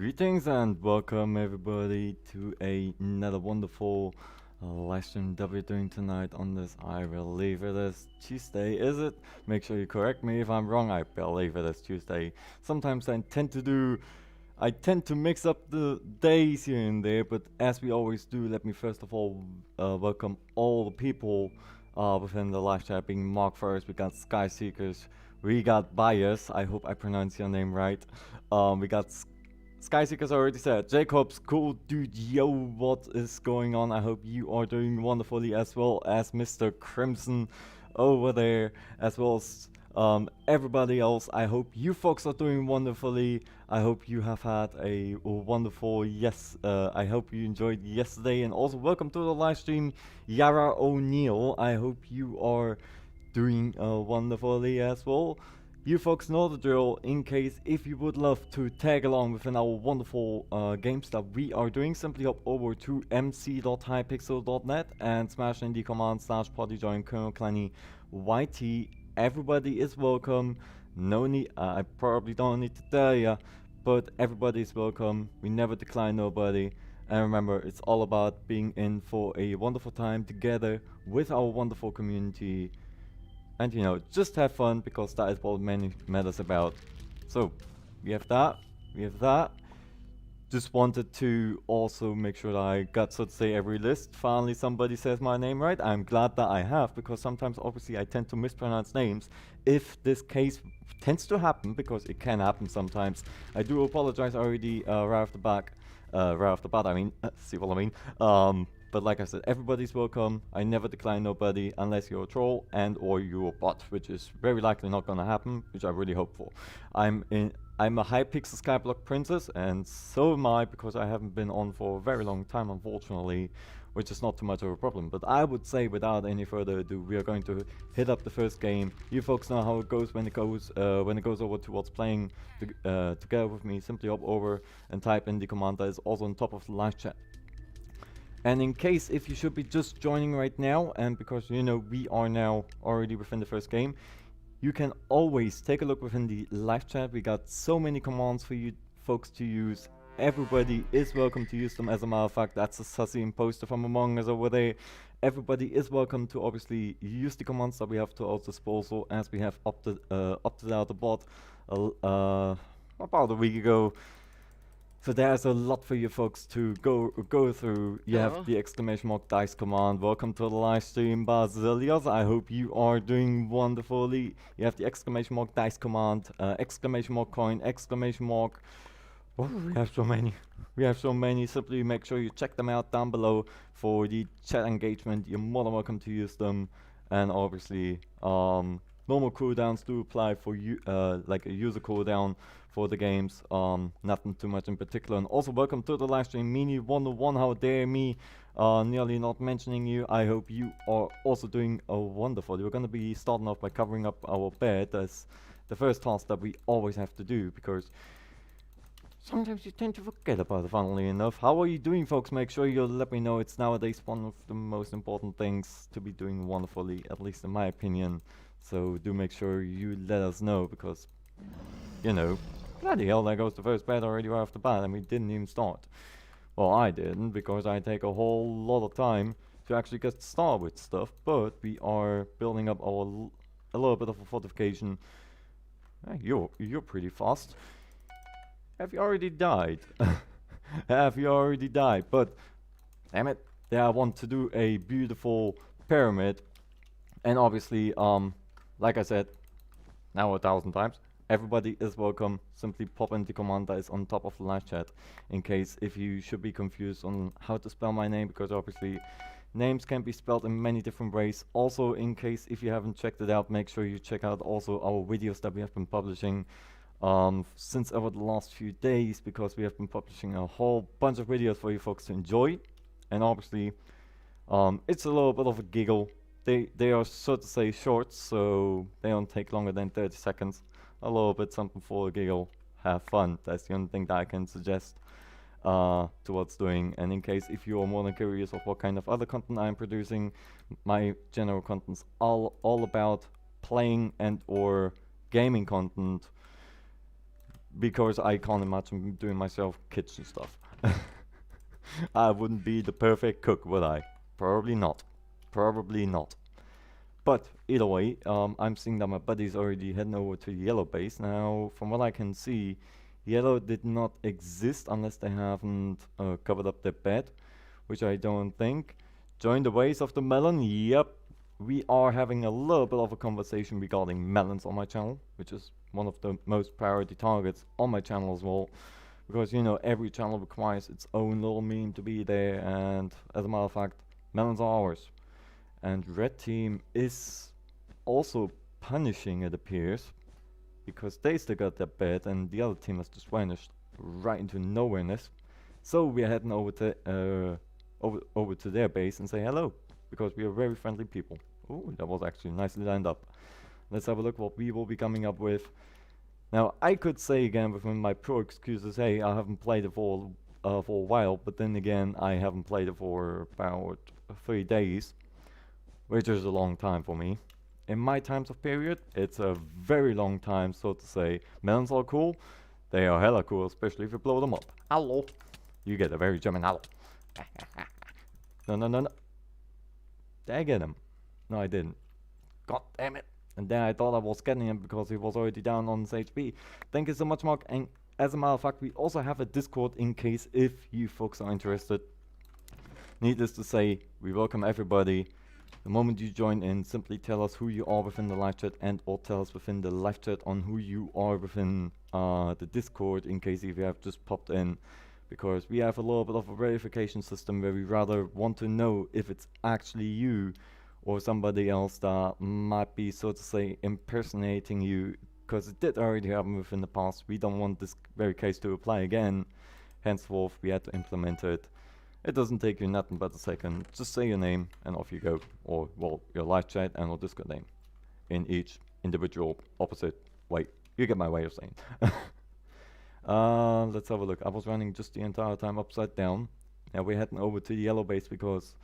Greetings and welcome everybody to another wonderful live stream that we're doing tonight on this. I believe it is Tuesday, is it? Make sure you correct me if I'm wrong. I believe it is Tuesday. Sometimes I tend to mix up the days here and there, but as we always do, let me first of all welcome all the people within the live chat, being Mark first. We got Sky Seekers, we got Bias. I hope I pronounce your name right. We got Skyseekers already said, Jacobs, cool dude, yo, what is going on? I hope you are doing wonderfully, as well as Mr. Crimson over there, as well as everybody else. I hope you folks are doing wonderfully. I hope you have had a wonderful I hope you enjoyed yesterday, and also welcome to the live stream, Yara O'Neill. I hope you are doing wonderfully as well. You folks know the drill. In case if you would love to tag along within our wonderful games that we are doing, simply hop over to mc.hypixel.net and smash in the command /party join Colonel Clanny YT. Everybody is welcome. No need, I probably don't need to tell ya, but everybody is welcome. We never decline nobody. And remember, it's all about being in for a wonderful time together with our wonderful community. And you know, just have fun, because that is what many matters about. So, we have that. Just wanted to also make sure that I got, so to say, every list. Finally, somebody says my name right. I'm glad that I have, because sometimes, obviously, I tend to mispronounce names. If this case tends to happen, because it can happen sometimes, I do apologize already right off the bat. I mean, see what I mean? But like I said, everybody's welcome. I never decline nobody unless you're a troll and or you're a bot, which is very likely not gonna happen, which I really hope for. I'm a HyPixel Skyblock princess, and so am I, because I haven't been on for a very long time, unfortunately, which is not too much of a problem. But I would say, without any further ado, we are going to hit up the first game. You folks know how it goes when it goes over towards playing together with me. Simply hop over and type in the command that is also on top of the live chat. And in case if you should be just joining right now, and because you know we are now already within the first game, you can always take a look within the live chat. We got so many commands for you folks to use. Everybody is welcome to use them. As a matter of fact, that's a sussy imposter from Among Us over there. Everybody is welcome to obviously use the commands that we have to our disposal, as we have opted out the bot about a week ago. So there's a lot for you folks to go through. You have the !dice command. Welcome to the live stream, Basilios. I hope you are doing wonderfully. You have the !dice command, !coin, Oh, we have so many. We have so many. Simply make sure you check them out down below for the chat engagement. You're more than welcome to use them. And obviously, normal cooldowns do apply for you, like a user cooldown for the games. Nothing too much in particular. And also welcome to the live stream, Meanie101. How dare me nearly not mentioning you. I hope you are also doing wonderful. We're going to be starting off by covering up our bed. That's the first task that we always have to do, because sometimes you tend to forget about it, funnily enough. How are you doing, folks? Make sure you let me know. It's nowadays one of the most important things to be doing wonderfully, at least in my opinion. So do make sure you let us know, because, you know, bloody hell, there goes the first bed already right off the bat, and we didn't even start. Well, I didn't, because I take a whole lot of time to actually get started with stuff, but we are building up our a little bit of a fortification. You're pretty fast. Have you already died? Have you already died? But, damn it, yeah, I want to do a beautiful pyramid. And obviously, like I said, now 1,000 times, everybody is welcome. Simply pop in the command that is on top of the live chat, in case if you should be confused on how to spell my name, because obviously names can be spelled in many different ways. Also, in case if you haven't checked it out, make sure you check out also our videos that we have been publishing since over the last few days, because we have been publishing a whole bunch of videos for you folks to enjoy. And obviously, it's a little bit of a giggle. They are, so to say, short, so they don't take longer than 30 seconds. A little bit something for a giggle. Have fun. That's the only thing that I can suggest towards doing. And in case if you are more than curious of what kind of other content I'm producing, my general content's all about playing and or gaming content. because I can't imagine doing myself kitchen stuff. I wouldn't be the perfect cook, would I? Probably not. Probably not. But either way, I'm seeing that my buddy's already heading over to the yellow base. Now, from what I can see, yellow did not exist unless they haven't covered up their bed, which I don't think. Join the ways of the melon. Yep, we are having a little bit of a conversation regarding melons on my channel, which is one of the most priority targets on my channel as well. Because, you know, every channel requires its own little meme to be there, and as a matter of fact, melons are ours. And red team is also punishing, it appears, because they still got their bed and the other team has just vanished right into nowhereness. So we're heading over to over to their base and say hello, because we are very friendly people. Oh, that was actually nicely lined up. Let's have a look what we will be coming up with. Now, I could say again within my pro excuses, hey, I haven't played it for a while, but then again, I haven't played it for about 3 days, which is a long time for me. In my times of period, it's a very long time, so to say. Melons are cool. They are hella cool, especially if you blow them up. Hello. You get a very German hello. No, no, no, no. Did I get him? No, I didn't. God damn it. And then I thought I was getting him because he was already down on his HP. Thank you so much, Mark. And as a matter of fact, we also have a Discord in case if you folks are interested. Needless to say, we welcome everybody. The moment you join in, simply tell us who you are within the live chat, and or tell us within the live chat on who you are within the Discord, in case if you have just popped in. Because we have a little bit of a verification system where we rather want to know if it's actually you or somebody else that might be, so to say, impersonating you, because it did already happen within the past. We don't want this very case to apply again. Henceforth, we had to implement it. It doesn't take you nothing but a second. Just say your name and off you go. Or, well, your live chat and your Discord name. In each individual opposite way. You get my way of saying. Let's have a look. I was running just the entire time upside down. Now we're heading over to the yellow base because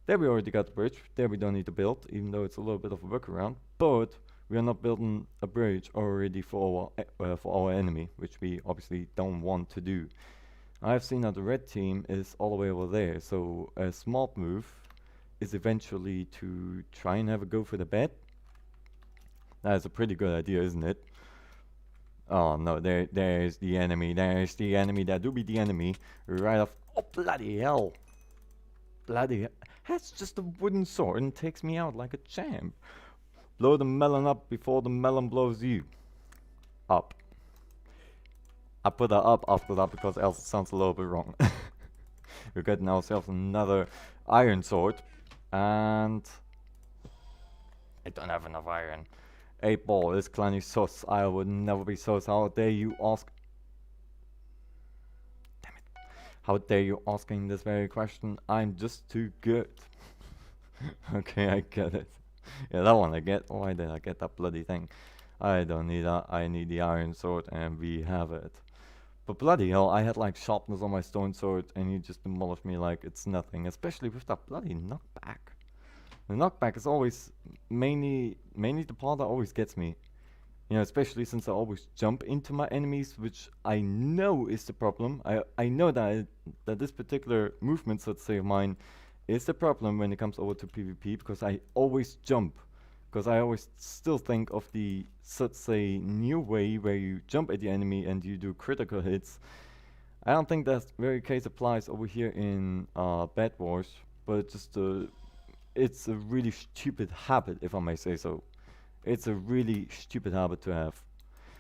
there we already got the bridge. There we don't need to build, even though it's a little bit of a workaround. But we are not building a bridge already for our enemy, which we obviously don't want to do. I've seen that the red team is all the way over there, so a smart move is eventually to try and have a go for the bed. That is a pretty good idea, isn't it? Oh no, there's the enemy. There's the enemy. That do be the enemy. Right off. Oh, bloody hell. Bloody hell. That's just a wooden sword and takes me out like a champ. Blow the melon up before the melon blows you up. I put that up after that because else it sounds a little bit wrong. We're getting ourselves another iron sword. And I don't have enough iron. 8 ball is clanny sus. I would never be sus. How dare you ask? Damn it. How dare you asking this very question? I'm just too good. Okay, I get it. Yeah, that one I get. Why did I get that bloody thing? I don't need that. I need the iron sword and we have it. But bloody hell, I had like sharpness on my stone sword and he just demolished me like it's nothing. Especially with that bloody knockback. The knockback is always mainly the part that always gets me. You know, especially since I always jump into my enemies, which I know is the problem. I know that this particular movement, so to say, of mine is the problem when it comes over to PvP, because I always jump. Because I always still think of the, so to say, new way where you jump at the enemy and you do critical hits. I don't think that very case applies over here in BedWars, but just it's a really stupid habit, if I may say so. It's a really stupid habit to have.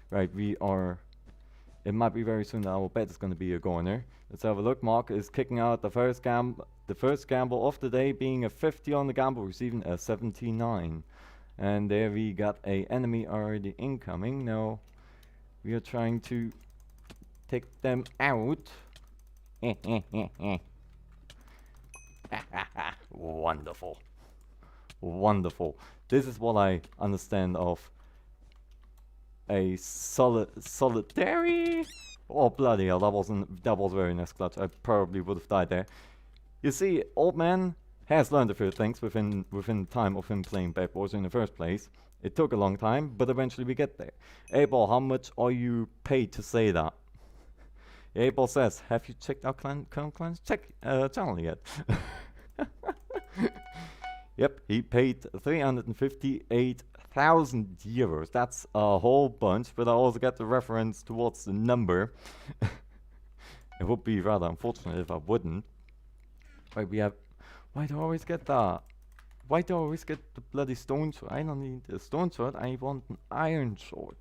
Right, it might be very soon that our bed is going to be a goner. Let's have a look. Mark is kicking out the first gamble of the day, being a 50 on the gamble, receiving a 79. And there we got a enemy already incoming. Now we are trying to take them out. Wonderful. Wonderful. This is what I understand of a solitary. Oh bloody hell, that was very nice clutch. I probably would have died there. You see, old man, has learned a few things within the time of him playing BedWars in the first place. It took a long time, but eventually we get there. Abel, how much are you paid to say that? Abel says, have you checked our current clan's channel yet? Yep, he paid 358,000 euros. That's a whole bunch, but I also get the reference towards the number. It would be rather unfortunate if I wouldn't. Wait, we have... Why do I always get that? Why do I always get the bloody stone sword? I don't need a stone sword, I want an iron sword.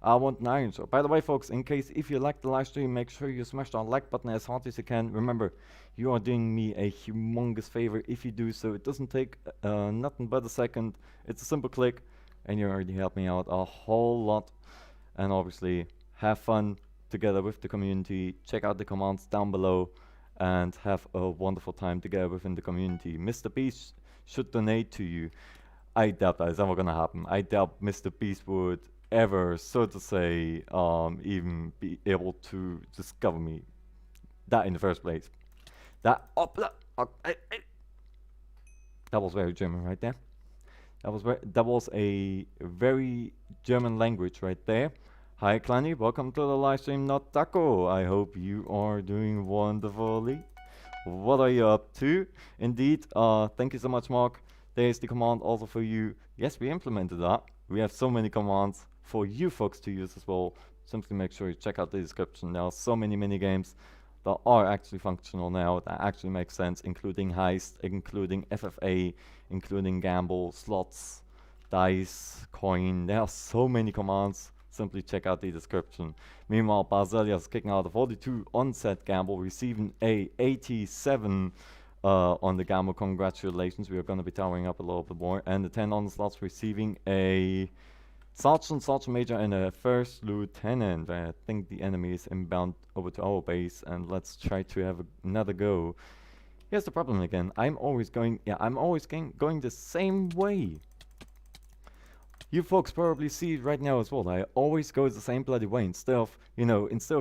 I want an iron sword. By the way, folks, in case if you like the live stream, make sure you smash that like button as hard as you can. Remember, you are doing me a humongous favor if you do so. It doesn't take nothing but a second. It's a simple click, and you already helped me out a whole lot. And obviously, have fun together with the community. Check out the commands down below, and have a wonderful time together within the community. Mr. Beast should donate to you. I doubt that is ever gonna happen. I doubt Mr. Beast would ever, so to say, even be able to discover me. That in the first place. That was very German right there. That was a very German language right there. Hi Clanny, welcome to the live stream, not Taco. I hope you are doing wonderfully. What are you up to? Indeed, thank you so much, Mark. There's the command also for you. Yes, we implemented that. We have so many commands for you folks to use as well. Simply make sure you check out the description. There are so many mini games that are actually functional now, that actually make sense, including Heist, including FFA, including Gamble, Slots, Dice, Coin. There are so many commands. Simply check out the description. Meanwhile, Barzelia's kicking out a 42 on-set Gamble, receiving a 87 on the Gamble. Congratulations, we are going to be towering up a little bit more. And the 10 on the slots receiving a Sergeant, Sergeant Major, and a First Lieutenant. I think the enemy is inbound over to our base, and let's try to have another go. Here's the problem again. I'm always going the same way. You folks probably see it right now as well. I always go the same bloody way. Instead of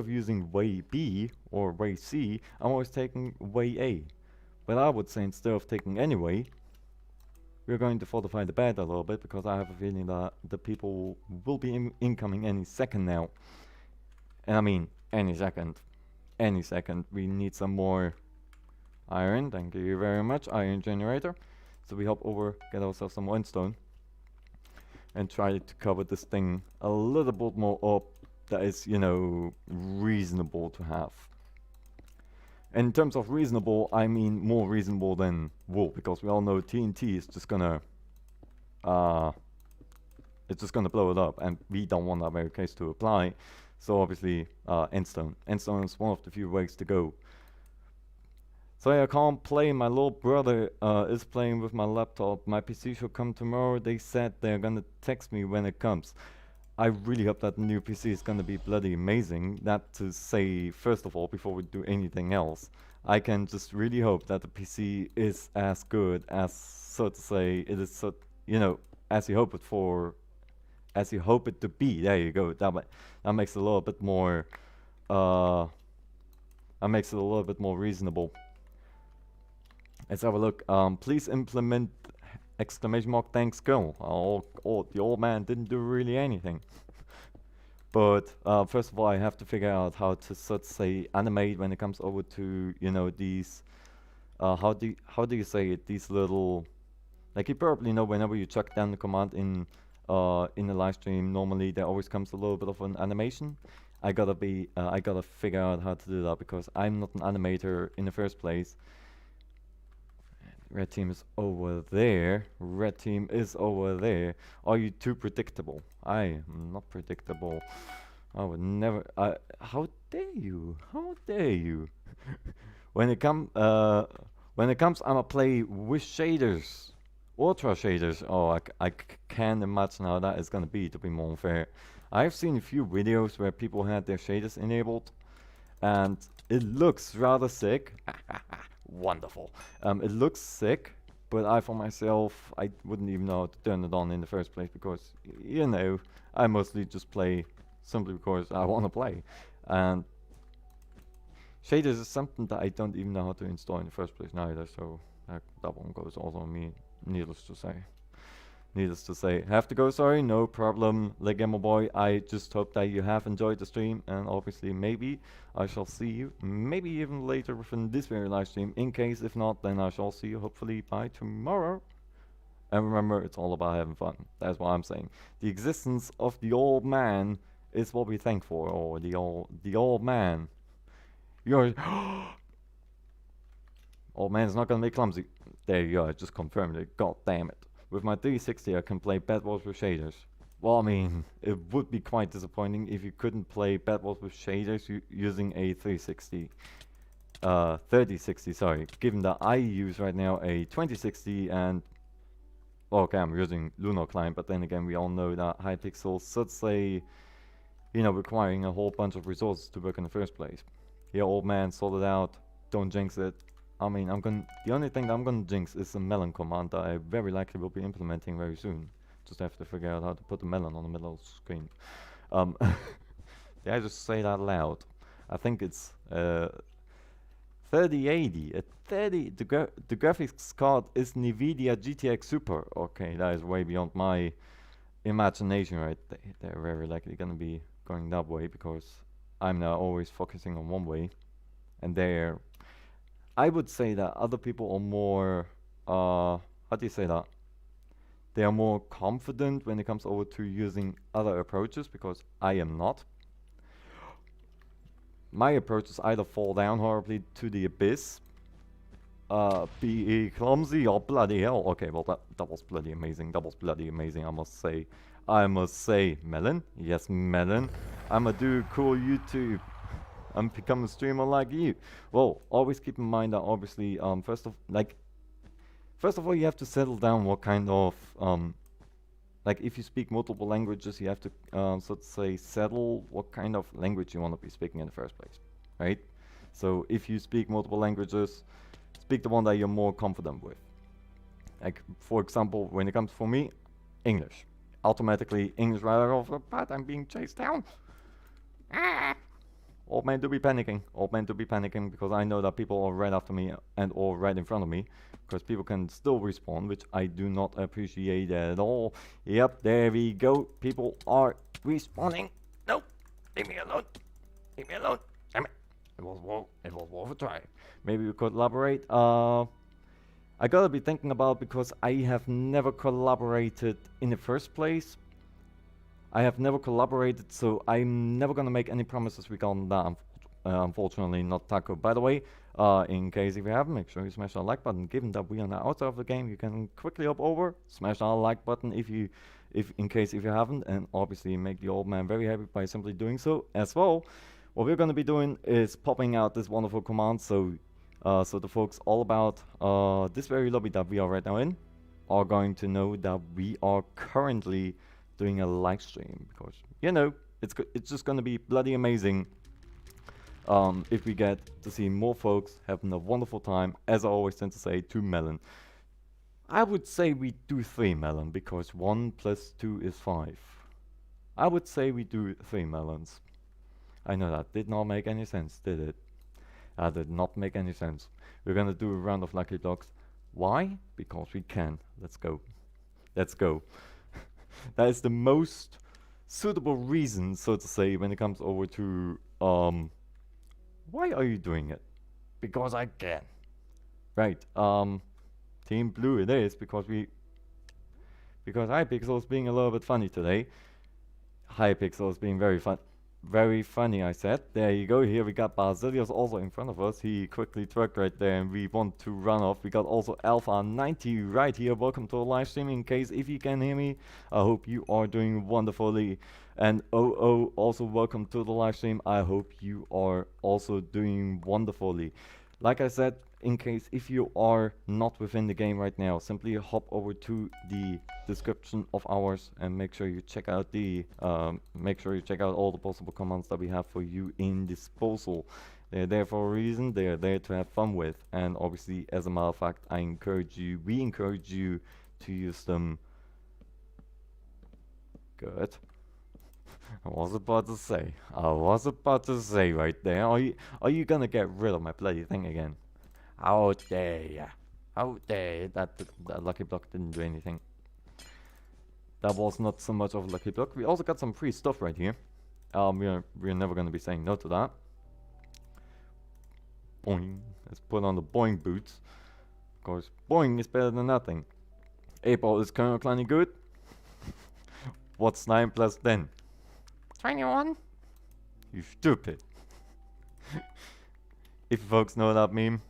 using way B or way C, I'm always taking way A. But I would say instead of taking any way, we're going to fortify the bed a little bit, because I have a feeling that the people will be incoming any second now. And I mean, any second. Any second. We need some more iron. Thank you very much. Iron generator. So we hop over, get ourselves some windstone, and try to cover this thing a little bit more up that is, reasonable to have. And in terms of reasonable, I mean more reasonable than wool, because we all know TNT is just gonna blow it up, and we don't want that very case to apply. So obviously, endstone. Endstone is one of the few ways to go. So I can't play. My little brother is playing with my laptop. My PC should come tomorrow. They said they're gonna text me when it comes. I really hope that the new PC is gonna be bloody amazing. That to say, first of all, before we do anything else, I can just really hope that the PC is as good as, so to say, it is, so, as you hope it for, as you hope it to be. There you go. That makes it a little bit more. That makes it a little bit more reasonable. Let's have a look. Please implement exclamation mark thanks go. The old man didn't do really anything. But first of all, I have to figure out how to, so to say, animate when it comes over to these. How do you say it? These little, like, you probably know, whenever you chuck down the command in the live stream, normally there always comes a little bit of an animation. I gotta figure out how to do that, because I'm not an animator in the first place. Red team is over there. Red team is over there. Are you too predictable? I am not predictable. I would never. How dare you? How dare you? When it comes, I'ma play with shaders, ultra shaders. Oh, I can't imagine how that is gonna be. To be more fair, I've seen a few videos where people had their shaders enabled, and it looks rather sick. Wonderful. It looks sick, but I, for myself, I wouldn't even know how to turn it on in the first place, because, I mostly just play simply because I want to play. And shaders is something that I don't even know how to install in the first place neither, so That one goes also on me, needless to say. Needless to say, have to go, sorry, no problem, Legamo Boy. I just hope that you have enjoyed the stream, and obviously maybe I shall see you, maybe even later within this very live stream. In case if not, then I shall see you hopefully by tomorrow. And remember, it's all about having fun. That's what I'm saying. The existence of the old man is what we thank for, or the old man. You're old man's not gonna be clumsy. There you go, I just confirmed it. God damn it. With my 360 I can play BedWars with shaders. Well, I mean, it would be quite disappointing if you couldn't play BedWars with shaders using a 360. 3060, sorry. Given that I use right now a 2060 and... Well, okay, I'm using Lunar Client, but then again we all know that HyPixel such a... You know, requiring a whole bunch of resources to work in the first place. Yeah, old man, sort it out. Don't jinx it. I mean, the only thing that I'm gonna jinx is the melon command that I very likely will be implementing very soon. Just have to figure out how to put the melon on the middle of the screen. Did I just say that loud? I think it's 3080. The graphics card is NVIDIA GTX Super. Okay, that is way beyond my imagination, right? They're very likely gonna be going that way because I'm now always focusing on one way, and I would say that other people are more, how do you say that? They are more confident when it comes over to using other approaches, because I am not. My approaches either fall down horribly to the abyss, be clumsy, or bloody hell. Okay, well that was bloody amazing. That was bloody amazing, I must say. I must say, Melon. Yes, Melon. I'ma do cool YouTube. I'm become a streamer like you. Well, always keep in mind that obviously, first of all, you have to settle down what kind of, like if you speak multiple languages, you have to, so to say, settle what kind of language you want to be speaking in the first place, right? So if you speak multiple languages, speak the one that you're more confident with. Like, for example, when it comes for me, English. Automatically, English right off the bat, I'm being chased down. Old man do be panicking. Old man do be panicking because I know that people are right after me and or right in front of me, because people can still respawn, which I do not appreciate at all. Yep, there we go. People are respawning. No, leave me alone. Leave me alone. Damn it. It was worth a try. Maybe we could collaborate. I gotta be thinking about, because I have never collaborated in the first place. I have never collaborated, so I'm never gonna make any promises regarding that. Unfortunately, not Taco. By the way, in case if you haven't, make sure you smash that like button. Given that we are now outside of the game, you can quickly hop over, smash that like button if you haven't, and obviously make the old man very happy by simply doing so as well. What we're gonna be doing is popping out this wonderful command, so the folks all about this very lobby that we are right now in are going to know that we are currently doing a live stream, because you know it's just gonna be bloody amazing if we get to see more folks having a wonderful time. As I always tend to say to Melon, I would say we do 3 Melon, because 1 + 2 is 5. I would say we do 3 melons. I know that did not make any sense, did it? That did not make any sense. We're gonna do a round of Lucky Dogs. Why? Because we can. Let's go. Let's go. That is the most suitable reason, so to say, when it comes over to why are you doing it? Because I can. Right. Team Blue it is, because HyPixel is being a little bit funny today. HyPixel is being very funny, I said. There you go. Here we got Basilius also in front of us. He quickly trucked right there, and we want to run off. We got also Alpha 90 right here. Welcome to the live stream. In case if you can hear me, I hope you are doing wonderfully. And OO, also welcome to the live stream. I hope you are also doing wonderfully. Like I said, in case if you are not within the game right now, simply hop over to the description of ours and make sure you check out all the possible commands that we have for you in disposal. They're there for a reason. They are there to have fun with, and obviously, as a matter of fact, we encourage you to use them. Good. I was about to say right there. Are you gonna get rid of my bloody thing again? How dare ya? How dare that lucky block didn't do anything. That was not so much of a lucky block. We also got some free stuff right here. We're never gonna be saying no to that. Boing. Let's put on the boing boots. Of course, boing is better than nothing. 8-ball is Colonel Kleiny good? What's 9 plus 10? 21? You stupid. If you folks know that meme,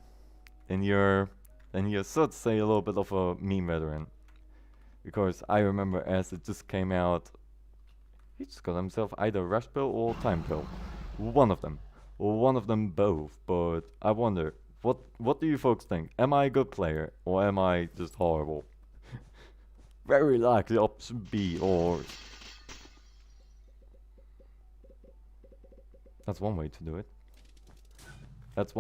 then you're so to say a little bit of a meme veteran. Because I remember as it just came out, he just got himself either rush pill or time pill. One of them. One of them both. But I wonder, what do you folks think? Am I a good player or am I just horrible? Very likely option B, or that's one way to do it. That's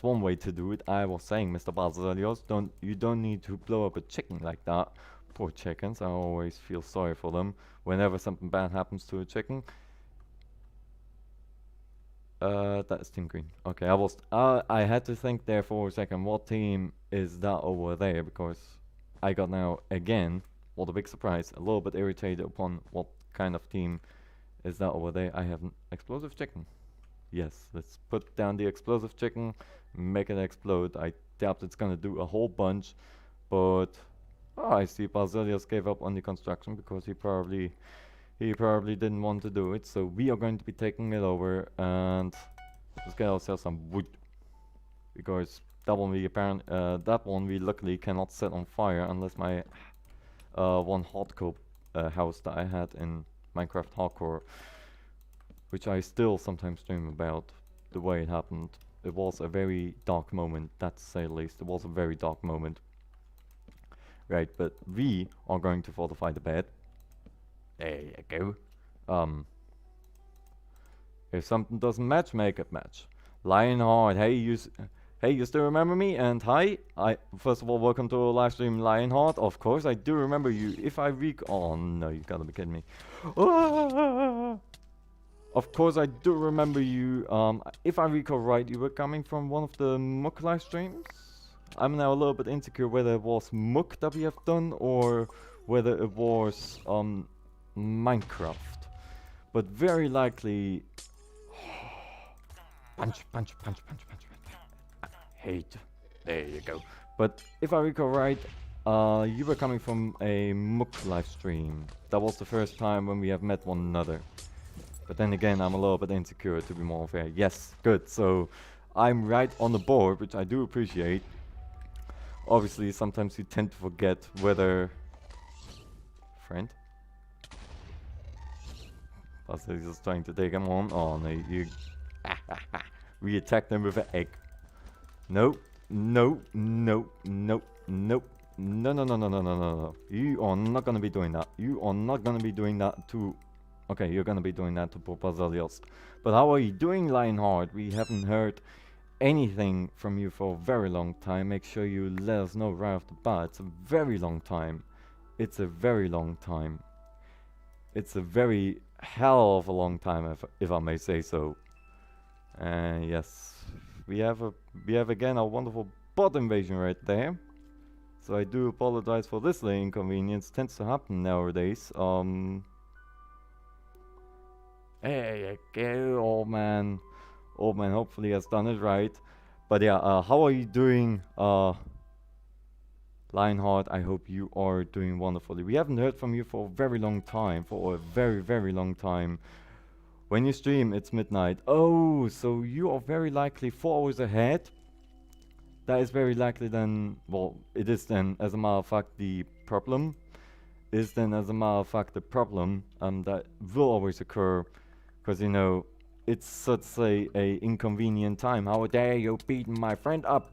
one way to do it. I was saying, Mr. Bazalios, you don't need to blow up a chicken like that. Poor chickens. I always feel sorry for them whenever something bad happens to a chicken. That's Team Green. Okay, I had to think there for a second. What team is that over there? Because I got now again, what a big surprise, a little bit irritated upon what kind of team is that over there. I have an explosive chicken. Yes, let's put down the explosive chicken, make it explode. I doubt it's gonna do a whole bunch, but I see Basilius gave up on the construction because he probably didn't want to do it. So we are going to be taking it over and let's get ourselves some wood, because that one we luckily cannot set on fire unless my one hardcore house that I had in Minecraft Hardcore, which I still sometimes dream about the way it happened. It was a very dark moment, that's to say the least. It was a very dark moment. Right, but we are going to fortify the bed. There you go. If something doesn't match, make it match. Lionheart, hey, you still remember me? And hi, first of all, welcome to our live stream, Lionheart. Of course, I do remember you. If I oh no, you gotta be kidding me. Of course, I do remember you. If I recall right, you were coming from one of the Mook live streams. I'm now a little bit insecure whether it was Mook that we have done or whether it was Minecraft. But very likely. Punch. Hate. There you go. But if I recall right, you were coming from a Mook live stream. That was the first time when we have met one another. But then again, I'm a little bit insecure, to be more fair. Yes, good. So I'm right on the board, which I do appreciate. Obviously, sometimes you tend to forget whether... Friend? He's just trying to take him on. Oh, no, you... We attacked them with an egg. No. No. You are not gonna be doing that. You are not gonna be doing that to... Okay, you're gonna be doing that to poor Bazalios. But how are you doing, Lionheart? We haven't heard anything from you for a very long time. Make sure you let us know right off the bat. It's a very long time. It's a very long time. It's a very hell of a long time, if I may say so. Yes, we have again a wonderful bot invasion right there. So I do apologize for this little inconvenience. Tends to happen nowadays. Hey, old man. Old man hopefully has done it right. But yeah, how are you doing, Lionheart? I hope you are doing wonderfully. We haven't heard from you for a very long time. For a very, very long time. When you stream, it's midnight. Oh, so you are very likely 4 hours ahead. That is very likely then, well, it is then, as a matter of fact, the problem. Is then, as a matter of fact, the problem that will always occur. Because, you know, it's such a inconvenient time. How dare you beating my friend up?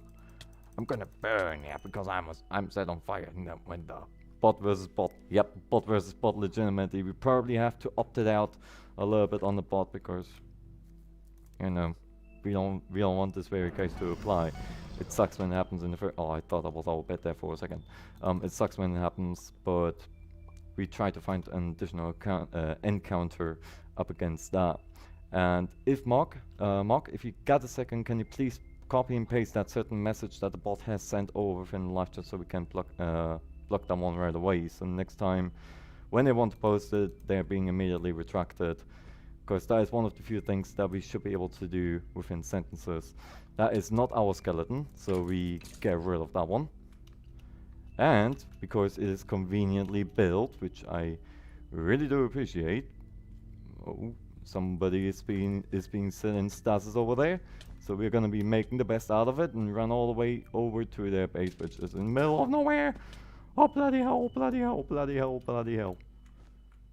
I'm gonna burn you because I'm set on fire. No, when the bot versus bot. Yep, bot versus bot legitimately. We probably have to opt it out a little bit on the bot because, you know, we don't want this very case to apply. It sucks when it happens in the first... Oh, I thought I was all bad there for a second. It sucks when it happens, but we try to find an additional encounter up against that. And if Mark, if you got a second, can you please copy and paste that certain message that the bot has sent over within the live chat so we can block that one right away. So next time when they want to post it, they're being immediately retracted. Because that is one of the few things that we should be able to do within sentences. That is not our skeleton, so we get rid of that one. And because it is conveniently built, which I really do appreciate. Oh, somebody is being sent in stasis over there. So we're gonna be making the best out of it and run all the way over to their base, which is in the middle of nowhere. Oh bloody hell, bloody hell, bloody hell, bloody hell.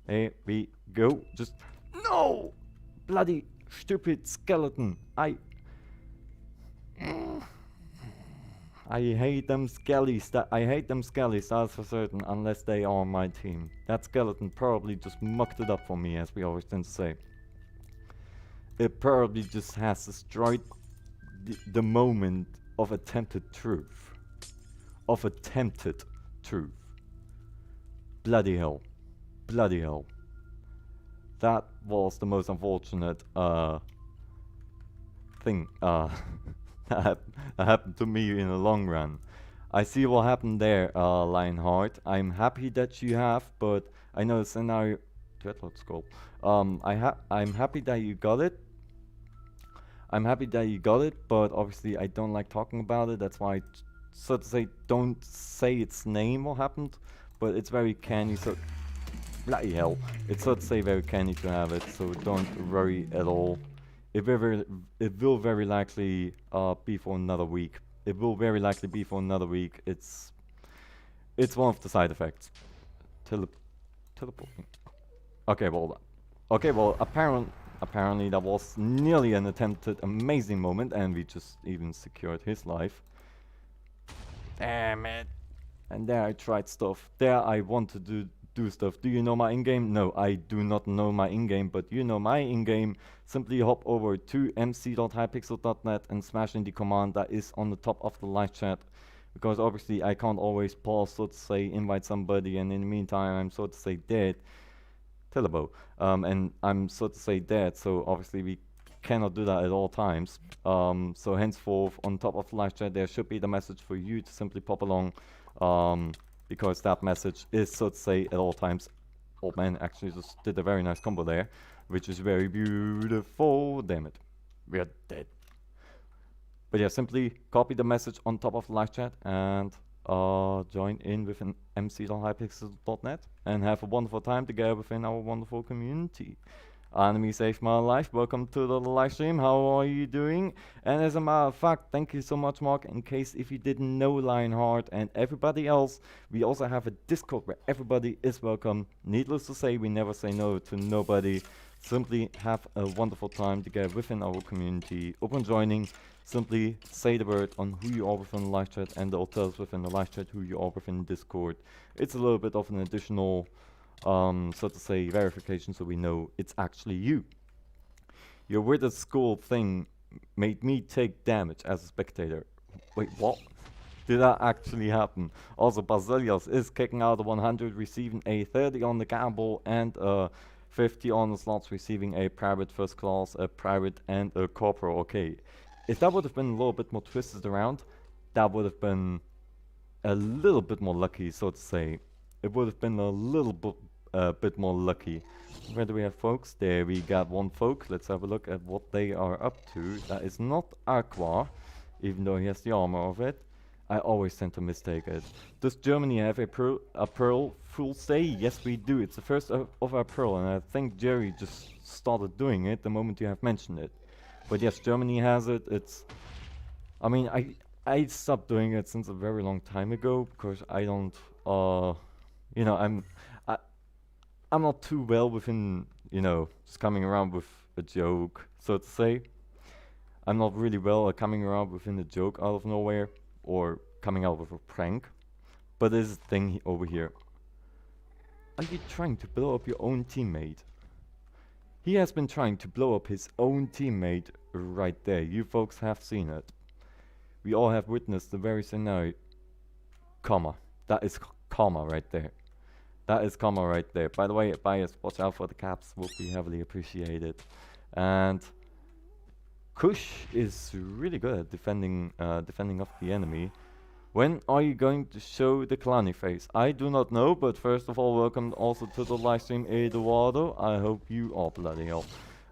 Here we go. Just no! Bloody stupid skeleton. I hate them skellies. I hate them skellies, that's for certain, unless they are on my team. That skeleton probably just mucked it up for me, as we always tend to say. It probably just has destroyed the moment of attempted truth. Of attempted truth. Bloody hell. Bloody hell. That was the most unfortunate thing that happened to me in the long run. I see what happened there, Lionheart. I'm happy that you have, but I know the scenario. I'm happy that you got it. I'm happy that you got it, but obviously I don't like talking about it. That's why I, so to say, don't say its name what happened. But it's very canny, so bloody hell. It's so to say very canny to have it, so don't worry at all. It will very likely be for another week. It will very likely be for another week. It's one of the side effects. Teleporting. Okay, well, apparently that was nearly an attempted amazing moment, and we just even secured his life. Damn it! And there I tried stuff. There I want to do stuff. Do you know my in-game? No, I do not know my in-game, but you know my in-game. Simply hop over to mc.hypixel.net and smash in the command that is on the top of the live chat. Because obviously I can't always pause, so to say, invite somebody, and in the meantime I'm so to say dead. Telebo. And I'm so to say dead, so obviously we cannot do that at all times. So henceforth, on top of the live chat, there should be the message for you to simply pop along. Because that message is, so to say, at all times. Old man actually just did a very nice combo there, which is very beautiful. Damn it, we are dead. But yeah, simply copy the message on top of the live chat and join in with an mc.hypixel.net and have a wonderful time together within our wonderful community. Enemy saved my life. Welcome to the live stream. How are you doing? And as a matter of fact, thank you so much, Mark. In case if you didn't know, Lionheart and everybody else, we also have a Discord where everybody is welcome. Needless to say, we never say no to nobody. Simply have a wonderful time together within our community. Upon joining, simply say the word on who you are within the live chat, and they'll tell us within the live chat who you are within Discord. It's a little bit of an additional so to say, verification, so we know it's actually you. Your weird at school thing made me take damage as a spectator. Wait, what? Did that actually happen? Also, Basilios is kicking out the 100, receiving a 30 on the gamble, and 50 on the slots, receiving a private first class, a private, and a corporal. Okay, if that would have been a little bit more twisted around, that would have been a little bit more lucky, so to say. It would have been a little bit more lucky. Where do we have folks? There we got one folk. Let's have a look at what they are up to. That is not Aqua, even though he has the armor of it. I always tend to mistake it. Does Germany have a pearl full stay? Yes, we do. It's the first of our pearl, and I think Jerry just started doing it the moment you have mentioned it. But yes, Germany has it. It's, I mean, I stopped doing it since a very long time ago because I don't, you know, I'm not too well within, you know, just coming around with a joke, so to say. I'm not really well at coming around within a joke out of nowhere, or coming out with a prank. But there's a thing over here. Are you trying to blow up your own teammate? He has been trying to blow up his own teammate right there. You folks have seen it. We all have witnessed the very scenario. Comma. That is comma right there. That is comma right there. By the way, bias, watch out for the caps, will be heavily appreciated. And Kush is really good at defending off the enemy. When are you going to show the clowny face? I do not know, but first of all, welcome also to the livestream Eduardo. I hope you are bloody hell.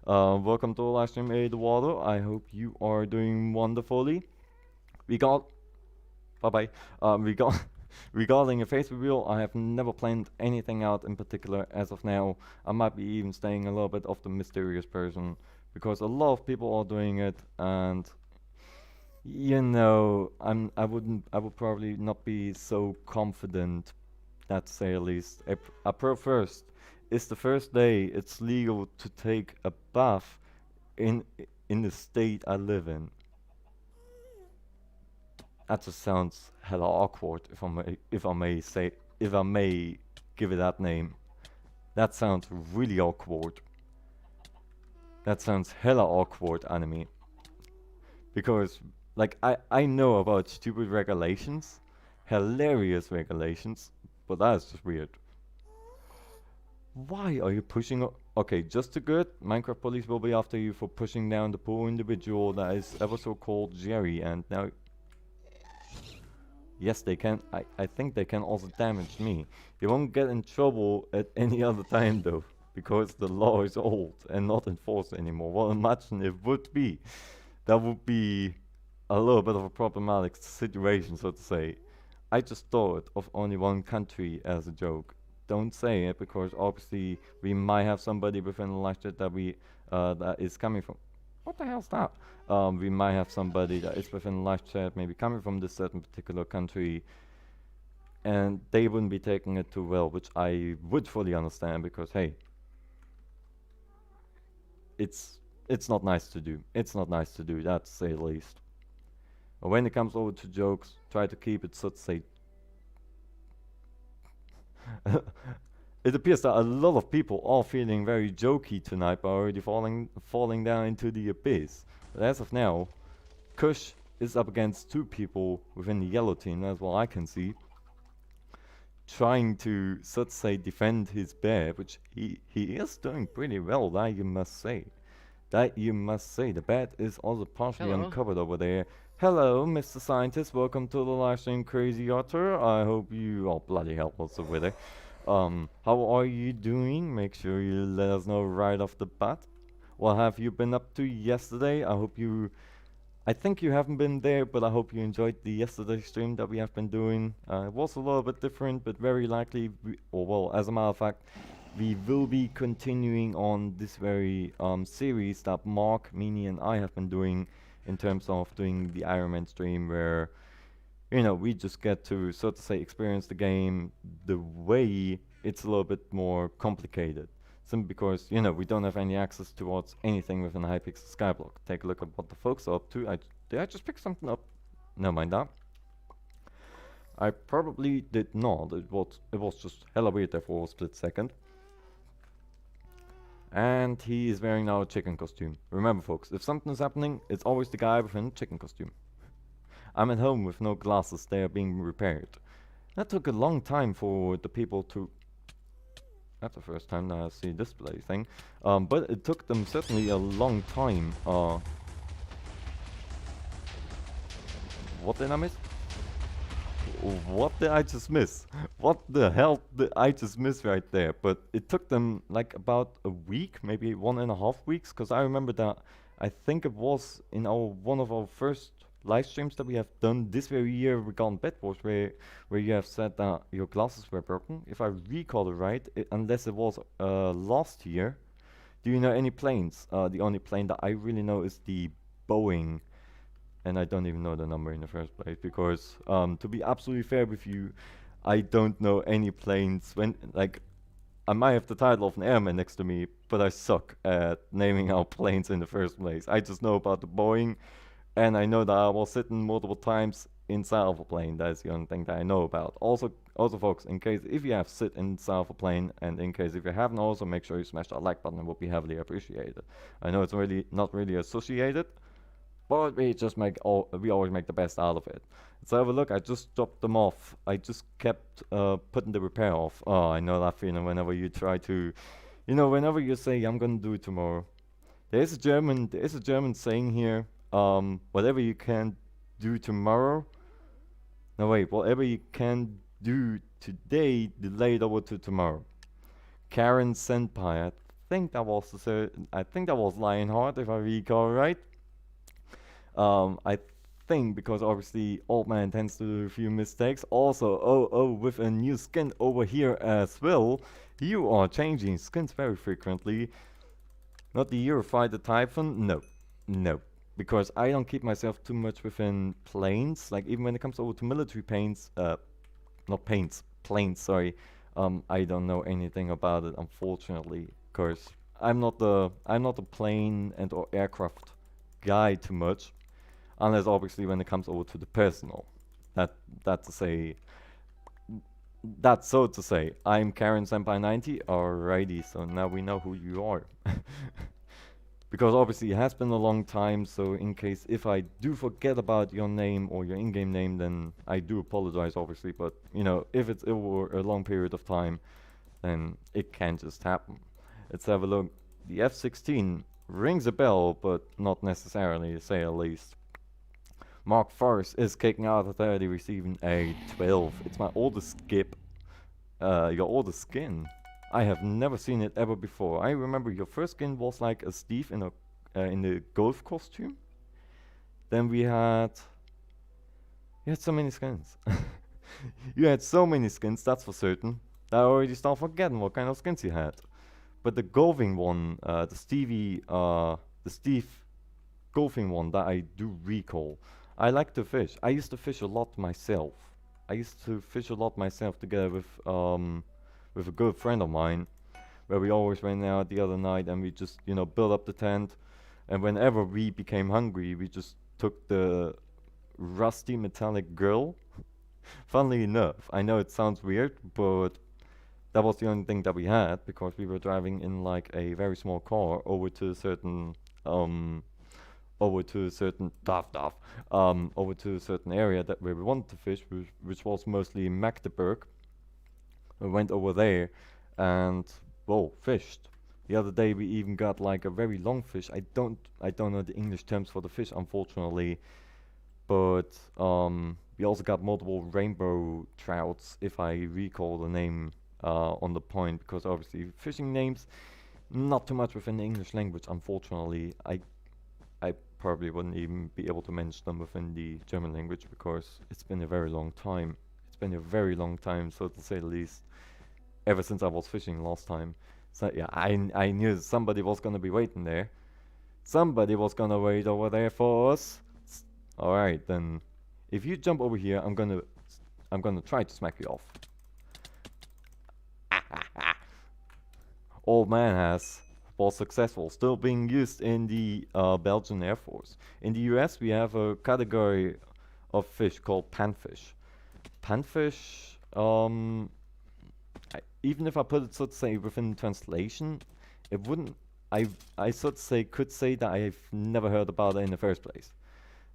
Welcome to the livestream Eduardo. I hope you are doing wonderfully. We got bye bye. We got regarding a face reveal. I have never planned anything out in particular as of now. I might be even staying a little bit off the mysterious person because a lot of people are doing it, and I would probably not be so confident. That to say at least. April 1st is the first day it's legal to take a bath in in the state I live in. That just sounds hella awkward, if I may give it that name. That sounds really awkward. That sounds hella awkward, anime. Because, like, I know about stupid regulations, hilarious regulations, but that's just weird. Why are you pushing? Okay, just to good, Minecraft police will be after you for pushing down the poor individual that is ever so called Jerry, and now. Yes, they can. I think they can also damage me. You won't get in trouble at any other time though, because the law is old and not enforced anymore. Well, imagine it would be. That would be a little bit of a problematic situation, so to say. I just thought of only one country as a joke. Don't say it because obviously we might have somebody within the live chat that is coming from. What the hell's that? We might have somebody that is within the live chat, maybe coming from this certain particular country, and they wouldn't be taking it too well, which I would fully understand because hey, it's not nice to do. It's not nice to do that, to say the least. But when it comes over to jokes, try to keep it so to say. It appears that a lot of people are feeling very jokey tonight by already falling down into the abyss. But as of now, Kush is up against two people within the yellow team, as well I can see, trying to, so to say, defend his bear, which he is doing pretty well, that you must say. That you must say. The bed is also partially uncovered over there. Hello, Mr. Scientist. Welcome to the livestream, Crazy Otter. I hope you are bloody helpless over there. How are you doing? Make sure you let us know right off the bat. What have you been up to yesterday? I think you haven't been there, but I hope you enjoyed the yesterday stream that we have been doing. It was a little bit different, but very likely, as a matter of fact, we will be continuing on this very series that Mark, Meanie, and I have been doing in terms of doing the Iron Man stream where we just get to, so to say, experience the game the way it's a little bit more complicated. Simply because, we don't have any access towards anything within HyPixel Skyblock. Take a look at what the folks are up to. Did I just pick something up? No, mind that. I probably did not. It was just hella weird there for a split second. And he is wearing now a chicken costume. Remember, folks, if something is happening, it's always the guy within a chicken costume. I'm at home with no glasses, they are being repaired. That took a long time for the people to... That's the first time that I see this bloody thing. But it took them certainly a long time. What did I miss? What did I just miss? What the hell did I just miss right there? But it took them like about a week, maybe 1.5 weeks, because I remember that I think it was in one of our first live streams that we have done this very year regarding BedWars, where you have said that your glasses were broken, if I recall it right, unless it was last year. Do you know any planes? The only plane that I really know is the Boeing, and I don't even know the number in the first place, because to be absolutely fair with you, I don't know any planes. I might have the title of an airman next to me, but I suck at naming out planes in the first place. I just know about the Boeing, and I know that I was sitting multiple times inside of a plane. That's the only thing that I know about. Also folks, in case if you have sit inside of a plane, and in case if you haven't, also make sure you smash that like button. It would be heavily appreciated. I know it's really not really associated, but we always make the best out of it. So have a look. I just dropped them off. I just kept putting the repair off. Oh, I know that feeling whenever you try to, whenever you say I'm gonna do it tomorrow. There is a German saying here. Whatever you can do tomorrow. No wait, whatever you can do today, delay it over to tomorrow. Karen Senpai. I think that was Lionheart, if I recall right. I think because obviously Old Man tends to do a few mistakes. Also, with a new skin over here as well. You are changing skins very frequently. Not the Eurofighter Typhon? No. No. Because I don't keep myself too much within planes. Like even when it comes over to military planes, sorry. I don't know anything about it, unfortunately. Because I'm not the plane and or aircraft guy too much. Unless obviously when it comes over to the personal. That's so to say. I'm Karen Senpai 90. Alrighty, so now we know who you are. Because obviously it has been a long time, so in case if I do forget about your name or your in-game name, then I do apologize obviously, but you know, if it's over a long period of time, then it can just happen. Let's have a look. The F-16 rings a bell, but not necessarily, to say the least. Mark Forrest is kicking out at 30, receiving a 12. It's my oldest skip. Your oldest skin. I have never seen it ever before. I remember your first skin was like a Steve in the golf costume. Then you had so many skins. You had so many skins, that's for certain. I already start forgetting what kind of skins you had. But the golfing one, the Steve golfing one that I do recall. I like to fish. I used to fish a lot myself. Together with a good friend of mine, where we always went out the other night and we just, you know, built up the tent. And whenever we became hungry, we just took the rusty metallic grill. Funnily enough, I know it sounds weird, but that was the only thing that we had because we were driving in like a very small car over to a certain area that where we wanted to fish, which was mostly Magdeburg. We went over there and fished. The other day we even got like a very long fish. I don't know the English terms for the fish, unfortunately, but we also got multiple rainbow trouts, if I recall the name on the point, because obviously fishing names not too much within the English language, unfortunately. I probably wouldn't even be able to mention them within the German language because it's been a very long time. So to say the least, ever since I was fishing last time. So yeah, I knew somebody was gonna be waiting there. Somebody was gonna wait over there for us. Alright, then if you jump over here, I'm gonna try to smack you off. Old Man was successful, still being used in the Belgian Air Force. In the US, we have a category of fish called panfish. Panfish, even if I put it so to say within translation, it wouldn't. I so to say could say that I've never heard about it in the first place.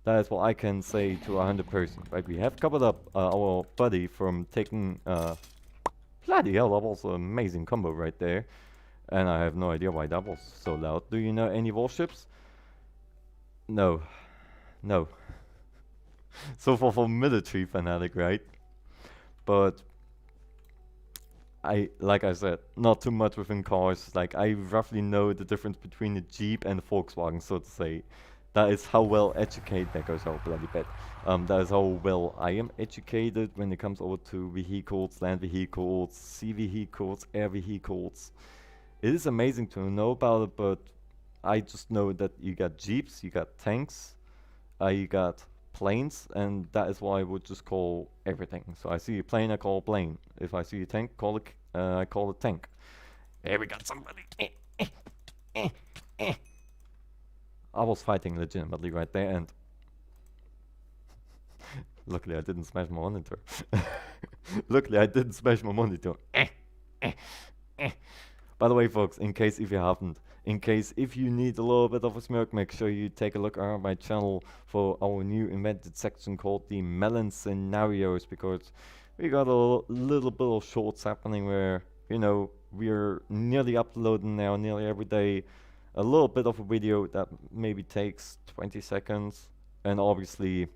That is what I can say to 100%. Right, we have covered up our buddy from taking. Bloody hell, that was an amazing combo right there. And I have no idea why that was so loud. Do you know any warships? No. No. So for military fanatic, right? But like I said, not too much within cars. Like I roughly know the difference between a Jeep and a Volkswagen, so to say. That is how well educated. That goes out bloody bad. That is how well I am educated when it comes over to vehicles, land vehicles, sea vehicles, air vehicles. It is amazing to know about it, but I just know that you got jeeps, you got tanks, you got planes, and that is why I would just call everything. So I see a plane, I call a plane. If I see a tank, I call it tank. Here we got somebody. I was fighting legitimately right there, and luckily I didn't smash my monitor. By the way, folks, in case if you need a little bit of a smirk, make sure you take a look around my channel for our new invented section called the Melon Scenarios, because we got a little bit of shorts happening where, you know, we're nearly uploading now nearly every day a little bit of a video that maybe takes 20 seconds, and obviously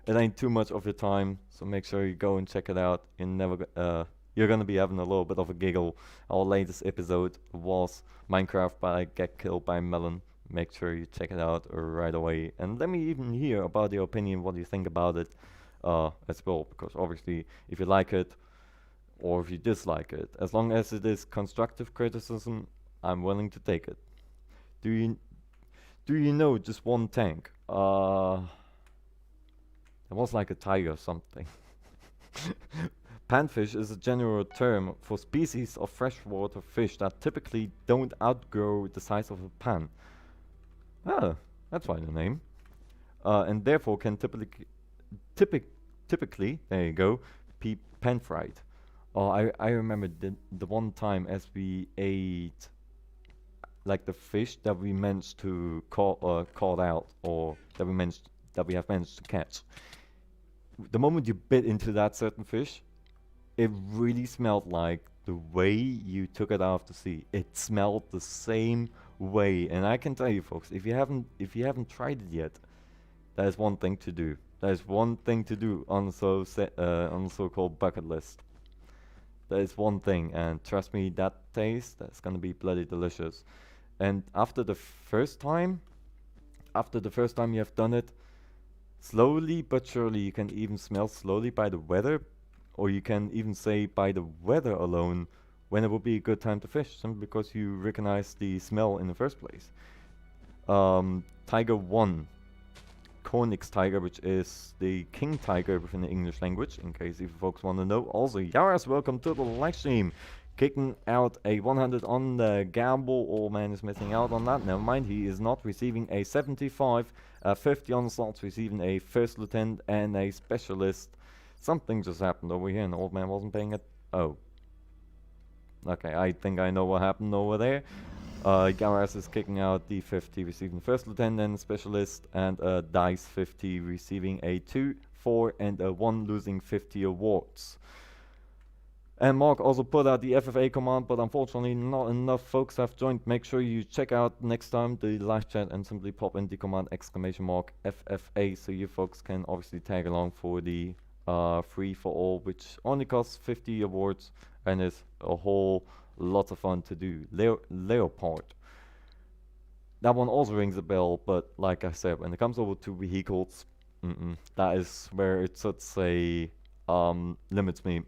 it ain't too much of your time, so make sure you go and check it out. You're gonna be having a little bit of a giggle. Our latest episode was Minecraft by Get Killed by Melon. Make sure you check it out right away, and let me even hear about your opinion, what you think about it as well, because obviously if you like it or if you dislike it, as long as it is constructive criticism, I'm willing to take it. Do you know just one tank? It was like a tiger or something. Panfish is a general term for species of freshwater fish that typically don't outgrow the size of a pan. Ah, that's why the name. And therefore can typically, there you go, be pan-fried. I remember the one time as we ate like the fish that we managed to caught out, or that we have managed to catch. The moment you bit into that certain fish, it really smelled like the way you took it out of the sea. It smelled the same way, and I can tell you, folks, if you haven't tried it yet, that is one thing to do. That is one thing to do on the so-called bucket list. That is one thing, and trust me, that's gonna be bloody delicious. And after the first time you have done it, slowly but surely you can even smell slowly by the weather, or you can even say by the weather alone when it would be a good time to fish, simply because you recognize the smell in the first place. Tiger 1, Konix tiger, which is the king tiger within the English language, in case if you folks want to know. Also, Yaras, welcome to the live stream. Kicking out a 100 on the gamble. Old man is missing out on that. Never mind, he is not receiving a 75. 50 on the slots, receiving a first lieutenant and a specialist. Something just happened over here and the old man wasn't paying it. Oh. Okay, I think I know what happened over there. Garas is kicking out the 50, receiving first lieutenant and specialist, and Dice 50 receiving a 2, 4, and a 1, losing 50 awards. And Mark also put out the FFA command, but unfortunately not enough folks have joined. Make sure you check out next time the live chat and simply pop in the command !FFA, so you folks can obviously tag along for the free for all, which only costs 50 awards and is a whole lot of fun to do. Leopard. That one also rings a bell, but like I said, when it comes over to vehicles, that is where it sort of say limits me.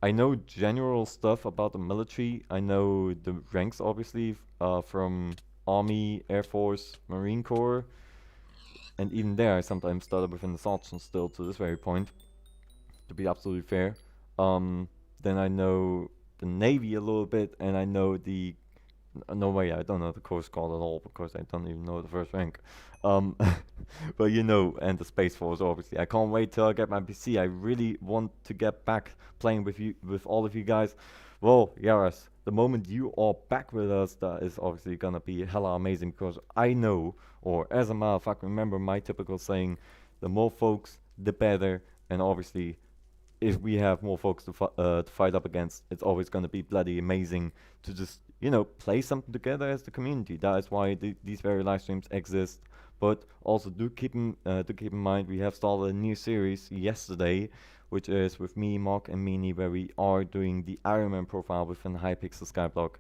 I know general stuff about the military. I know the ranks, obviously, from Army, Air Force, Marine Corps. And even there, I sometimes started within the sergeant still to this very point, to be absolutely fair. Then I know the Navy a little bit, and I know the... No way, I don't know the Coast Guard at all, because I don't even know the first rank. But you know, and the Space Force, obviously. I can't wait till I get my PC. I really want to get back playing with all of you guys. Well, Yaras, the moment you are back with us, that is obviously gonna be hella amazing, because I know, or as a matter of fact, remember my typical saying, the more folks, the better, and obviously, if we have more folks to fight up against, it's always gonna be bloody amazing to just, you know, play something together as the community. That is why these very live streams exist. But also do keep in mind, we have started a new series yesterday, which is with me, Mark, and Mini, where we are doing the Iron Man profile within HyPixel Skyblock.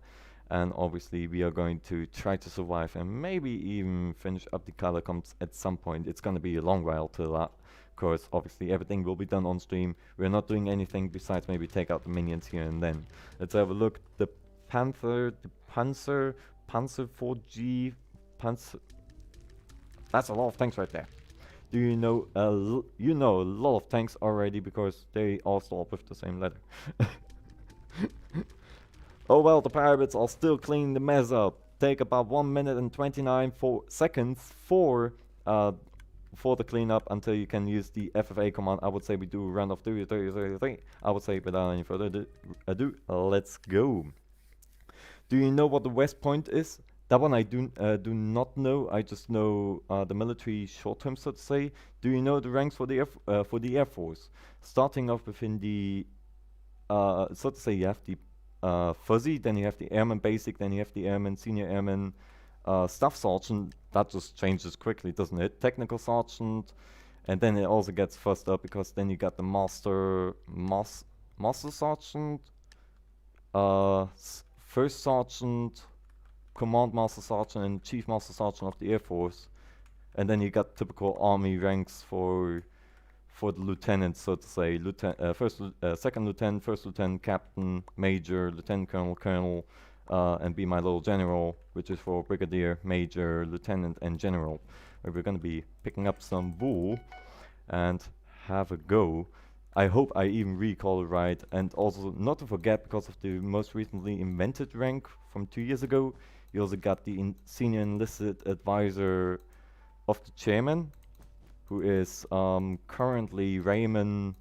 And obviously we are going to try to survive and maybe even finish up the color comps at some point. It's going to be a long while till that, because obviously everything will be done on stream. We're not doing anything besides maybe take out the minions here and then. Let's have a look. The Panzer 4G, that's a lot of tanks right there. Do you know you know a lot of tanks already, because they all start with the same letter. Oh well, the pirates are still cleaning the mess up. Take about 1 minute and 29 seconds for the cleanup until you can use the FFA command. I would say we do a round of 3. I would say without any further ado, let's go. Do you know what the West Point is? That one I do not know. I just know the military short term, so to say. Do you know the ranks for the Air Force? Starting off within the so to say, you have the Fuzzy, then you have the Airman Basic, then you have the Airman, Senior Airman, Staff Sergeant. That just changes quickly, doesn't it? Technical Sergeant, and then it also gets fussed up because then you got the Master Sergeant, First Sergeant, Command Master Sergeant, and Chief Master Sergeant of the Air Force. And then you got typical army ranks for the lieutenants, so to say. Second lieutenant, first lieutenant, captain, major, lieutenant colonel, colonel, and be my little general, which is for brigadier, major, lieutenant, and general. Where we're gonna be picking up some wool and have a go. I hope I even recall it right, and also not to forget, because of the most recently invented rank from 2 years ago, you also got the senior enlisted advisor of the chairman, who is currently Raymond,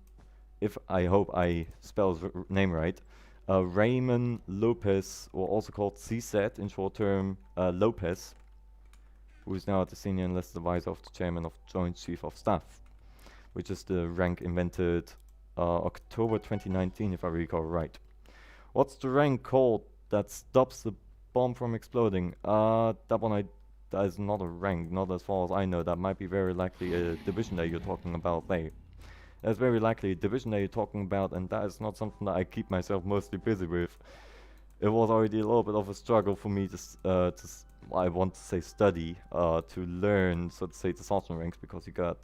if I hope I spell his name right, Raymond Lopez, or also called CSAT in short term, Lopez, who is now the senior enlisted advisor of the chairman of Joint Chief of Staff, which is the rank invented October 2019, if I recall right. What's the rank called that stops the bomb from exploding? That is not a rank, not as far as I know. That might be very likely a division that you're talking about there. That's very likely a division that you're talking about, and that is not something that I keep myself mostly busy with. It was already a little bit of a struggle for me to I want to say study, to learn, so to say, the sergeant ranks, because you got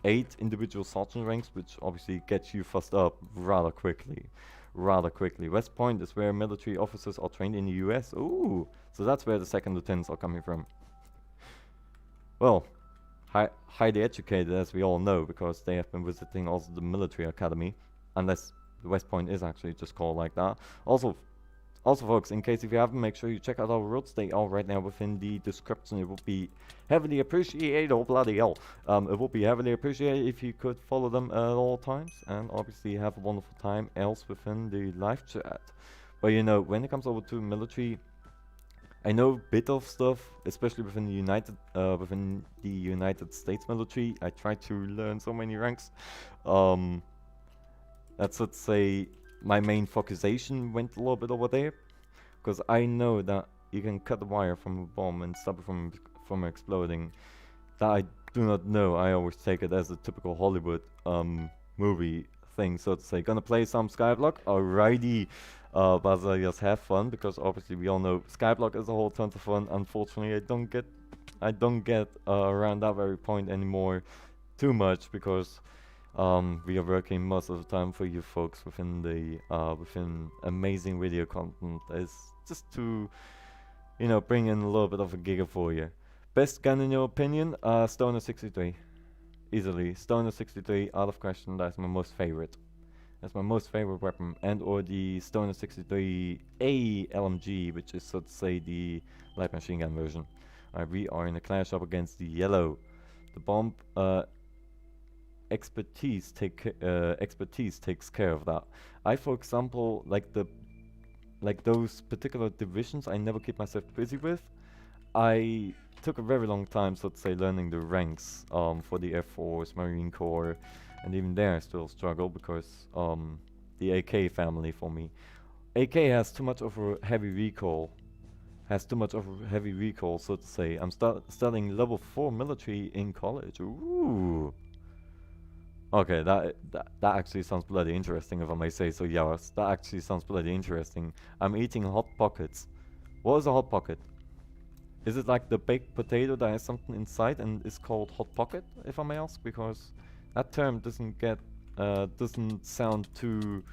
8 individual sergeant ranks, which obviously gets you fussed up rather quickly. West Point is where military officers are trained in the US. Ooh, so that's where the second lieutenants are coming from. Well, highly educated, as we all know, because they have been visiting also the military academy, unless the West Point is actually just called like that. Also, folks, in case if you haven't, make sure you check out our routes. They are right now within the description. It would be heavily appreciated. Oh, bloody hell. It would be heavily appreciated if you could follow them at all times, and obviously have a wonderful time else within the live chat. But you know, when it comes over to military, I know a bit of stuff, especially within the United States military. I tried to learn so many ranks. That's, let's say, my main focusation went a little bit over there, because I know that you can cut the wire from a bomb and stop it from exploding. That I do not know. I always take it as a typical Hollywood movie thing, so to say. Gonna play some Skyblock, alrighty. But just have fun, because obviously we all know Skyblock is a whole ton of fun. Unfortunately, I don't get around that very point anymore too much, because we are working most of the time for you folks within the within amazing video content. It's just to, you know, bring in a little bit of a giggle for you. Best gun in your opinion? Stoner 63, easily. Stoner 63, out of question. That's my most favorite. That's my most favorite weapon, and or the Stoner 63A LMG, which is, so to say, the light machine gun version. We are in a clash up against the yellow. The bomb expertise takes care of that. I, for example, like those particular divisions, I never keep myself busy with. I took a very long time, so to say, learning the ranks for the Air Force, Marine Corps. And even there I still struggle, because the AK family for me. AK has too much of a heavy recoil. So to say. I'm studying level 4 military in college. Ooh. Okay, that actually sounds bloody interesting, if I may say so. Yes, that actually sounds bloody interesting. I'm eating Hot Pockets. What is a Hot Pocket? Is it like the baked potato that has something inside and is called Hot Pocket, if I may ask? Because that term doesn't sound too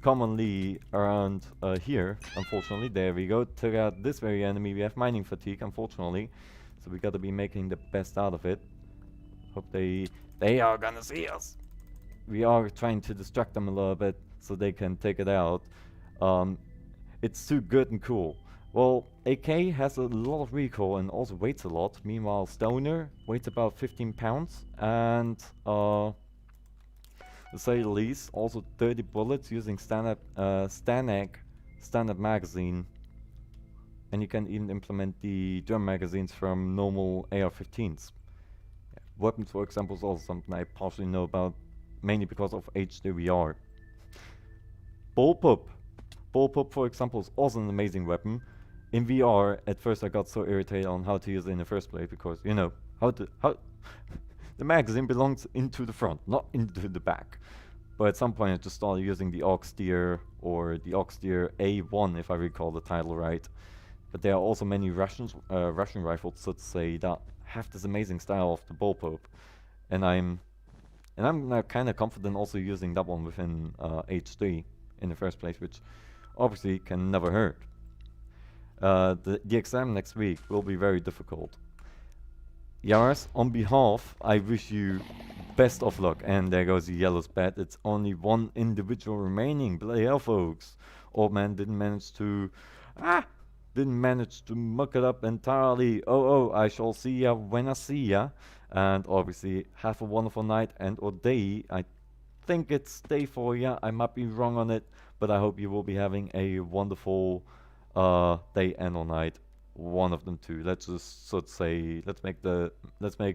commonly around here, unfortunately. There we go. Took out this very enemy. We have mining fatigue, unfortunately, so we gotta be making the best out of it. Hope they are gonna see us. We are trying to distract them a little bit so they can take it out. It's too good and cool. Well, AK has a lot of recoil and also weighs a lot. Meanwhile, Stoner weighs about 15 pounds and, to say the least, also 30 bullets using standard magazine. And you can even implement the drum magazines from normal AR-15s. Yeah. Weapons, for example, is also something I partially know about, mainly because of HDVR. Bullpup. Bullpup, for example, is also an amazing weapon. In VR, at first I got so irritated on how to use it in the first place because, you know, how the magazine belongs into the front, not into the back. But at some point I just started using the Aux Deer or the Aux Deer A1, if I recall the title right. But there are also many Russian rifles, so to say, that have this amazing style of the bullpup, and I'm now kind of confident also using that one within H3 in the first place, which obviously can never hurt. The exam next week will be very difficult. Yaras, on behalf, I wish you best of luck. And there goes the yellow's bet. It's only one individual remaining. Bloody hell, folks. Old man didn't manage to muck it up entirely. Oh, I shall see ya when I see ya. And obviously, have a wonderful night and or day. I think it's day for ya. I might be wrong on it, but I hope you will be having a wonderful day and or night. One of them two. Let's just sort of say, let's make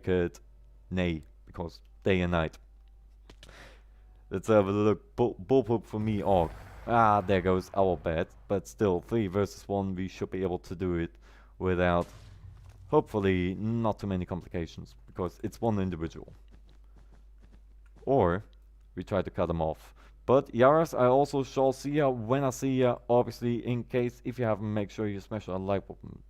it nay, because day and night. Let's have a look. Bullpup for me, Orc. There goes our bet. But still, 3 versus 1, we should be able to do it without, hopefully, not too many complications, because it's one individual. Or, we try to cut them off. But Yaras, I also shall see ya when I see ya. Obviously, in case, if you haven't, make sure you smash that like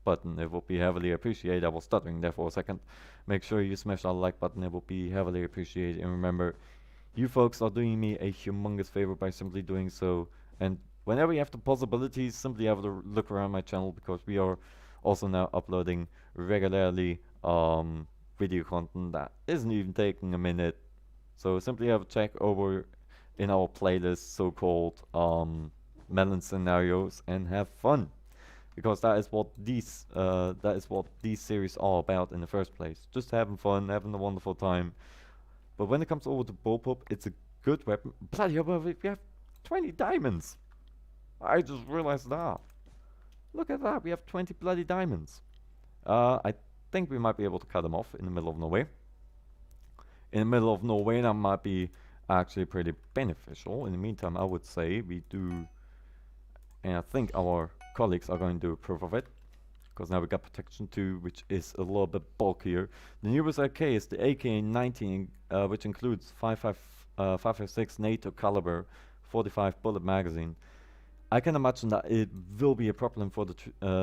button. It will be heavily appreciated. I was stuttering there for a second. Make sure you smash that like button. It will be heavily appreciated. And remember, you folks are doing me a humongous favor by simply doing so. And whenever you have the possibilities, simply have a look around my channel, because we are also now uploading regularly video content that isn't even taking a minute. So simply have a check over in our playlist, so-called melon scenarios, and have fun, because that is what these series are about in the first place. Just having fun, having a wonderful time. But when it comes over to bullpup, it's a good weapon. Bloody hell, we have 20 diamonds. I just realized that. Look at that, we have 20 bloody diamonds. I think we might be able to cut them off in the middle of nowhere. In the middle of nowhere, that might be actually pretty beneficial. In the meantime, I would say we do, and I think our colleagues are going to approve of it, because now we got protection 2, which is a little bit bulkier. The newest AK is the AK-19, which includes 5.56 NATO caliber, 45 bullet magazine. I can imagine that it will be a problem for the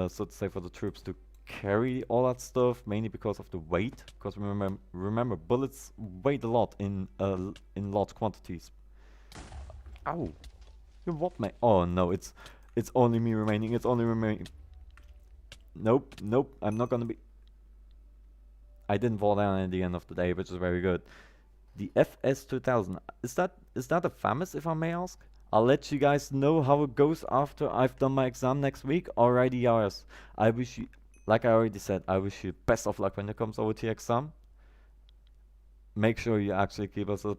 so to say, for the troops to carry all that stuff, mainly because of the weight. Because remember, bullets weigh a lot in large quantities. Ow! What, mate? Oh no, it's only me remaining. It's only remaining. Nope. I'm not gonna be. I didn't fall down at the end of the day, which is very good. The FS2000. Is that a FAMAS, if I may ask? I'll let you guys know how it goes after I've done my exam next week. Alrighty, Yaris. I wish you, like I already said, I wish you best of luck when it comes over to your exam. Make sure you actually keep us up.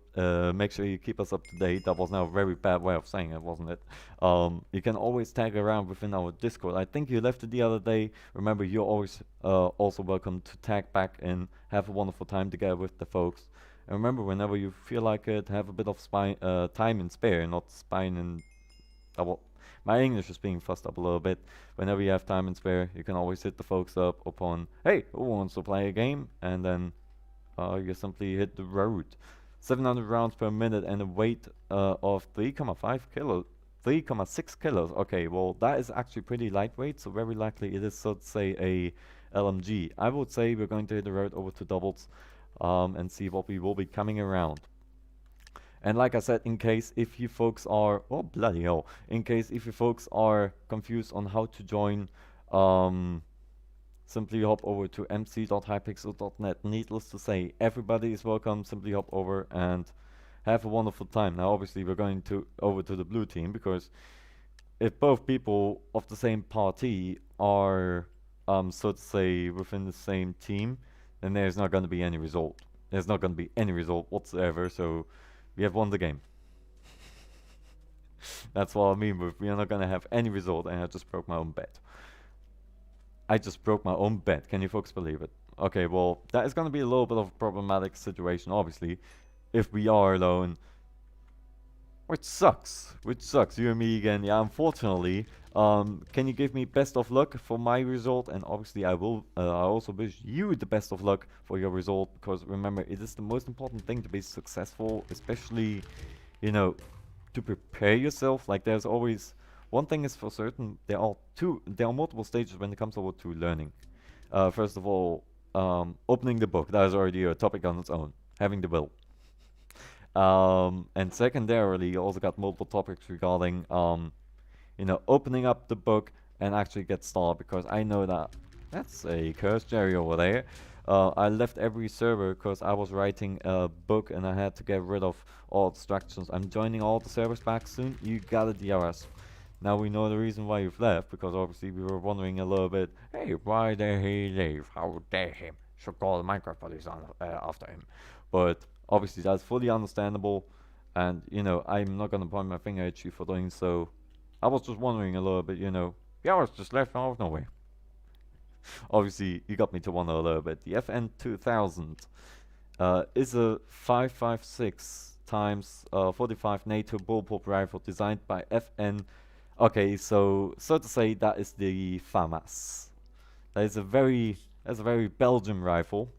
Make sure you keep us up to date. That was now a very bad way of saying it, wasn't it? You can always tag around within our Discord. I think you left it the other day. Remember, you're always also welcome to tag back and have a wonderful time together with the folks. And remember, whenever you feel like it, have a bit of time and spare, not spine and double. My English is being fussed up a little bit. Whenever you have time and spare, you can always hit the folks up upon, hey, who wants to play a game? And then you simply hit the road. 700 rounds per minute and a weight of 3.5 kilos. 3.6 kilos. Okay, well, that is actually pretty lightweight, so very likely it is, so to say, a LMG. I would say we're going to hit the road over to doubles and see what we will be coming around. And like I said, in case if you folks are, oh bloody hell, in case if you folks are confused on how to join, simply hop over to mc.hypixel.net. Needless to say, everybody is welcome. Simply hop over and have a wonderful time. Now obviously we're going over to the blue team, because if both people of the same party are so to say within the same team, then there's not going to be any result. There's not going to be any result whatsoever, so we have won the game. That's what I mean with we are not going to have any result, and I just broke my own bet. I just broke my own bet. Can you folks believe it? Okay, well, that is going to be a little bit of a problematic situation, obviously, if we are alone. which sucks. Which sucks. You and me again. Yeah, unfortunately. Can you give me best of luck for my result? And obviously, I will. I also wish you the best of luck for your result, because remember, it is the most important thing to be successful, especially, you know, to prepare yourself. Like, there's always one thing is for certain. There are multiple stages when it comes over to learning. First of all, opening the book. That is already a topic on its own. Having the will. And secondarily, you also got multiple topics regarding, opening up the book and actually get started. Because I know that that's a curse, Jerry over there. I left every server because I was writing a book and I had to get rid of all distractions. I'm joining all the servers back soon. You got it, DRS. Now we know the reason why you've left, because obviously we were wondering a little bit, hey, why did he leave? How dare him? Should call the Minecraft police on after him. But obviously that's fully understandable, and I'm not gonna point my finger at you for doing so. I was just wondering a little bit, yeah, I was just left out of nowhere. Obviously, you got me to wonder a little bit. The FN 2000 is a 5.56 times 45 NATO bullpup rifle designed by FN. Okay, so to say, that is the FAMAS. That's a very Belgian rifle.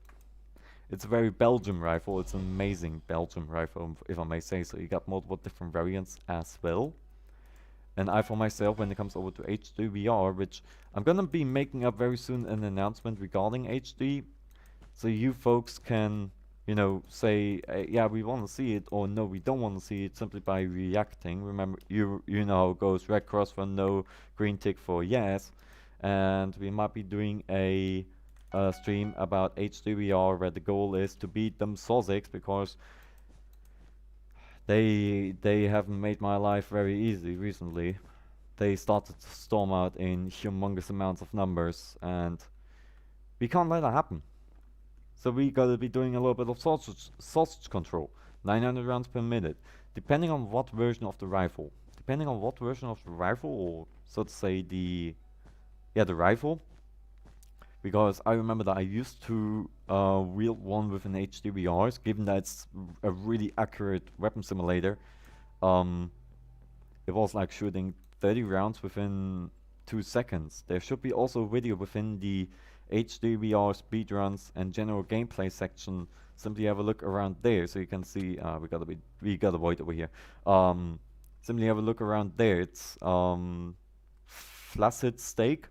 It's a very Belgian rifle. It's an amazing Belgian rifle, if I may say so. You got multiple different variants as well. And I, for myself, when it comes over to HD which I'm gonna be making up very soon an announcement regarding HD, so you folks can, say, yeah, we want to see it, or no, we don't want to see it, simply by reacting. Remember, you know how it goes: red cross for no, green tick for yes. And we might be doing a stream about HDVR, where the goal is to beat them Sozix, because they haven't made my life very easy recently. They started to storm out in humongous amounts of numbers, and we can't let that happen. So we gotta be doing a little bit of sausage control. 900 rounds per minute, depending on what version of the rifle. Or so to say the rifle. Because I remember that I used to wield one with an HDVRs, given that it's a really accurate weapon simulator. It was like shooting 30 rounds within 2 seconds. There should be also a video within the HDVR speedruns and general gameplay section. Simply have a look around there so you can see. We gotta wait over here. Simply have a look around there. It's flaccid steak.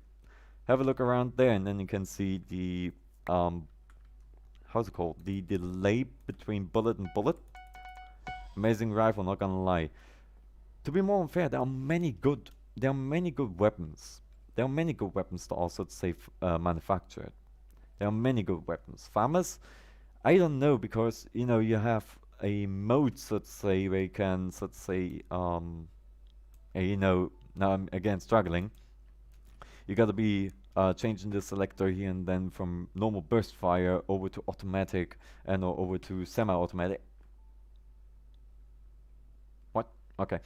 Have a look around there, and then you can see the how's it called? The delay between bullet and bullet. Amazing rifle, not gonna lie. To be more unfair, there are many good weapons. There are many good weapons to also say manufactured. There are many good weapons. FAMAS, I don't know, because you have a mode, so to say, where you can, so to say, now I'm again struggling. You gotta be changing the selector here and then from normal burst fire over to automatic and over to semi-automatic. What? Okay.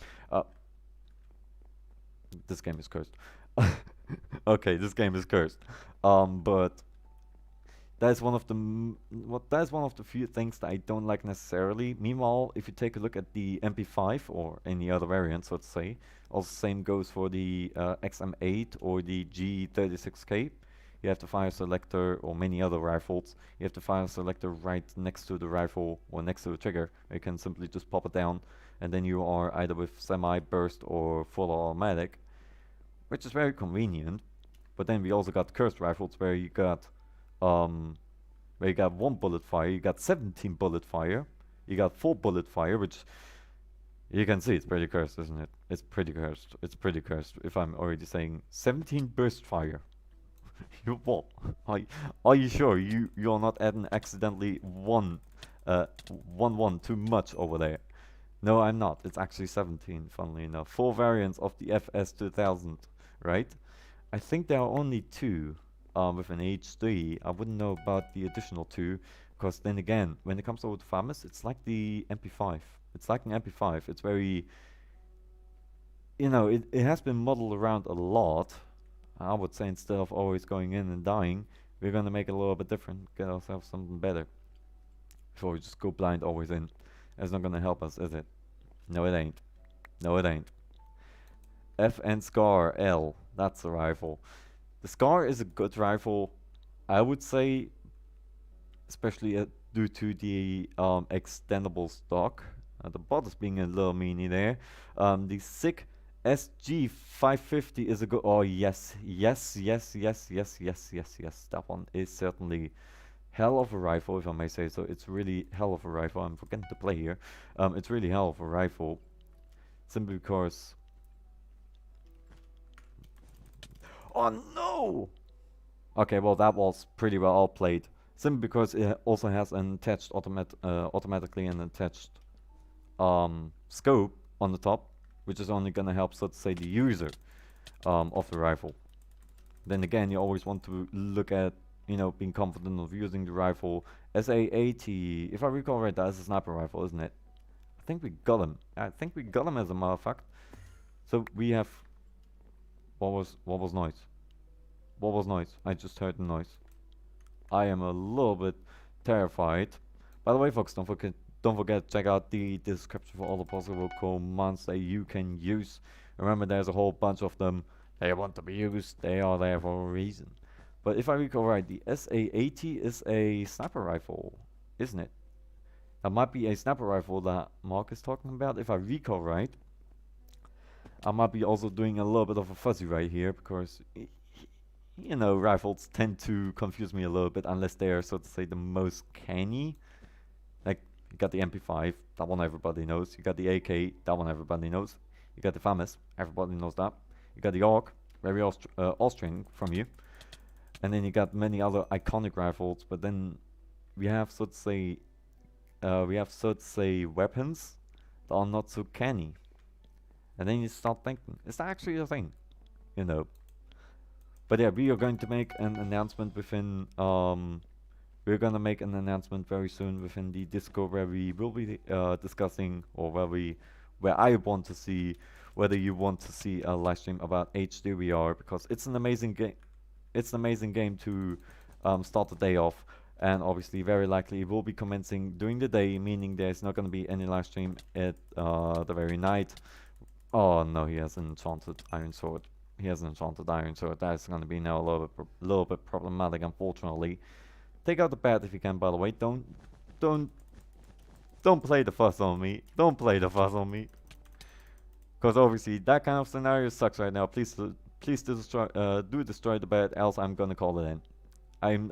This game is cursed. Okay, this game is cursed. But that's one of the few things that I don't like necessarily. Meanwhile, if you take a look at the MP5 or any other variant, so to say, also same goes for the XM8 or the G36K. You have the fire selector, or many other rifles. You have the fire selector right next to the rifle or next to the trigger. You can simply just pop it down, and then you are either with semi-burst or full automatic, which is very convenient. But then we also got cursed rifles where you got 1 bullet fire, you got 17 bullet fire, you got 4 bullet fire, which you can see it's pretty cursed, isn't it? It's pretty cursed. It's pretty cursed. If I'm already saying 17 burst fire. You what? Are you sure you're not adding accidentally one too much over there? No, I'm not. It's actually 17, funnily enough. 4 variants of the FS 2000, right? I think there are only 2 with an H3. I wouldn't know about the additional 2, because then again, when it comes over to FAMAS, it's like the MP5. It's like an MP5. It's very, it has been modeled around a lot. I would say instead of always going in and dying, we're gonna make it a little bit different, get ourselves something better. Before we just go blind always in. That's not gonna help us, is it? No, it ain't. No, it ain't. F and Scar L. That's the rifle. The Scar is a good rifle, I would say, especially due to the extendable stock. The bot is being a little meanie there. The SICK SG550 is a good. Oh yes, yes, yes, yes, yes, yes, yes, yes. That one is certainly hell of a rifle, if I may say so. It's really hell of a rifle. I'm forgetting to play here. It's really hell of a rifle, simply because. Oh no! Okay, well that was pretty well played. Simply because it also has an attached automatically an attached scope on the top, which is only gonna help, so to say, the user of the rifle. Then again, you always want to look at, you know, being confident of using the rifle. SA-80, if I recall right, that is a sniper rifle, isn't it? I think we got him. I think we got him, as a matter of fact. So we have. What was noise? What was noise? I just heard the noise. I am a little bit terrified. By the way, folks, don't forget to check out the description for all the possible commands that you can use. Remember, there's a whole bunch of them. They want to be used. They are there for a reason. But if I recall right, the SA-80 is a sniper rifle, isn't it? That might be a sniper rifle that Mark is talking about, if I recall right. I might be also doing a little bit of a fuzzy right here, because, you know, rifles tend to confuse me a little bit unless they are, so to say, the most canny. Like, you got the MP5, that one everybody knows. You got the AK, that one everybody knows. You got the FAMAS, everybody knows that. You got the AUG, very Austrian from you. And then you got many other iconic rifles, but then we have, so to say, weapons that are not so canny. And then you start thinking, is that actually a thing? You know. But yeah, we are going to make an announcement within, we're gonna make an announcement very soon within the Discord, where we will be discussing, or where I want to see whether you want to see a live stream about HDVR, because it's an amazing game. It's an amazing game to start the day off, and obviously very likely it will be commencing during the day, meaning there's not going to be any live stream at the very night. Oh no, he has an enchanted iron sword. He has an enchanted iron sword. That's going to be now a little bit problematic, unfortunately. Take out the bat if you can, by the way. Don't play the fuss on me. Don't play the fuss on me. Because obviously that kind of scenario sucks right now. Please destroy the bat, else I'm gonna call it in.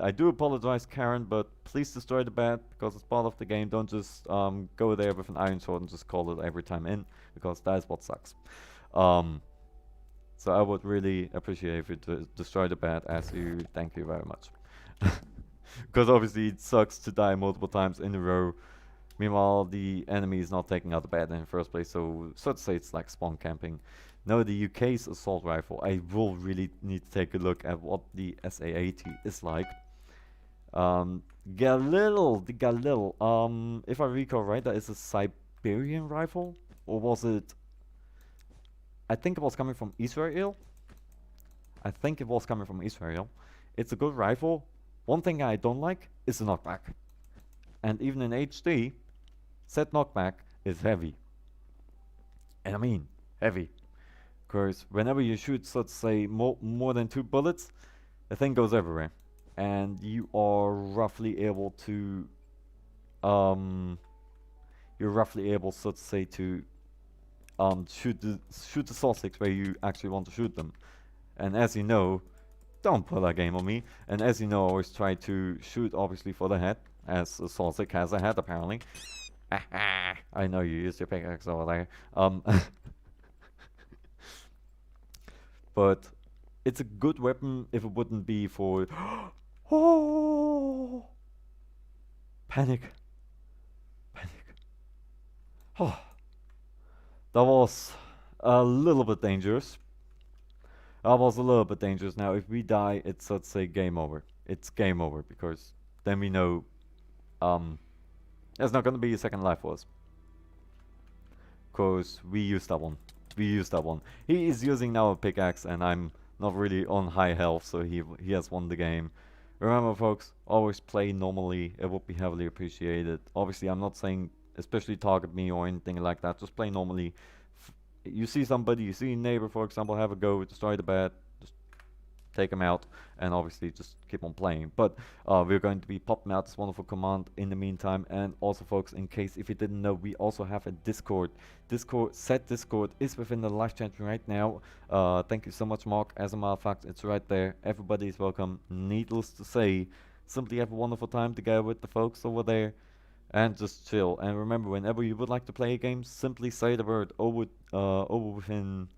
I do apologize, Karen, but please destroy the bat, because it's part of the game. Don't just go there with an iron sword and just call it every time in, because that is what sucks. So I would really appreciate if you destroy the bat as you. Thank you very much. Because obviously it sucks to die multiple times in a row. Meanwhile, the enemy is not taking out the bat in the first place, so to say, it's like spawn camping. Now, the UK's assault rifle, I will really need to take a look at what the SA-80 is like. Galil, the Galil, if I recall right, that is a Siberian rifle? Or was it... I think it was coming from Israel? I think it was coming from Israel. It's a good rifle. One thing I don't like is the knockback. And even in HD, said knockback is heavy. And I mean, heavy. Because whenever you shoot, so to say, more than 2 bullets, the thing goes everywhere. And you are roughly able to, so to say, to shoot the saw sticks where you actually want to shoot them. And as you know, don't pull that game on me. And as you know, I always try to shoot, obviously, for the head, as a saw stick has a head, apparently. I know you used your pickaxe over there. But it's a good weapon if it wouldn't be for... Oh! Panic. Oh. That was a little bit dangerous. Now, if we die, it's, let's say, game over. It's game over, because then we know there's not going to be a second life for us. Because we used that one. He is using now a pickaxe, and I'm not really on high health, so he has won the game. Remember, folks, always play normally. It would be heavily appreciated. Obviously, I'm not saying especially target me or anything like that. Just play normally. you see somebody, you see a neighbor, for example, have a go, destroy the bed, just take them out, and obviously just keep on playing. But we're going to be popping out this wonderful command in the meantime. And also, folks, in case if you didn't know, we also have a Discord. Discord is within the live chat right now. Thank you so much, Mark. As a matter of fact, it's right there. Everybody is welcome. Needless to say, simply have a wonderful time together with the folks over there and just chill. And remember, whenever you would like to play a game, simply say the word over within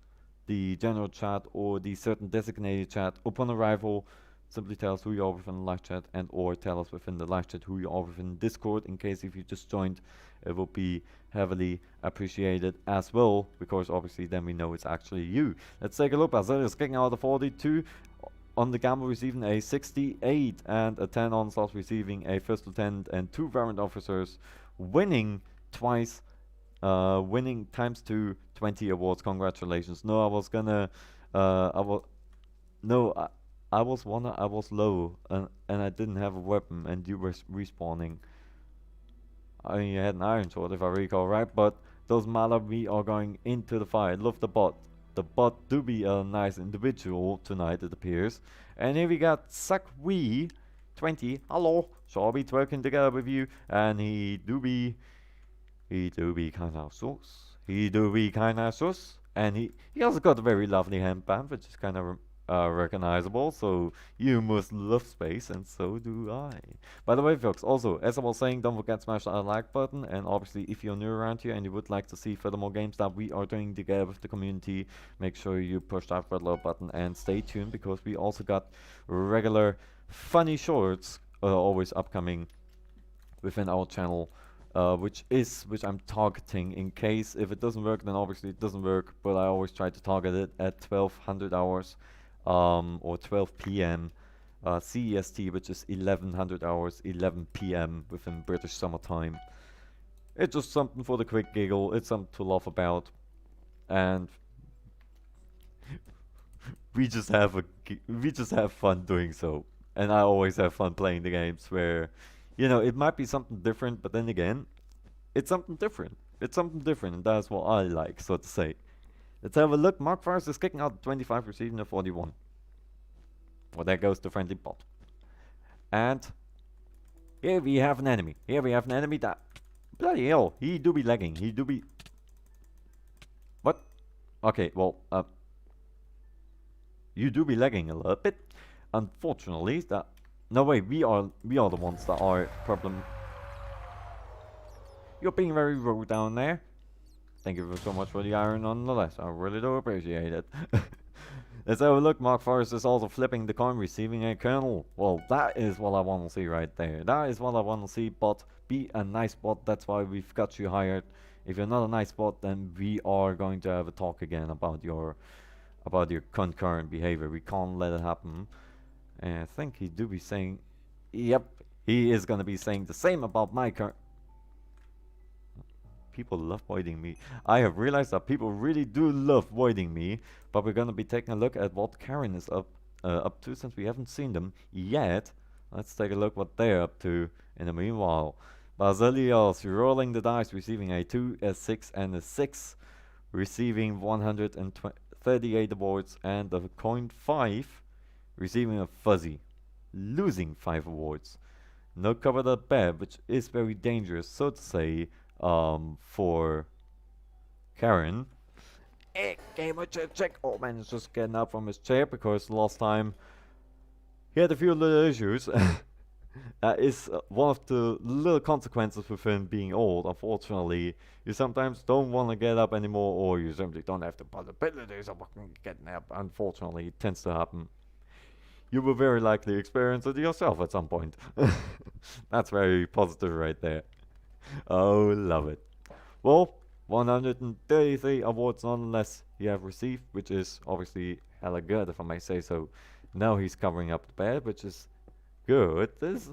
the general chat or the certain designated chat upon arrival. Simply tell us who you are within the live chat, and or tell us within the live chat who you are within Discord. In case if you just joined, it will be heavily appreciated as well, because obviously then we know it's actually you. Let's take a look. Basil is kicking out a 42 on the gamble, receiving a 68, and a 10 on slots, receiving a first lieutenant and 2 warrant officers, winning twice, winning times 2, 20 awards. Congratulations. No, I was gonna, I was, no, I was I was low, and I didn't have a weapon, and you were respawning. I mean, you had an iron sword, if I recall right, but doesn't matter. We are going into the fight. Love the bot. The bot do be a nice individual tonight, it appears. And here we got Sakwi 20. Hello, shall be working together with you. And he do be kinda sus. He do be kinda sus. And he also got a very lovely handband, which is kind of recognizable. So you must love space, and so do I. By the way, folks, also, as I was saying, don't forget to smash that like button. And obviously, if you're new around here and you would like to see furthermore games that we are doing together with the community, make sure you push that red little button and stay tuned, because we also got regular funny shorts always upcoming within our channel. Which I'm targeting. In case if it doesn't work, then obviously it doesn't work, but I always try to target it at 1200 hours or 12 p.m. CEST, which is 1100 hours, 11 p.m. within British summertime. It's just something for the quick giggle. It's something to laugh about, and we just have fun doing so. And I always have fun playing the games where, you know, it might be something different, but then again, it's something different. It's something different, and that's what I like, so to say. Let's have a look. Mark Forrest is kicking out 25, receiving a 41. Well, there goes the friendly bot. And here we have an enemy. Here we have an enemy that, bloody hell, he do be lagging. He do be... What? Okay, well, you do be lagging a little bit. Unfortunately, that... No way, we are the ones that are problem. You're being very rude down there. Thank you so much for the iron nonetheless. I really do appreciate it. Let's have a look. Mark Forrest is also flipping the coin, receiving a kernel. Well, that is what I want to see right there. That is what I want to see, bot. Be a nice bot. That's why we've got you hired. If you're not a nice bot, then we are going to have a talk again about your concurrent behavior. We can't let it happen. And I think he do be saying, yep, he is going to be saying the same about my current. People love voiding me. I have realized that people really do love voiding me, but we're going to be taking a look at what Karen is up to, since we haven't seen them yet. Let's take a look what they're up to in the meanwhile. Basilios rolling the dice, receiving a 2, a 6, and a 6, receiving 138 awards, and a coin 5, receiving a fuzzy, losing 5 awards. No cover that bad, which is very dangerous, so to say, for Karen. Gamer check. Oh man, he's just getting up from his chair because last time he had a few little issues. That is one of the little consequences with him being old. Unfortunately, you sometimes don't want to get up anymore, or you simply don't have the possibilities of getting up. Unfortunately, it tends to happen. You will very likely experience it yourself at some point. That's very positive right there. Oh, love it. Well, 133 awards nonetheless you have received, which is obviously hella good, if I may say so. Now he's covering up the bed, which is good. This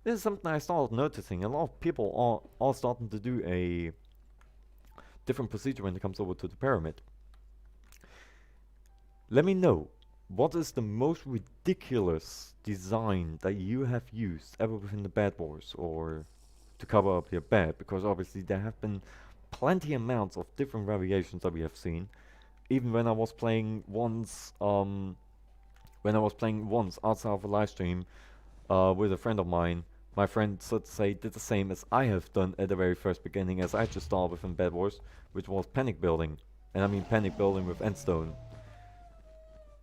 is something I started noticing. A lot of people are starting to do a different procedure when it comes over to the pyramid. Let me know, what is the most ridiculous design that you have used ever within the Bed Wars, or to cover up your bed? Because obviously there have been plenty amounts of different variations that we have seen. Even when I was playing once, outside of a live stream with a friend of mine, my friend, so to say, did the same as I have done at the very first beginning, as I just started with in Bed Wars, which was panic building. And I mean panic building with endstone.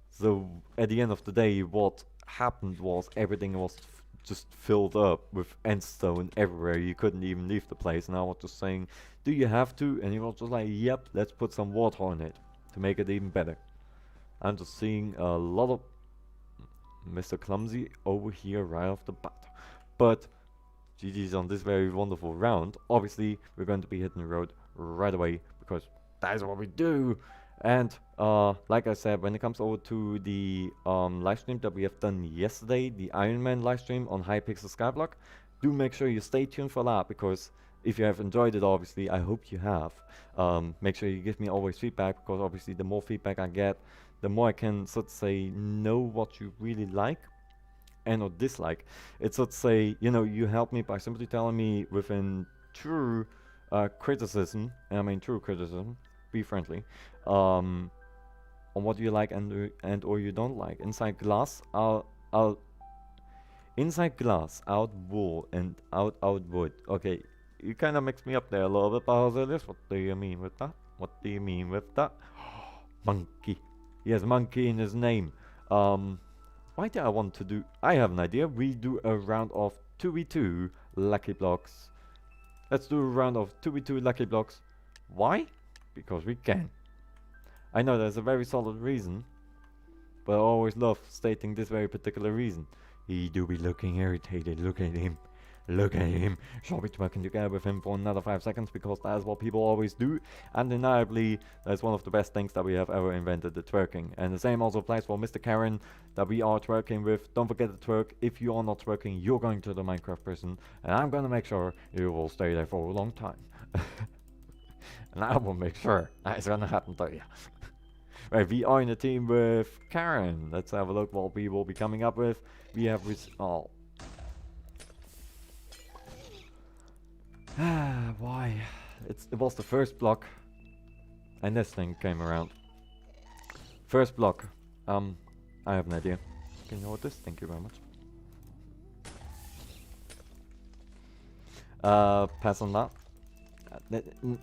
So at the end of the day, what happened was everything was just filled up with endstone everywhere. You couldn't even leave the place. And I was just saying, do you have to? And he was just like, yep, let's put some water on it to make it even better. I'm just seeing a lot of Mr. Clumsy over here right off the bat. But GG's on this very wonderful round. Obviously, we're going to be hitting the road right away because that is what we do. And like I said, when it comes over to the live stream that we have done yesterday, the Iron Man live stream on HyPixel Skyblock, do make sure you stay tuned for that, because if you have enjoyed it, obviously, I hope you have. Make sure you give me always feedback, because obviously the more feedback I get, the more I can, so to say, know what you really like and or dislike. It's, so to say, you know, you help me by simply telling me within true criticism, and I mean true criticism, be friendly, on what you like and or you don't like. Inside glass, inside glass, out wool, and out wood. Okay, you kind of mixed me up there a little bit, Basilius. What do you mean with that? What do you mean with that? Monkey. He has monkey in his name. Why do I want to do? I have an idea. We do a round of 2v2 lucky blocks. Let's do a round of 2v2 lucky blocks. Why? Because we can. I know there's a very solid reason, but I always love stating this very particular reason. He do be looking irritated. Look at him. Look at him. Shall be twerking together with him for another 5 seconds, because that is what people always do. Undeniably, that's one of the best things that we have ever invented, the twerking. And the same also applies for Mr. Karen that we are twerking with. Don't forget to twerk. If you are not twerking, you're going to the Minecraft prison, and I'm gonna make sure you will stay there for a long time. And I will make sure that's gonna happen to you. Right, we are in a team with Karen. Let's have a look what we will be coming up with. We have why? It was the first block, and this thing came around. First block. I have an idea. Can you hold this? Thank you very much. Pass on that.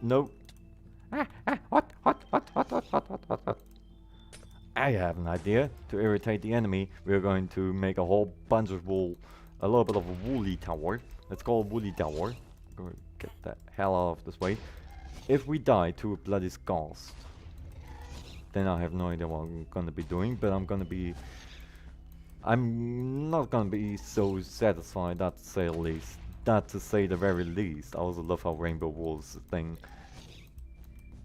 No. What? I have an idea. To irritate the enemy, we're going to make a whole bunch of wool, a little bit of a woolly tower. Let's call it woolly tower. I'm gonna get the hell out of this way. If we die to a bloody Skars, then I have no idea what I'm gonna be doing, but I'm not gonna be so satisfied, that to say the least. That to say the very least. I also love how rainbow wool's thing.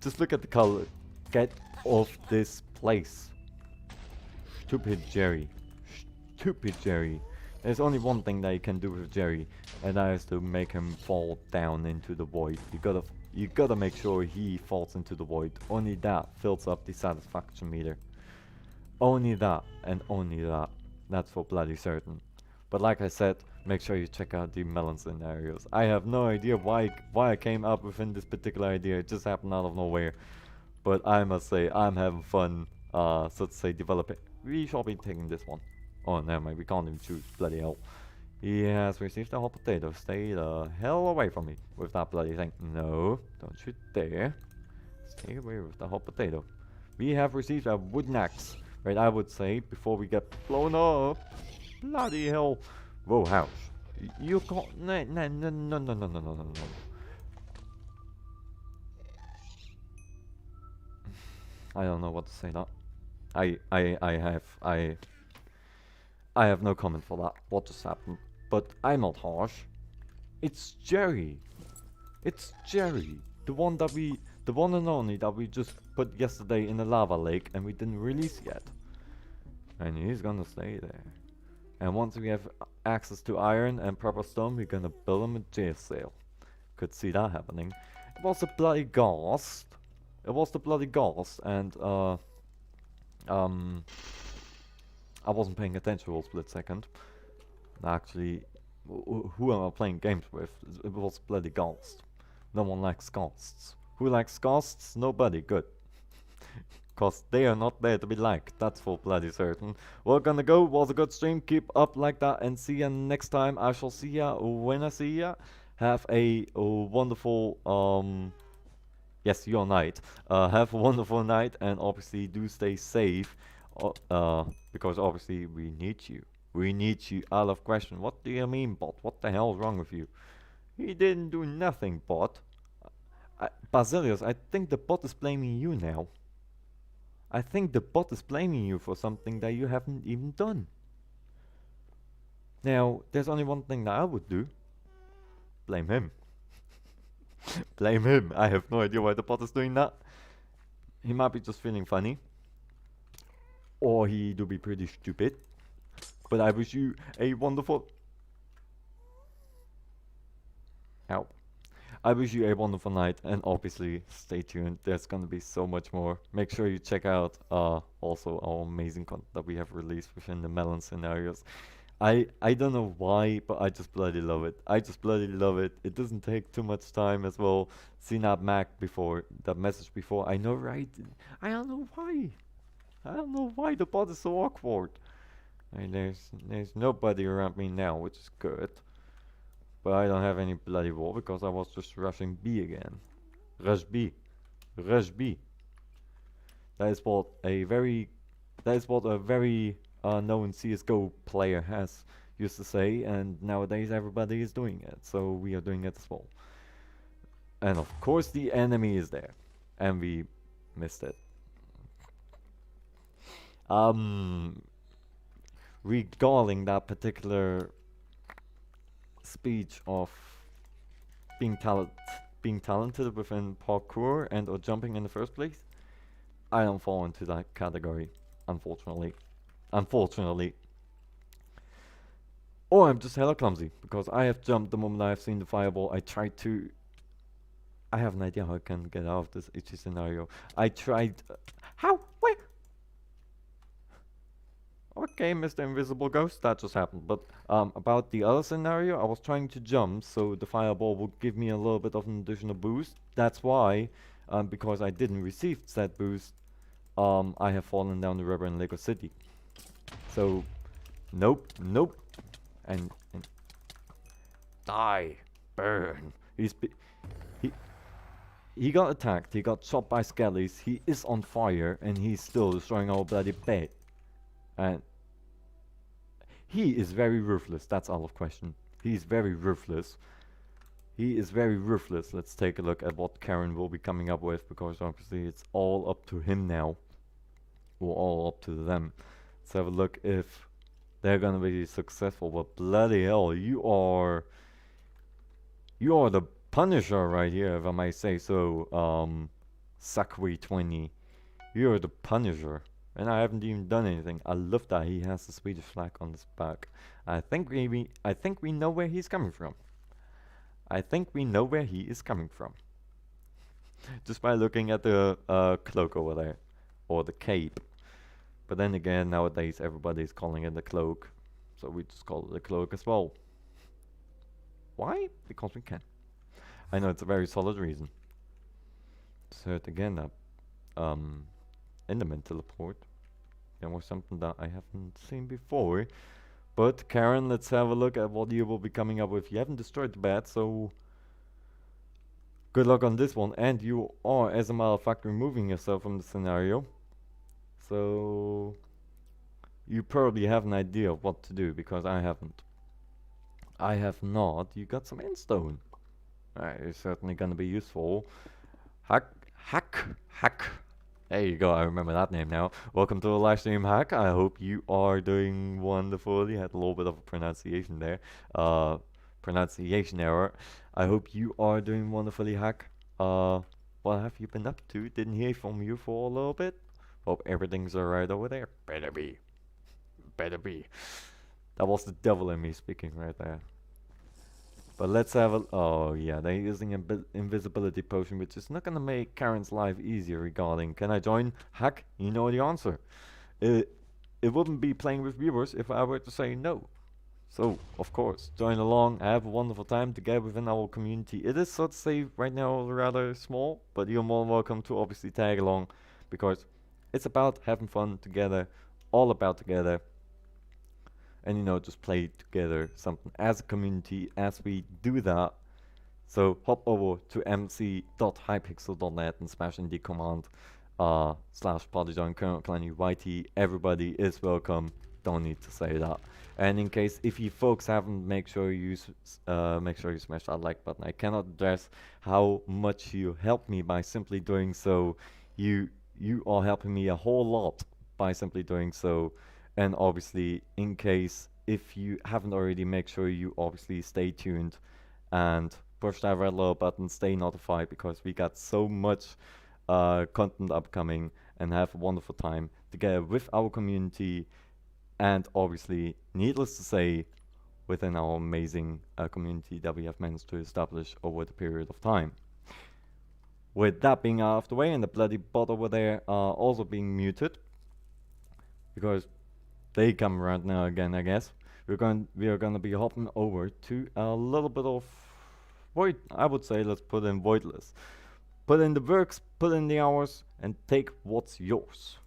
Just look at the color. Get off this place. Stupid Jerry. Stupid Jerry. There's only one thing that you can do with Jerry, and that is to make him fall down into the void. You gotta make sure he falls into the void. Only that fills up the satisfaction meter. Only that, and only that. That's for bloody certain. But like I said, make sure you check out the melon scenarios. I have no idea why I came up within this particular idea. It just happened out of nowhere. But I must say, I'm having fun, so to say, developing. We shall be taking this one. Oh, never mind, we can't even choose. Bloody hell. He has received a hot potato. Stay the hell away from me with that bloody thing. No, don't you dare. Stay away with the hot potato. We have received a wooden axe. Right, I would say, before we get blown up. Bloody hell. Whoa, house. You can't. No. I don't know what to say that. I have no comment for that. What just happened? But I'm not harsh. It's Jerry. It's Jerry. The one and only that we just put yesterday in the lava lake and we didn't release yet. And he's gonna stay there. And once we have access to iron and proper stone, we're gonna build him a jail cell. Could see that happening. It was a bloody ghost. It was the bloody ghost, and I wasn't paying attention for a split second. Actually, who am I playing games with? It was bloody ghost. No one likes ghosts. Who likes ghosts? Nobody. Good. Cause they are not there to be liked. That's for bloody certain. We're gonna go. Was a good stream. Keep up like that and see ya next time. I shall see ya when I see ya. Have a wonderful yes, your night. Have a wonderful night and obviously do stay safe. Because obviously we need you. We need you out of question. What do you mean, bot? What the hell is wrong with you? He didn't do nothing, bot. Basilius, I think the bot is blaming you now. I think the bot is blaming you for something that you haven't even done. Now, there's only one thing that I would do. Blame him. Blame him. I have no idea why the bot is doing that. He might be just feeling funny. Or he do be pretty stupid. But I wish you a wonderful... Ow. I wish you a wonderful night and obviously stay tuned. There's gonna be so much more. Make sure you check out also our amazing content that we have released within the melon scenarios. I don't know why, but I just bloody love it. I just bloody love it. It doesn't take too much time as well. Seen that Mac before, that message before. I know, right? I don't know why. I don't know why the bot is so awkward. And there's nobody around me now, which is good. But I don't have any bloody wall because I was just rushing B again. Rush B. Rush B. That is what a very known CSGO player has used to say, and nowadays everybody is doing it, so we are doing it as well. And of course the enemy is there, and we missed it. Regarding that particular speech of being talented within parkour and or jumping in the first place, I don't fall into that category, unfortunately. Or I'm just hella clumsy, because I have jumped the moment I have seen the fireball. I have an idea how I can get out of this itchy scenario. I tried... how? Where? Okay, Mr. Invisible Ghost, that just happened. But about the other scenario, I was trying to jump, so the fireball would give me a little bit of an additional boost. That's why, because I didn't receive that boost, I have fallen down the river in Lego City. So, nope, and die, burn. He got attacked. He got shot by skellies. He is on fire, and he's still destroying our bloody bed. And he is very ruthless. That's out of question. He's very ruthless. He is very ruthless. Let's take a look at what Karen will be coming up with, because obviously it's all up to him now. Or all up to them. Let's have a look if they're gonna be successful. But bloody hell, you are the Punisher right here, if I may say so. Sakui20, you're the Punisher, and I haven't even done anything. I love that he has the Swedish flag on his back. I think we know where he's coming from. I think we know where he is coming from. Just by looking at the cloak over there, or the cape. But then again, nowadays everybody's calling it the cloak, so we just call it the cloak as well. Why? Because we can. I know it's a very solid reason. Insert again that Enderman teleport. There was something that I haven't seen before. But Karen, let's have a look at what you will be coming up with. You haven't destroyed the bed, so good luck on this one. And you are, as a matter of fact, removing yourself from the scenario. So you probably have an idea of what to do, because I haven't. I have not. You got some endstone. It's certainly gonna be useful. Hack. There you go, I remember that name now. Welcome to the live stream, Hack. I hope you are doing wonderfully. Had a little bit of a pronunciation there. Pronunciation error. I hope you are doing wonderfully, Hack. What have you been up to? Didn't hear from you for a little bit. Hope everything's alright over there. Better be. That was the devil in me speaking right there. But let's have a... oh yeah, they're using an invisibility potion, which is not gonna make Karen's life easier regarding... can I join? Hack, you know the answer. It wouldn't be playing with viewers if I were to say no. So, of course, join along, have a wonderful time together within our community. It is, so to say, right now rather small, but you're more than welcome to obviously tag along, because it's about having fun together, all about together, and just play together something as a community as we do that. So hop over to mc.hypixel.net and smash in the command /party join Colonel Clanny YT. Everybody is welcome. Don't need to say that. And in case if you folks haven't, make sure you smash that like button. I cannot address how much you help me by simply doing so. You are helping me a whole lot by simply doing so. And obviously, in case if you haven't already, make sure you obviously stay tuned and push that red little button, stay notified, because we got so much content upcoming, and have a wonderful time together with our community, and obviously, needless to say, within our amazing community that we have managed to establish over the period of time. With that being out of the way, and the bloody bot over there also being muted, because they come around now again, I guess. We are gonna be hopping over to a little bit of void. I would say let's put in voidless. Put in the works, put in the hours, and take what's yours.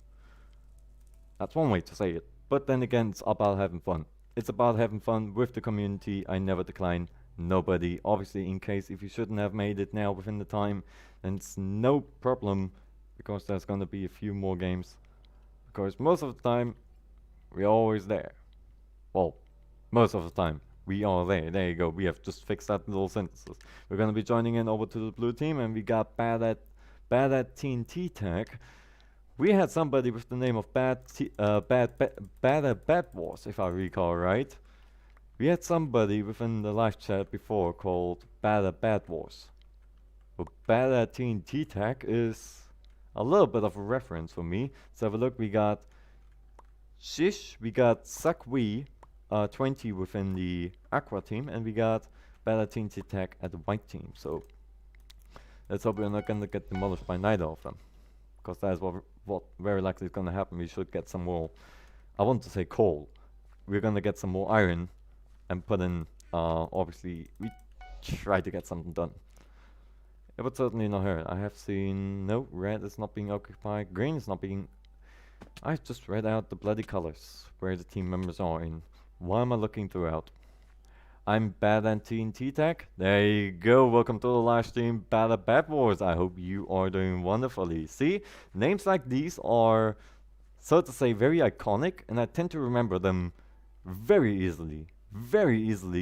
That's one way to say it. But then again, it's about having fun. It's about having fun with the community. I never decline nobody. Obviously, in case if you shouldn't have made it now within the time, then it's no problem, because there's gonna be a few more games. Because most of the time, we're always there. Well, most of the time, we are there. There you go. We have just fixed that little sentences. We're gonna be joining in over to the blue team, and we got bad at TNT tech. We had somebody with the name of bad at BedWars, if I recall right. We had somebody within the live chat before called bad at BedWars. But bad at TNT tech is a little bit of a reference for me. Let's have a look. We got Shish, we got Sakwi 20 within the Aqua team, and we got Bella TNT Tech at the White team. So let's hope we're not gonna get demolished by neither of them, because that is what very likely is gonna happen. We should get some more, I want to say coal. We're gonna get some more iron and put in, obviously, we try to get something done. It would certainly not hurt. I have seen, no, red is not being occupied, green is not being, I just read out the bloody colors where the team members are in. Why am I looking throughout? I'm bad at TNT Tech. There you go. Welcome to the live stream, Bad at BedWars. I hope you are doing wonderfully. See, names like these are, so to say, very iconic, and I tend to remember them very easily,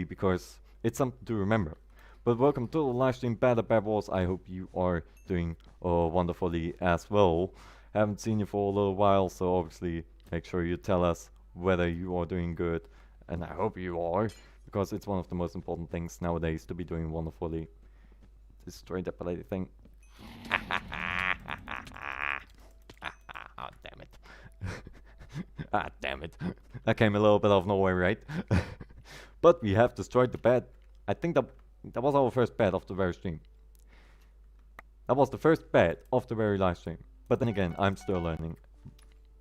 because it's something to remember. But welcome to the live stream, Bad at BedWars. I hope you are doing wonderfully as well. Haven't seen you for a little while, so obviously make sure you tell us whether you are doing good, and I hope you are, because it's one of the most important things nowadays to be doing wonderfully. Destroy that bloody thing. Oh, damn it. Damn it. That came a little bit out of nowhere, right? But we have destroyed the bed. I think that was our first bed of the very stream. That was the first bed of the very live stream. But then again, I'm still learning.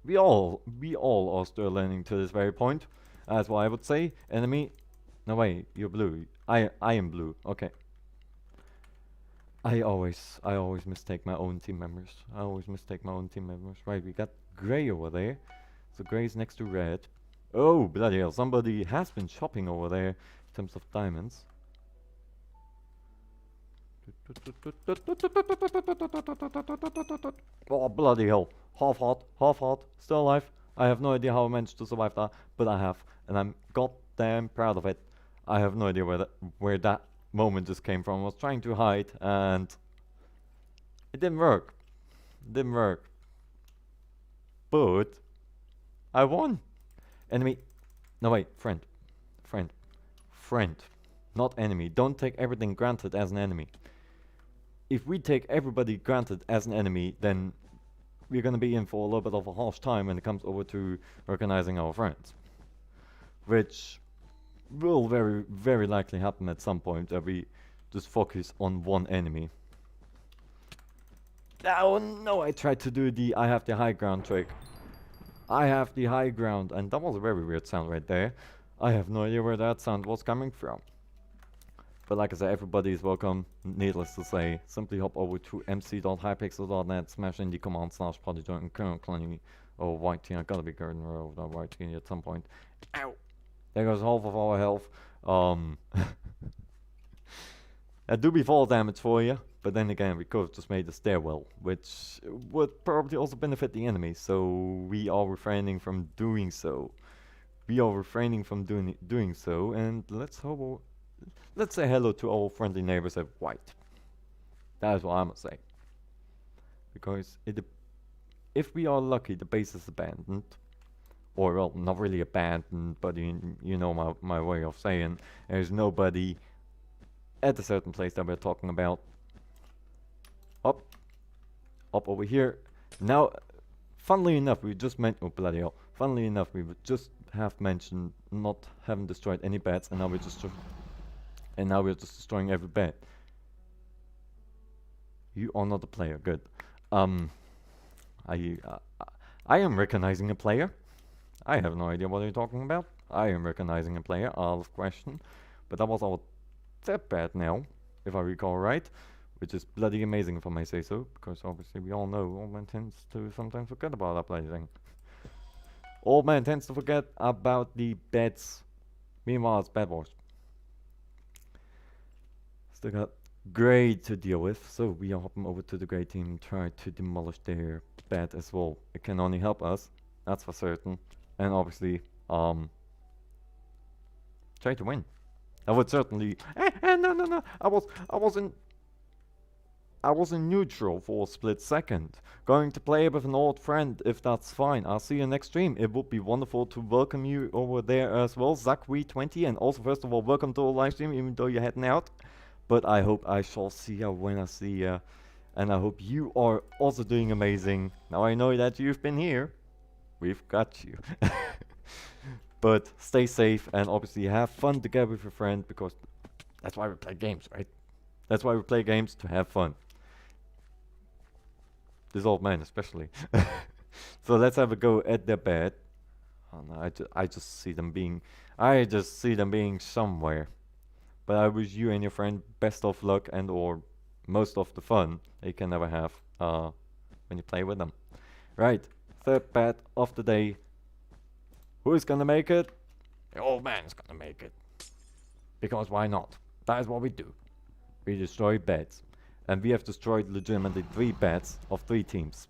We all are still learning to this very point. That's what I would say. Enemy, no way, you're blue. I am blue. Okay. I always mistake my own team members. Right, we got gray over there. So gray's next to red. Oh, bloody hell! Somebody has been shopping over there in terms of diamonds. Oh, bloody hell. Half heart, still alive. I have no idea how I managed to survive that, but I have, and I'm goddamn proud of it. I have no idea where that moment just came from. I was trying to hide, and it didn't work. But I won. Enemy. No, wait, friend. Not enemy. Don't take everything granted as an enemy. If we take everybody granted as an enemy, then we're gonna be in for a little bit of a harsh time when it comes over to recognizing our friends. Which will very, very likely happen at some point, that we just focus on one enemy. Oh no, I tried to do the I have the high ground trick. I have the high ground, and that was a very weird sound right there. I have no idea where that sound was coming from. But like I said, everybody is welcome. Needless to say, simply hop over to mc.hypixel.net, smash in the command slash party join currently. Oh, white team, I gotta be getting rid of that white team at some point. Ow! There goes half of our health. That do be fall damage for you, but then again, we could have just made a stairwell, which would probably also benefit the enemy, so we are refraining from doing so. We are refraining from doing so, and let's say hello to our friendly neighbors at white. That is what I must say. Because if we are lucky, the base is abandoned. Or, well, not really abandoned, but you know my way of saying. There's nobody at a certain place that we're talking about. Up over here. Now, funnily enough, we just oh bloody hell. Funnily enough, we would just have mentioned not having destroyed any beds, and now we're just destroying every bed. You are not a player. Good. I am recognizing a player. I have no idea what you're talking about. I am recognizing a player. Out of question. But that was our third bed now, if I recall right, which is bloody amazing if I may say so, because obviously we all know Old Man tends to sometimes forget about that bloody thing. Old Man tends to forget about the beds. Meanwhile, it's Bed Wars. Still got Grey to deal with, so we are hopping over to the Grey team and try to demolish their bed as well. It can only help us, that's for certain, and obviously, try to win. I would certainly. No. I was in neutral for a split second. Going to play with an old friend, if that's fine. I'll see you next stream. It would be wonderful to welcome you over there as well, Zakwe20, and also first of all, welcome to our live stream, even though you're heading out. But I hope I shall see you when I see you, and I hope you are also doing amazing. Now I know that you've been here. We've got you. But stay safe and obviously have fun together with your friend, because that's why we play games, right? That's why we play games, to have fun. This old man especially. So let's have a go at their bed. Oh no, I just see them being somewhere. But I wish you and your friend best of luck and or most of the fun you can never have when you play with them. Right, third bed of the day. Who is gonna make it? The old man is gonna make it. Because why not? That is what we do. We destroy beds. And we have destroyed legitimately 3 beds of 3 teams.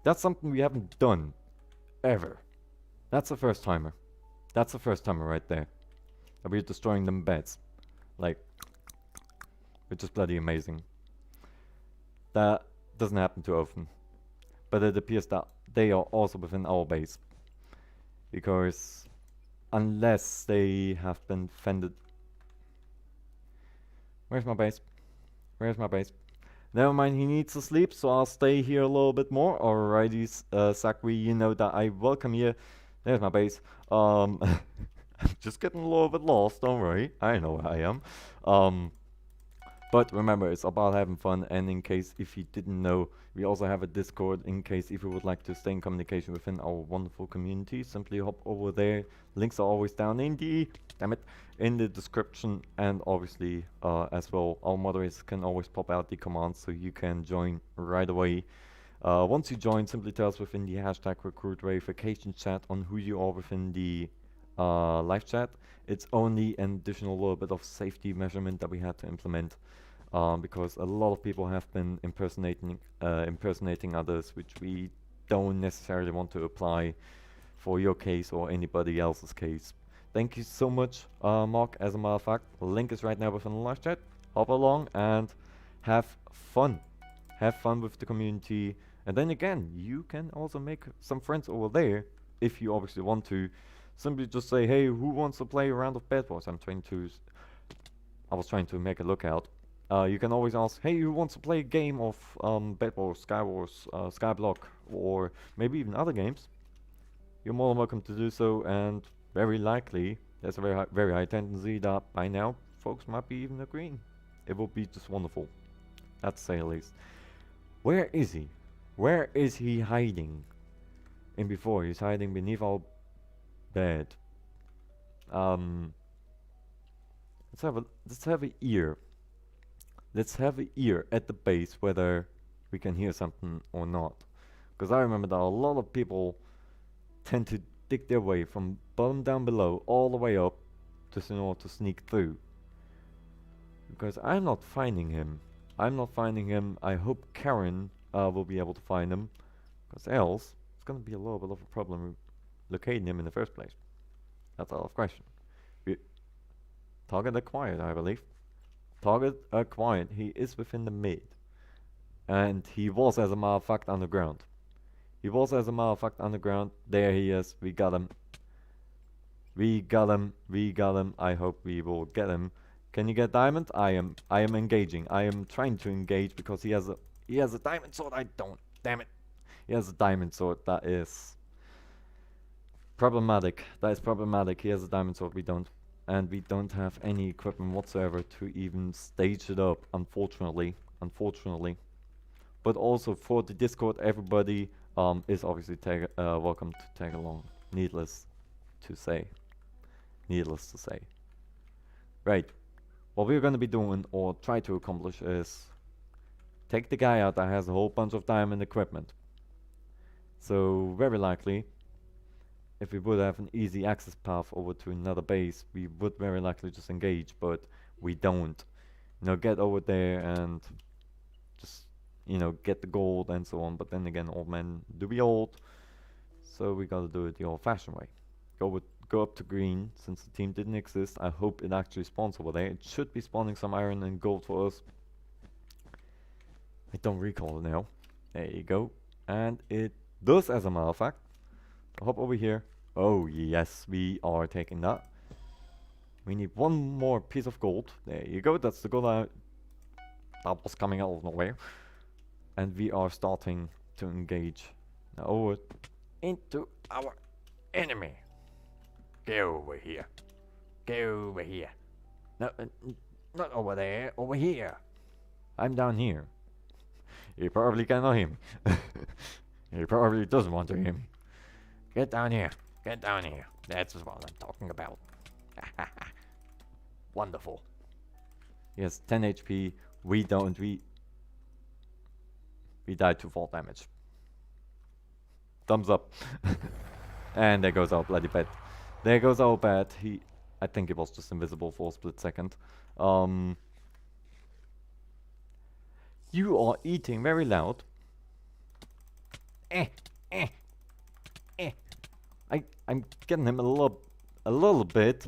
That's something we haven't done. Ever. That's a first timer. That's a first timer right there. And we're destroying them beds. Like, which is bloody amazing. That doesn't happen too often. But it appears that they are also within our base. Because unless they have been fended. Where's my base? Where's my base? Never mind, he needs to sleep, so I'll stay here a little bit more. Alrighty, Sakri, you know that I welcome you. There's my base. I'm just getting a little bit lost, don't worry. I know where I am. But remember, it's about having fun, and in case if you didn't know, we also have a Discord in case if you would like to stay in communication within our wonderful community. Simply hop over there. Links are always down in the description, and obviously as well, our moderators can always pop out the commands so you can join right away. Once you join, simply tell us within the hashtag recruit verification chat on who you are within the live chat. It's only an additional little bit of safety measurement that we had to implement. Because a lot of people have been impersonating others, which we don't necessarily want to apply for your case or anybody else's case. Thank you so much, Mark. As a matter of fact, the link is right now within the live chat. Hop along and have fun. Have fun with the community. And then again, you can also make some friends over there if you obviously want to. Simply just say, hey, who wants to play a round of Bed Wars? I was trying to make a lookout. You can always ask, hey, who wants to play a game of Bed Wars, Skywars, Skyblock, or maybe even other games? You're more than welcome to do so, and very likely, there's a very high tendency that by now, folks might be even agreeing. It will be just wonderful, that's to say the least. Where is he? Where is he hiding? In before, he's hiding beneath our bed. Um, let's have a ear. Let's have a ear at the base whether we can hear something or not. Because I remember that a lot of people tend to dig their way from bottom down below all the way up just in order to sneak through. Because I'm not finding him. I'm not finding him. I hope Karen will be able to find him. Because else, it's going to be a little bit of a problem locating him in the first place. That's out of question. Target acquired, I believe. Target acquired. He is within the mid. And he was, as a matter of fact, underground. He was, as a matter of fact, underground. There he is. We got him. We got him. We got him. I hope we will get him. Can you get diamond? I am engaging. I am trying to engage because he has a diamond sword. I don't. Damn it. He has a diamond sword. That is problematic. That is problematic. He has a diamond sword. We don't. And we don't have any equipment whatsoever to even stage it up, unfortunately. Unfortunately. But also for the Discord, everybody is obviously welcome to tag along. Needless to say. Needless to say. Right. What we're going to be doing, or try to accomplish, is take the guy out that has a whole bunch of diamond equipment. So very likely, if we would have an easy access path over to another base, we would very likely just engage, but we don't. You know, get over there and just, you know, get the gold and so on. But then again, old men do be old, so we gotta do it the old-fashioned way. Go up to green. Since the team didn't exist, I hope it actually spawns over there. It should be spawning some iron and gold for us. I don't recall it now. There you go. And it does, as a matter of fact. Hop over here. Oh yes, we are taking that. We need one more piece of gold. There you go. That's the gold that was coming out of nowhere. And we are starting to engage now over into our enemy. Go over here. Go over here. No, not over there. Over here. I'm down here. He probably cannot hear me. He probably doesn't want to hear me. Get down here. Get down here. That's what I'm talking about. Wonderful. Yes, 10 HP. We don't. We died to fall damage. Thumbs up. And there goes our bloody bed. There goes our bed. I think he was just invisible for a split second. You are eating very loud. I'm getting him a little bit.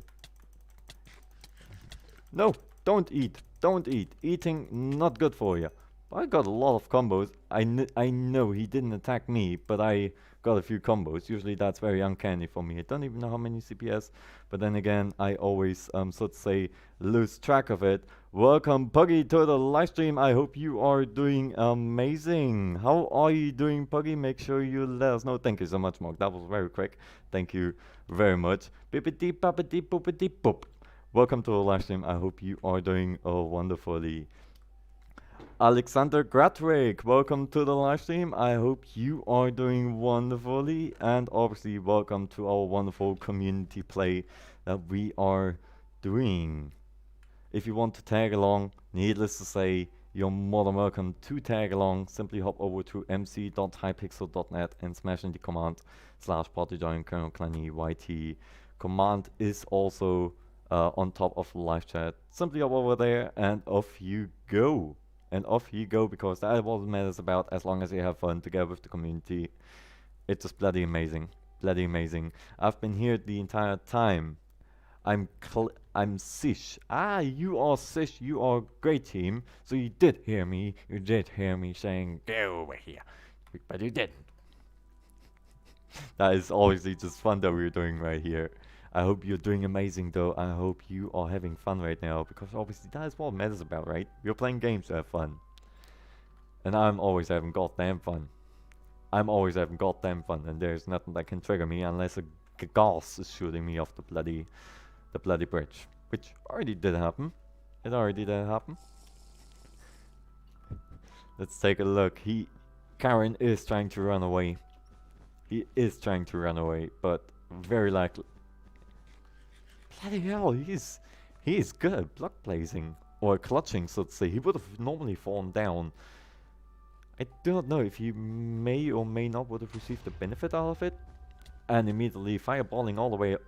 No, don't eat. Don't eat. Eating not good for you. I got a lot of combos. I know he didn't attack me, but I got a few combos. Usually that's very uncanny for me. I don't even know how many CPS, but then again, I always, so to say, lose track of it. Welcome, Puggy, to the live stream. I hope you are doing amazing. How are you doing, Puggy? Make sure you let us know. Thank you so much, Mark. That was very quick. Thank you very much. Bippity boppity boopity boop. Welcome to the live stream. I hope you are doing wonderfully. Alexander Gratwick, welcome to the live stream. I hope you are doing wonderfully, and obviously welcome to our wonderful community play that we are doing. If you want to tag along, needless to say, you're more than welcome to tag along. Simply hop over to mc.hypixel.net and smash in the command /partyjoin Colonel Clanny YT. Command is also on top of the live chat. Simply hop over there and off you go. And off you go, because that is what it matters about, as long as you have fun together with the community. It's just bloody amazing. Bloody amazing. I've been here the entire time. I'm Sish. Ah, you are Sish. You are a great team. So you did hear me. You did hear me saying, go over here. But you didn't. That is obviously just fun that we're doing right here. I hope you're doing amazing though. I hope you are having fun right now, because obviously that is what it matters about, right? We're playing games to have fun. And I'm always having goddamn fun. I'm always having goddamn fun, and there's nothing that can trigger me unless a gas is shooting me off the bloody bridge. Which already did happen. It already did happen. Let's take a look. Karen is trying to run away. He is trying to run away, but very likely Bloody hell, he is good at block placing. Or clutching, so to say. He would have normally fallen down. I do not know if he may or may not would have received the benefit out of it. And immediately fireballing all the way up.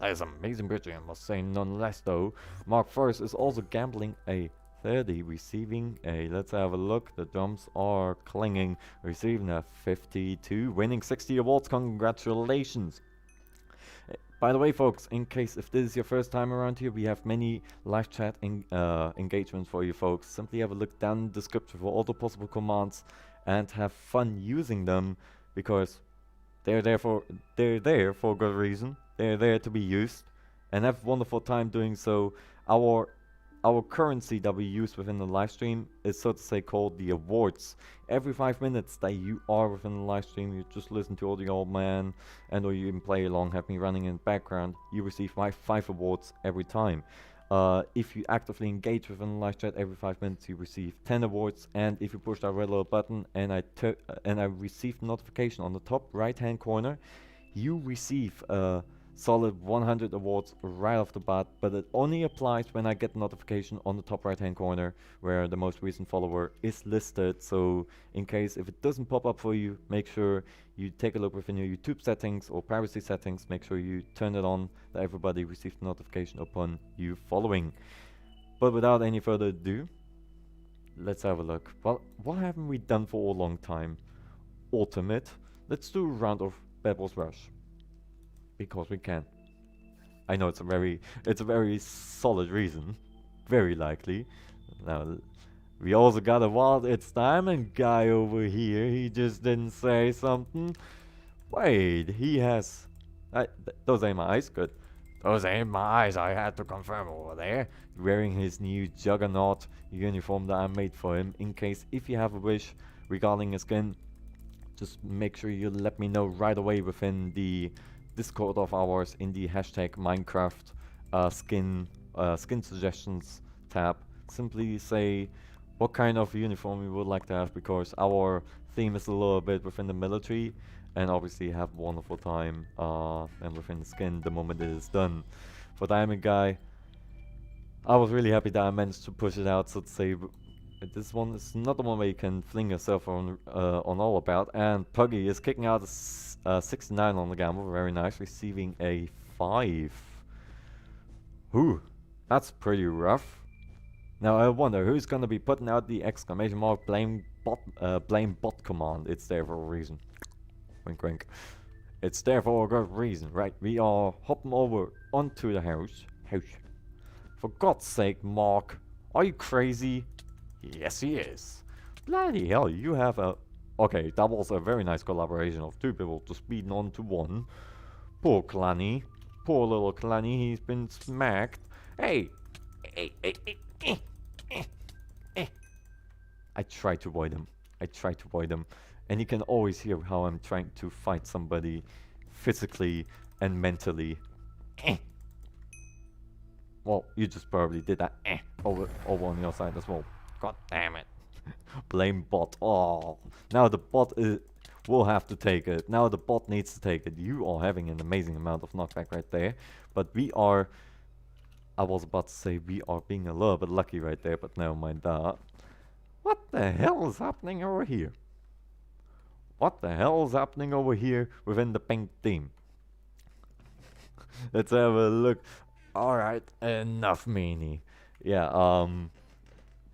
That is amazing bridging, I must say, nonetheless though. Mark Forrest is also gambling a 30, receiving a, let's have a look, the drums are clanging, receiving a 52, winning 60 awards, congratulations. By the way folks, in case if this is your first time around here, we have many live chat engagements for you folks. Simply have a look down in the description for all the possible commands and have fun using them, because they're there for a good reason. They're there to be used, and have a wonderful time doing so. Our currency that we use within the live stream is, so to say, called the awards. Every 5 minutes that you are within the live stream, you just listen to all the old man, and or you even play along, have me running in the background, you receive 5 awards every time. If you actively engage within the live chat every 5 minutes, you receive 10 awards, and if you push that red little button and I receive notification on the top right hand corner, you receive solid 100 awards right off the bat, but it only applies when I get notification on the top right hand corner where the most recent follower is listed. So in case if it doesn't pop up for you, make sure you take a look within your YouTube settings or privacy settings, make sure you turn it on that everybody receives the notification upon you following. But without any further ado, let's have a look. Well, what haven't we done for a long time? Ultimate. Let's do a round of BedWars Rush. Because we can. I know it's a very solid reason. Very likely. Now, we also got a Wild It's Diamond guy over here. He just didn't say something. Wait, he has... those ain't my eyes, good. Those ain't my eyes, I had to confirm over there. Wearing his new Juggernaut uniform that I made for him. In case if you have a wish regarding his skin, just make sure you let me know right away within the Discord of ours in the hashtag Minecraft skin suggestions tab. Simply say what kind of uniform you would like to have, because our theme is a little bit within the military, and obviously have a wonderful time and within the skin the moment it is done. For Diamond Guy, I was really happy that I managed to push it out, so to say. This one is not the one where you can fling yourself on all about, and Puggy is kicking out a 69 on the gamble, very nice, receiving a 5. Ooh, that's pretty rough. Now I wonder who's gonna be putting out the exclamation mark blame bot command. It's there for a reason. Wink wink. It's there for a good reason, right? We are hopping over onto the house. For God's sake, Mark, are you crazy? Yes, he is. Bloody hell, you have a... Okay, that was a very nice collaboration of 2 people just beating on to 1. Poor Clanny. Poor little Clanny, he's been smacked. Hey! I try to avoid him. And you can always hear how I'm trying to fight somebody physically and mentally. Well, you just probably did that over on your side as well. God damn it. Blame bot. Oh, now the bot will have to take it. Now the bot needs to take it. You are having an amazing amount of knockback right there. But we are... I was about to say we are being a little bit lucky right there, but never mind that. What the hell is happening over here? What the hell is happening over here within the pink team? Let's have a look. Alright, enough meanie. Yeah,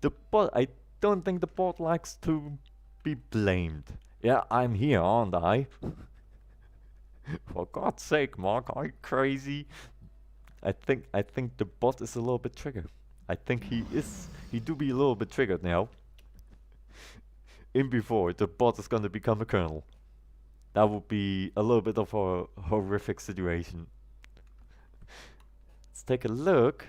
the bot, I don't think the bot likes to be blamed. Yeah, I'm here, aren't I? For God's sake, Mark, are you crazy? I think the bot is a little bit triggered. I think he do be a little bit triggered now. In before, the bot is gonna become a colonel. That would be a little bit of a horrific situation. Let's take a look.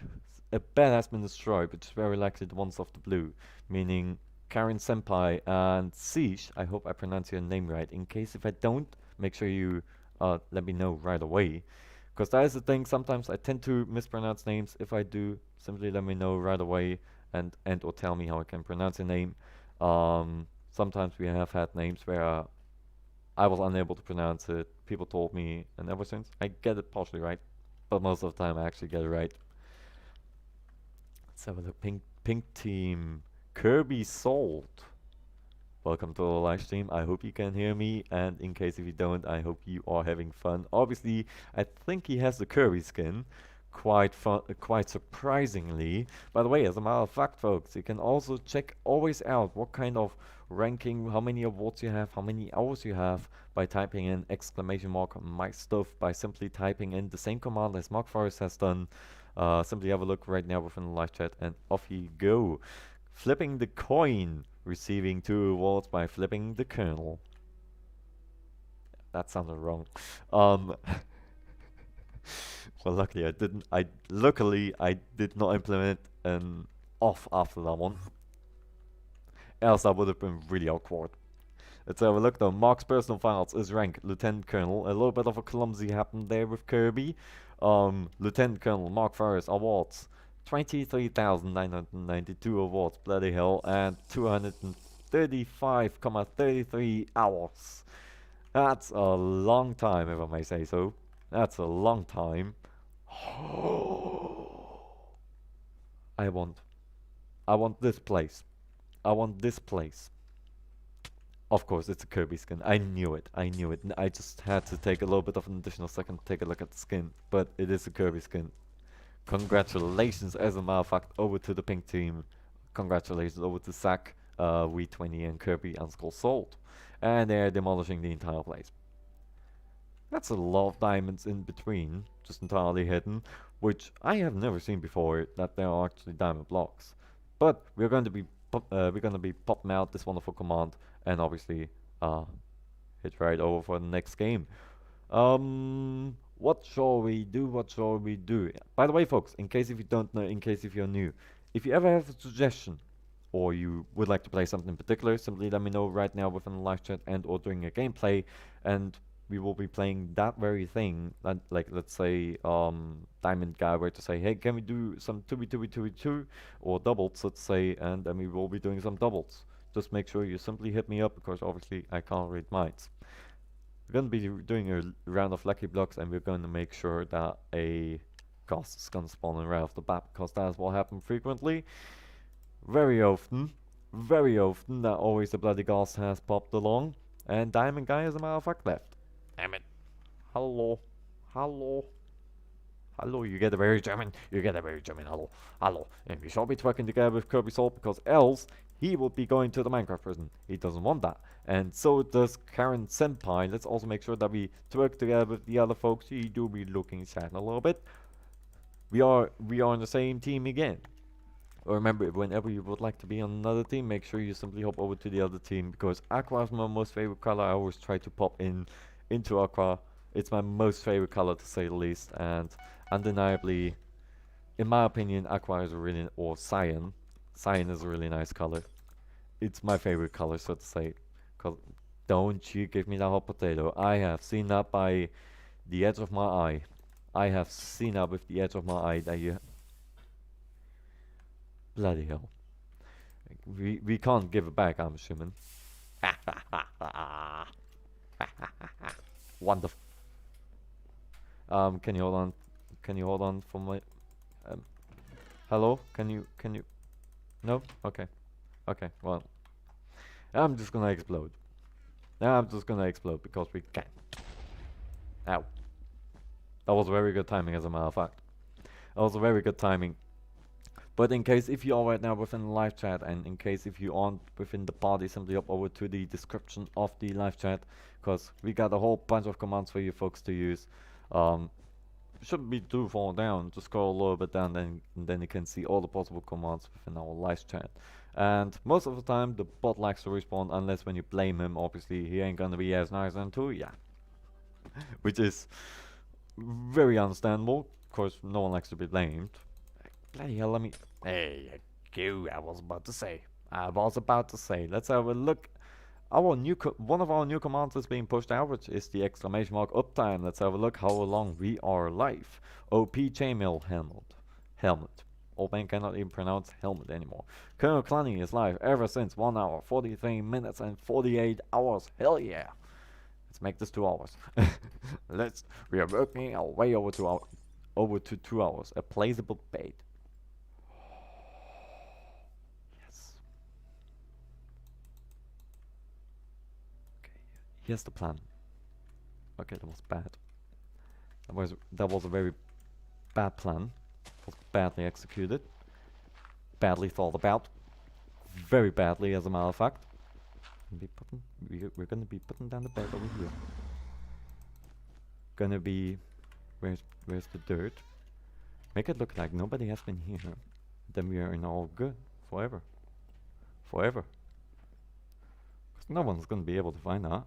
A bed has been destroyed, which is very likely the ones of the blue, meaning Karen Senpai and Siege. I hope I pronounce your name right. In case if I don't, make sure you let me know right away. Because that is the thing, sometimes I tend to mispronounce names. If I do, simply let me know right away and or tell me how I can pronounce your name. Sometimes we have had names where I was unable to pronounce it. People told me, and ever since I get it partially right. but most of the time I actually get it right. Let's have a look. Pink team. Kirby Salt. Welcome to the live stream. I hope you can hear me, and in case if you don't, I hope you are having fun. Obviously, I think he has the Kirby skin. Quite fun, quite surprisingly. By the way, as a matter of fact, folks, you can also check always out what kind of ranking, how many awards you have, how many hours you have by typing in !my stuff by simply typing in the same command as Mark Forrest has done. Simply have a look right now within the live chat, and off you go. Flipping the coin, receiving 2 awards by flipping the kernel. That sounded wrong. Well, luckily I didn't. Luckily I did not implement an off after that one. Else that would have been really awkward. Let's have a look though. Mark's personal files is rank Lieutenant Colonel. A little bit of a clumsy happened there with Kirby. Lieutenant Colonel Mark Ferris awards 23,992 awards. Bloody hell, and 235,33 hours. That's a long time, if I may say so. That's a long time. I want this place. I want this place. Of course, it's a Kirby skin. I knew it. I knew it. I just had to take a little bit of an additional second to take a look at the skin. But it is a Kirby skin. Congratulations, as a matter of fact, over to the pink team. Congratulations over to Zach, We20 and Kirby and Skull Salt. And they're demolishing the entire place. That's a lot of diamonds in between, just entirely hidden, which I have never seen before, that there are actually diamond blocks. But we're going to be popping out this wonderful command, and obviously hit right over for the next game. What shall we do? What shall we do? By the way, folks, in case if you don't know, in case if you're new, if you ever have a suggestion, or you would like to play something in particular, simply let me know right now within the live chat and or during a gameplay, and we will be playing that very thing, like let's say Diamond Guy were to say, hey, can we do some 2v2v2v2 or doubles, let's say, and then we will be doing some doubles. Just make sure you simply hit me up, because obviously I can't read minds. We're going to be doing a round of lucky blocks, and we're going to make sure that a ghost is going to spawn in right off the bat, because that's what happens frequently. Very often, that always the bloody ghost has popped along, and Diamond Guy, as a matter of fact, left. Damn it. Hello. Hello. Hello, you get a very German. You get a very German. Hello. Hello. And we shall be twerking together with Kirby Salt, because else he will be going to the Minecraft prison. He doesn't want that. And so does Karen Senpai. Let's also make sure that we twerk together with the other folks. He do be looking sad a little bit. We are on the same team again. Remember, whenever you would like to be on another team, make sure you simply hop over to the other team, because Aqua is my most favorite color. I always try to pop into Aqua. It's my most favorite color, to say the least, and undeniably, in my opinion, Aqua is or Cyan. Cyan is a really nice color. It's my favorite color, so to say. Cause don't you give me that hot potato. I have seen that by the edge of my eye. I have seen that with the edge of my eye that you... Bloody hell. We can't give it back, I'm assuming. Wonderful. Can you hold on? Can you hold on for my... hello? Can you... No? Okay. Okay, well. I'm just gonna explode. I'm just gonna explode because we can. Ow. That was very good timing, as a matter of fact. That was a very good timing. But in case if you are right now within the live chat, and in case if you aren't within the party, simply hop over to the description of the live chat, because we got a whole bunch of commands for you folks to use. Shouldn't be too far down, just scroll a little bit down, and then you can see all the possible commands within our live chat. And most of the time the bot likes to respawn, unless when you blame him, obviously he ain't gonna be as nice until yeah. Which is very understandable. Of course, no one likes to be blamed. Bloody hell, let me... Hey, you, I was about to say. Let's have a look. Our new one of our new commands is being pushed out, which is the ! Uptime. Let's have a look how long we are live. OP chainmail helmet. Old man cannot even pronounce helmet anymore. Colonel Clanny is live ever since 1 hour, 43 minutes and 48 hours. Hell yeah. Let's make this 2 hours. We are working our way over over to 2 hours. A placeable bait. Yes. Okay, here's the plan. Okay, that was bad. That was a very bad plan. It was badly executed. Badly thought about. Very badly, as a matter of fact. We're gonna be putting down the bed over here. Gonna be... Where's the dirt? Make it look like nobody has been here. Then we are in all good. Forever. Forever. Because no one's gonna be able to find that.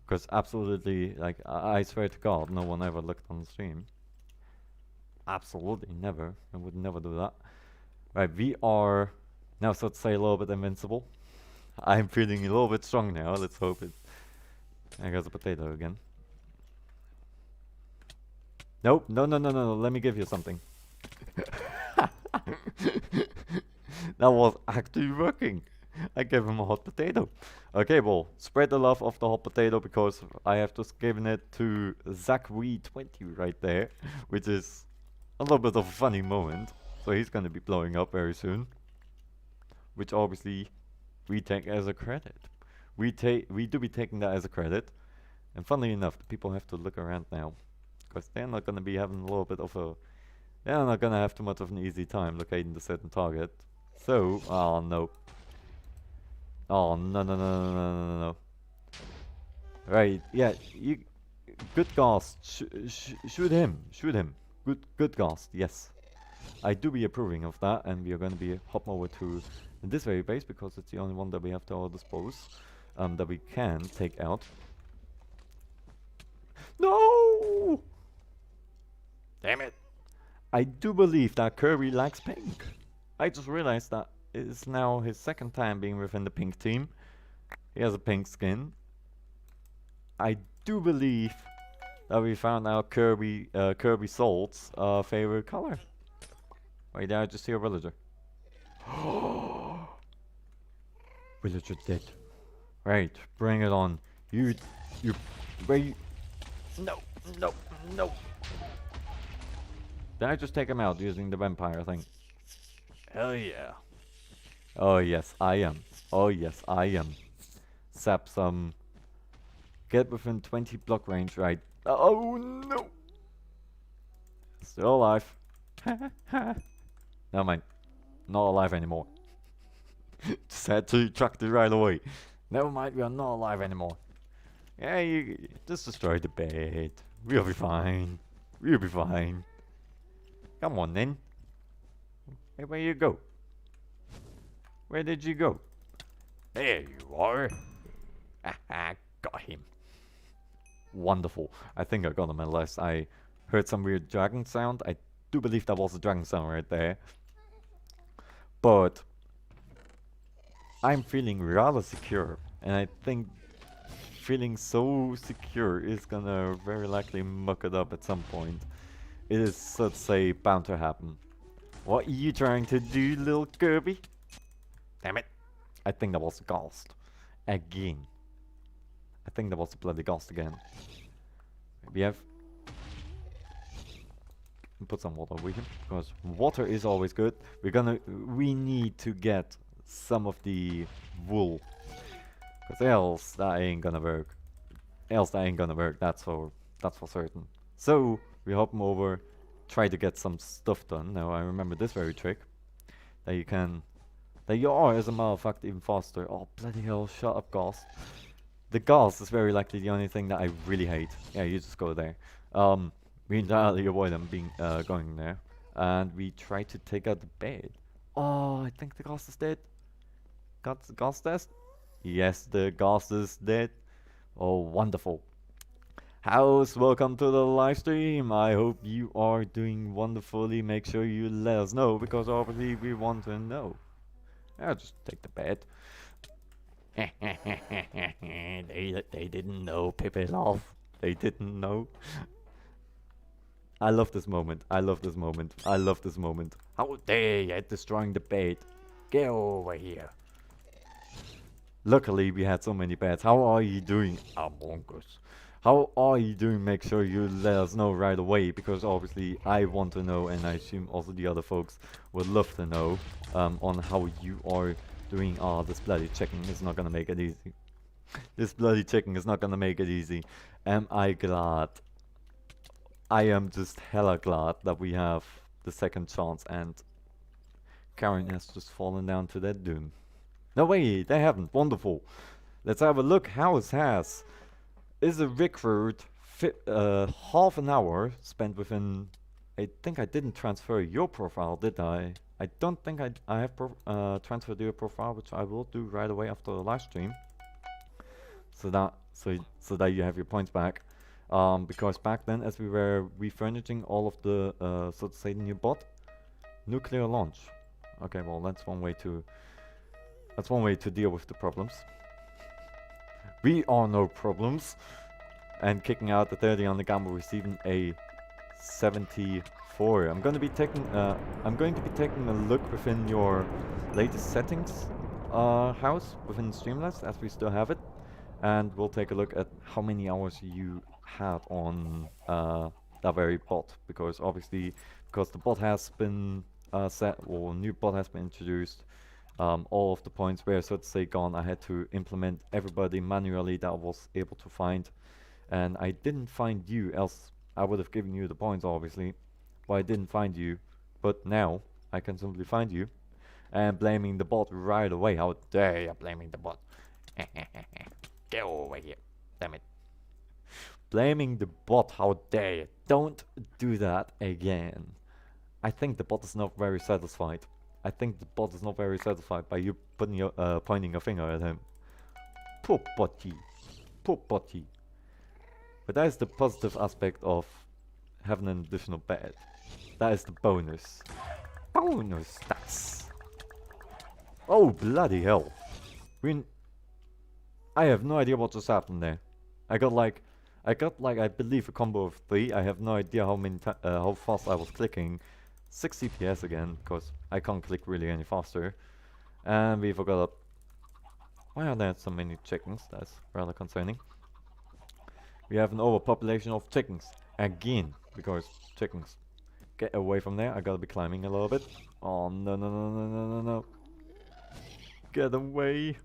Because absolutely, like, I swear to God, no one ever looked on the stream. Absolutely never. I would never do that. Right, we are now, so to say, a little bit invincible. I'm feeling a little bit strong now. Let's hope it... I got a potato again. Nope, no, let me give you something. That was actually working. I gave him a hot potato. Okay, well, spread the love of the hot potato, because I have just given it to ZachWee20 right there, which is a little bit of a funny moment. So he's gonna be blowing up very soon, which obviously we take as a credit. We do be taking that as a credit, and funnily enough, the people have to look around now, because they're not gonna be having a little bit of a... They're not gonna have too much of an easy time locating the certain target. So, oh no. Oh, no. Right, yeah, you... Good Ghost, shoot him. Good Ghost, yes. I do be approving of that, and we are gonna be hopping over to this very base, because it's the only one that we have to our dispose, that we can take out. No! Damn it! I do believe that Kirby likes pink. I just realized that it's now his second time being within the pink team. He has a pink skin. I do believe that we found out Kirby Salt's favorite color. Wait, did I just see a villager? Villager dead. Right, bring it on. Wait. No. Did I just take him out using the vampire thing? Hell yeah. Oh yes, I am. Zap some. Get within 20 block range, right? Oh no! Still alive. Never mind. Not alive anymore. Just had to chuck it right away. Never mind, we are not alive anymore. Yeah, you just destroy the bed. We'll be fine. Come on then. Hey, where you go? Where did you go? There you are. Got him. Wonderful. I think I got him at last. I heard some weird dragon sound. I do believe that was a dragon sound right there. But I'm feeling rather secure, and I think feeling so secure is gonna very likely muck it up at some point. It is, let's say, bound to happen. What are you trying to do, little Kirby? Damn it. I think that was a ghost. Again. I think that was a bloody ghost again. We have... Put some water with him, because water is always good. We need to get some of the wool, because else that ain't gonna work. That's for certain. So we hop him over, try to get some stuff done. Now I remember this very trick, that you are, as a matter of fact, even faster. Oh bloody hell! Shut up, Ghost. The Ghost is very likely the only thing that I really hate. Yeah, you just go there. We entirely avoid them going there, and we try to take out the bed. Oh, I think the Ghost is dead. Got the Ghost dead? Yes, the Ghost is dead. Oh, wonderful. House, welcome to the live stream. I hope you are doing wonderfully. Make sure you let us know, because obviously we want to know. I'll just take the bed. They didn't know, Pepe love. They didn't know. I love this moment. How dare you destroying the bed? Get over here. Luckily, we had so many beds. How are you doing, Among Us? How are you doing? Make sure you let us know right away, because obviously I want to know, and I assume also the other folks would love to know on how you are doing. This bloody chicken is not gonna make it easy. This bloody chicken is not gonna make it easy. Am I glad? I am just hella glad that we have the second chance, and Karen has just fallen down to their doom. No way, they haven't. Wonderful. Let's have a look. House has is a record half an hour spent within. I think I didn't transfer your profile, did I? I don't think I have transferred your profile, which I will do right away after the live stream. So that you have your points back. Because back then, as we were refurnishing all of the so to say the new bot, nuclear launch. Okay, well that's one way to deal with the problems. We are no problems. And kicking out the 30 on the gamble, receiving a 74. I'm going to be taking a look within your latest settings house within Streamlabs, as we still have it, and we'll take a look at how many hours you had on that very bot, because obviously the bot has been set, or new bot has been introduced. All of the points were, so to say, gone. I had to implement everybody manually that I was able to find. And I didn't find you, else I would have given you the points, obviously. But I didn't find you. But now I can simply find you. And blaming the bot right away. How dare you blaming the bot? Get over here. Damn it. Blaming the bot, how dare you? Don't do that again. I think the bot is not very satisfied. I think the bot is not very satisfied by you putting your pointing your finger at him. Poor botty. Poor botty. But that is the positive aspect of having an additional bed. That is the bonus. Bonus stats. Oh bloody hell! I have no idea what just happened there. I got like I believe a combo of 3. I have no idea how fast I was clicking. 6 CPS again, because I can't click really any faster. And we forgot. Why are there so many chickens? That's rather concerning. We have an overpopulation of chickens again, because chickens. Get away from there. I gotta be climbing a little bit. Oh no no no no no no no! Get away!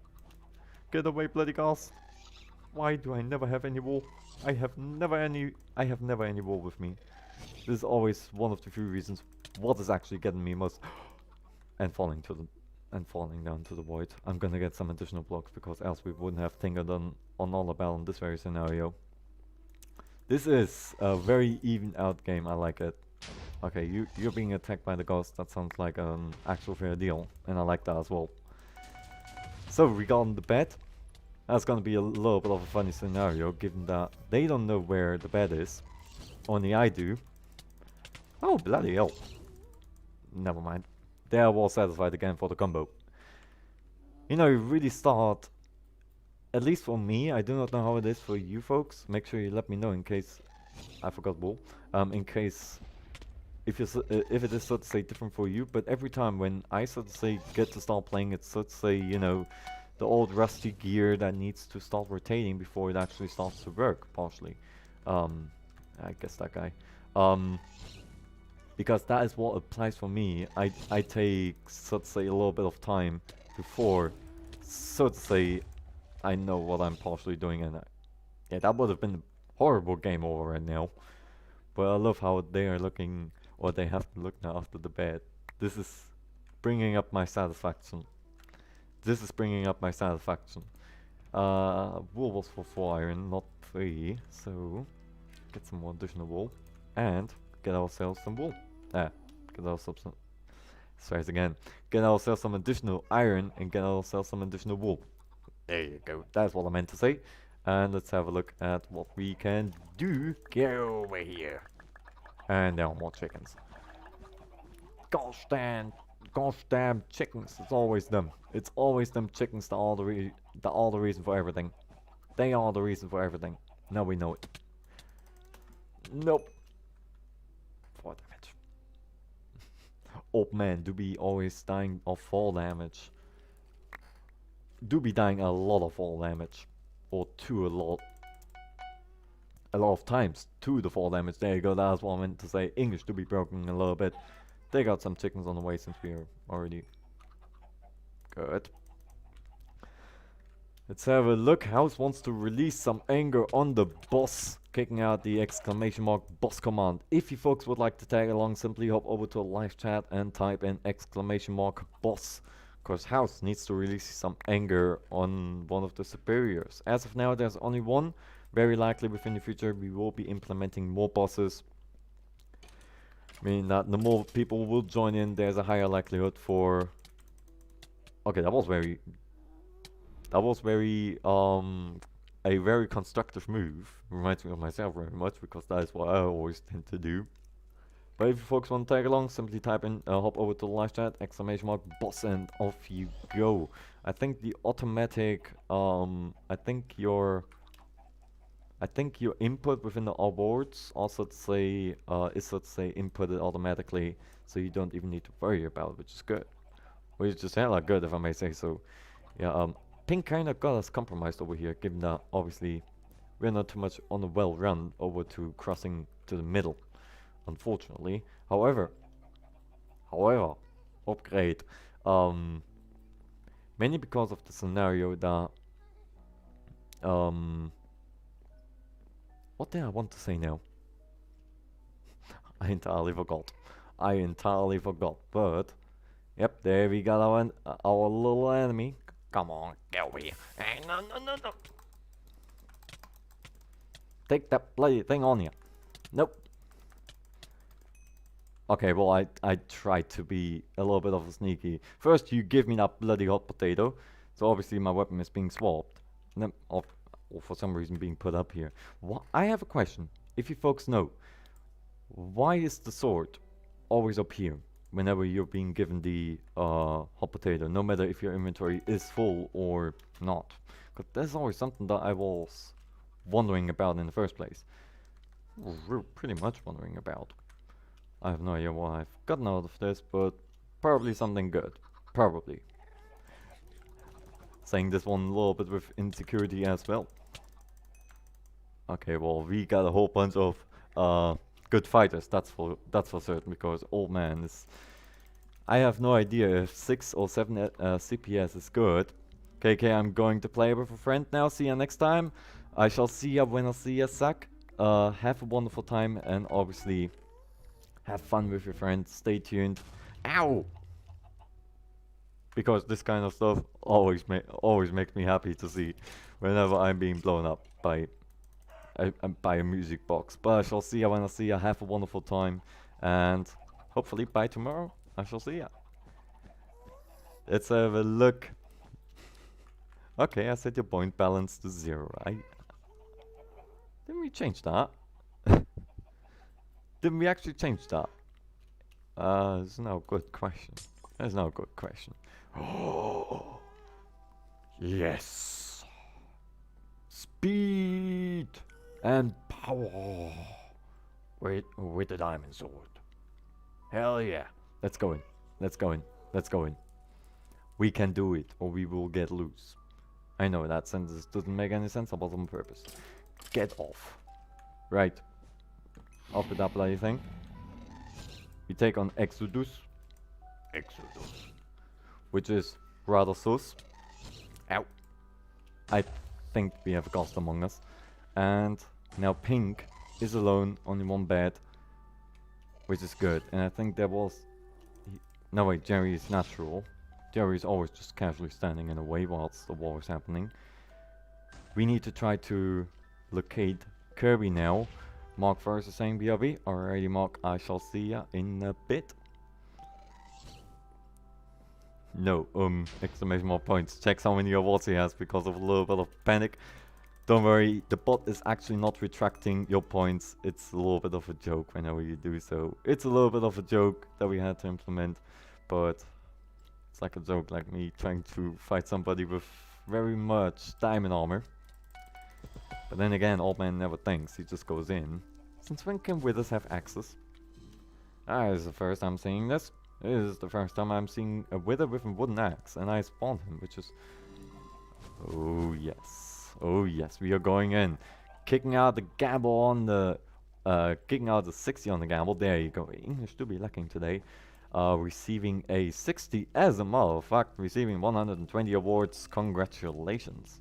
Get away, bloody cars! Why do I never have any wool? I have never any wool with me. This is always one of the few reasons what is actually getting me most. And falling down to the void. I'm gonna get some additional blocks, because else we wouldn't have tinkered on all about in this very scenario. This is a very even out game. I like it. Okay, you're being attacked by the ghost. That sounds like an actual fair deal, and I like that as well. So regarding the bed, that's gonna be a little bit of a funny scenario, given that they don't know where the bed is. Only I do. Oh bloody hell! Never mind. They are well satisfied again for the combo. You know, you really start. At least for me, I do not know how it is for you folks. Make sure you let me know in case I forgot wool. In case if it is, so to say, different for you. But every time when I, so to say, get to start playing, it's, so to say, you know, the old rusty gear that needs to start rotating before it actually starts to work partially. I guess that guy. Because that is what applies for me. I take, so to say, a little bit of time before, so to say, I know what I'm partially doing, and yeah, that would have been a horrible game over right now. But I love how they are looking, or they have to look now after the bed. This is bringing up my satisfaction. This is bringing up my satisfaction. Wool was for 4 iron, not 3, so get some more additional wool and get ourselves some wool. Get ourselves some. Sorry again. Get ourselves some additional iron and get ourselves some additional wool. There you go. That's what I meant to say. And let's have a look at what we can do. Get over here. And there are more chickens. Gosh damn chickens. It's always them. It's always them chickens that are the reason for everything. They are the reason for everything. Now we know it. Nope. 4 damage. Oh man, do be always dying of fall damage. Do be dying a lot of fall damage. Or to a lot. a lot of times to the fall damage. There you go, that's what I meant to say. English to be broken a little bit. They got some chickens on the way since we are already good. Let's have a look. House wants to release some anger on the boss, kicking out the exclamation mark boss command. If you folks would like to tag along, simply hop over to a live chat and type in exclamation mark boss. Because House needs to release some anger on one of the superiors. As of now, there's only one. Very likely within the future we will be implementing more bosses. Meaning that the more people will join in, there's a higher likelihood for... Okay, that was very a very constructive move. Reminds me of myself very much, because that is what I always tend to do. But if you folks want to tag along, simply type in, hop over to the live chat, exclamation mark boss, and off you go. I think the automatic, I think your input within the boards also say is, let's say, inputted automatically, so you don't even need to worry about it, which is good. Which is just hella good, if I may say so. Yeah, Pink kinda got us compromised over here, given that obviously we're not too much on the well run over to crossing to the middle, unfortunately. However, upgrade. Mainly because of the scenario that what did I want to say now? I entirely forgot. But yep, there we got our little enemy. Come on, get over here. Hey, no. Take that bloody thing on you. Nope. Okay, well, I tried to be a little bit of a sneaky. First, you give me that bloody hot potato. So obviously my weapon is being swapped. Or for some reason being put up here. I have a question. If you folks know, why is the sword always up here whenever you're being given the hot potato, no matter if your inventory is full or not? Because that's always something that I was wondering about in the first place. We're pretty much wondering about. I have no idea what I've gotten out of this, but probably something good. Probably. Saying this one a little bit with insecurity as well. Okay, well, we got a whole bunch of good fighters, that's for certain, because old man is... I have no idea if 6 or 7 CPS is good. KK, I'm going to play with a friend now. See ya next time. I shall see ya when I see ya, Zach. Have a wonderful time, and obviously have fun with your friends. Stay tuned. Ow! Because this kind of stuff always makes me happy to see whenever I'm being blown up by a music box. But I shall see ya when I see ya. Have a wonderful time, and hopefully by tomorrow I shall see ya. Let's have a look. Okay, I set your point balance to 0. Didn't we change that? Didn't we actually change that? It's no good question. That's no good question. Oh, yes. Speed and power with the diamond sword. Hell yeah. Let's go in. Let's go in. Let's go in. We can do it, or we will get loose. I know that sentence doesn't make any sense, but on purpose. Get off. Right. Off with that bloody thing. We take on Exodus. Which is rather sus. Ow. I think we have a ghost among us. And now Pink is alone on one bed, which is good. And I think there was... No wait, Jerry is natural. Jerry is always just casually standing in the way whilst the war is happening. We need to try to locate Kirby now. Mark first is saying BRB. Alrighty, Mark, I shall see ya in a bit. No, exclamation mark points. Checks how many awards he has because of a little bit of panic. Don't worry, the bot is actually not retracting your points. It's a little bit of a joke whenever you do so. It's a little bit of a joke that we had to implement, but it's like a joke, like me trying to fight somebody with very much diamond armor. But then again, old man never thinks, he just goes in. Since when can withers have access? This is the first time seeing this. This is the first time I'm seeing a wither with a wooden axe, and I spawned him, which is... Oh yes, we are going in. kicking out the gamble on the kicking out the 60 on the gamble. There you go. English do be lacking today. Receiving a 60 as a matter of fact, receiving 120 awards. Congratulations.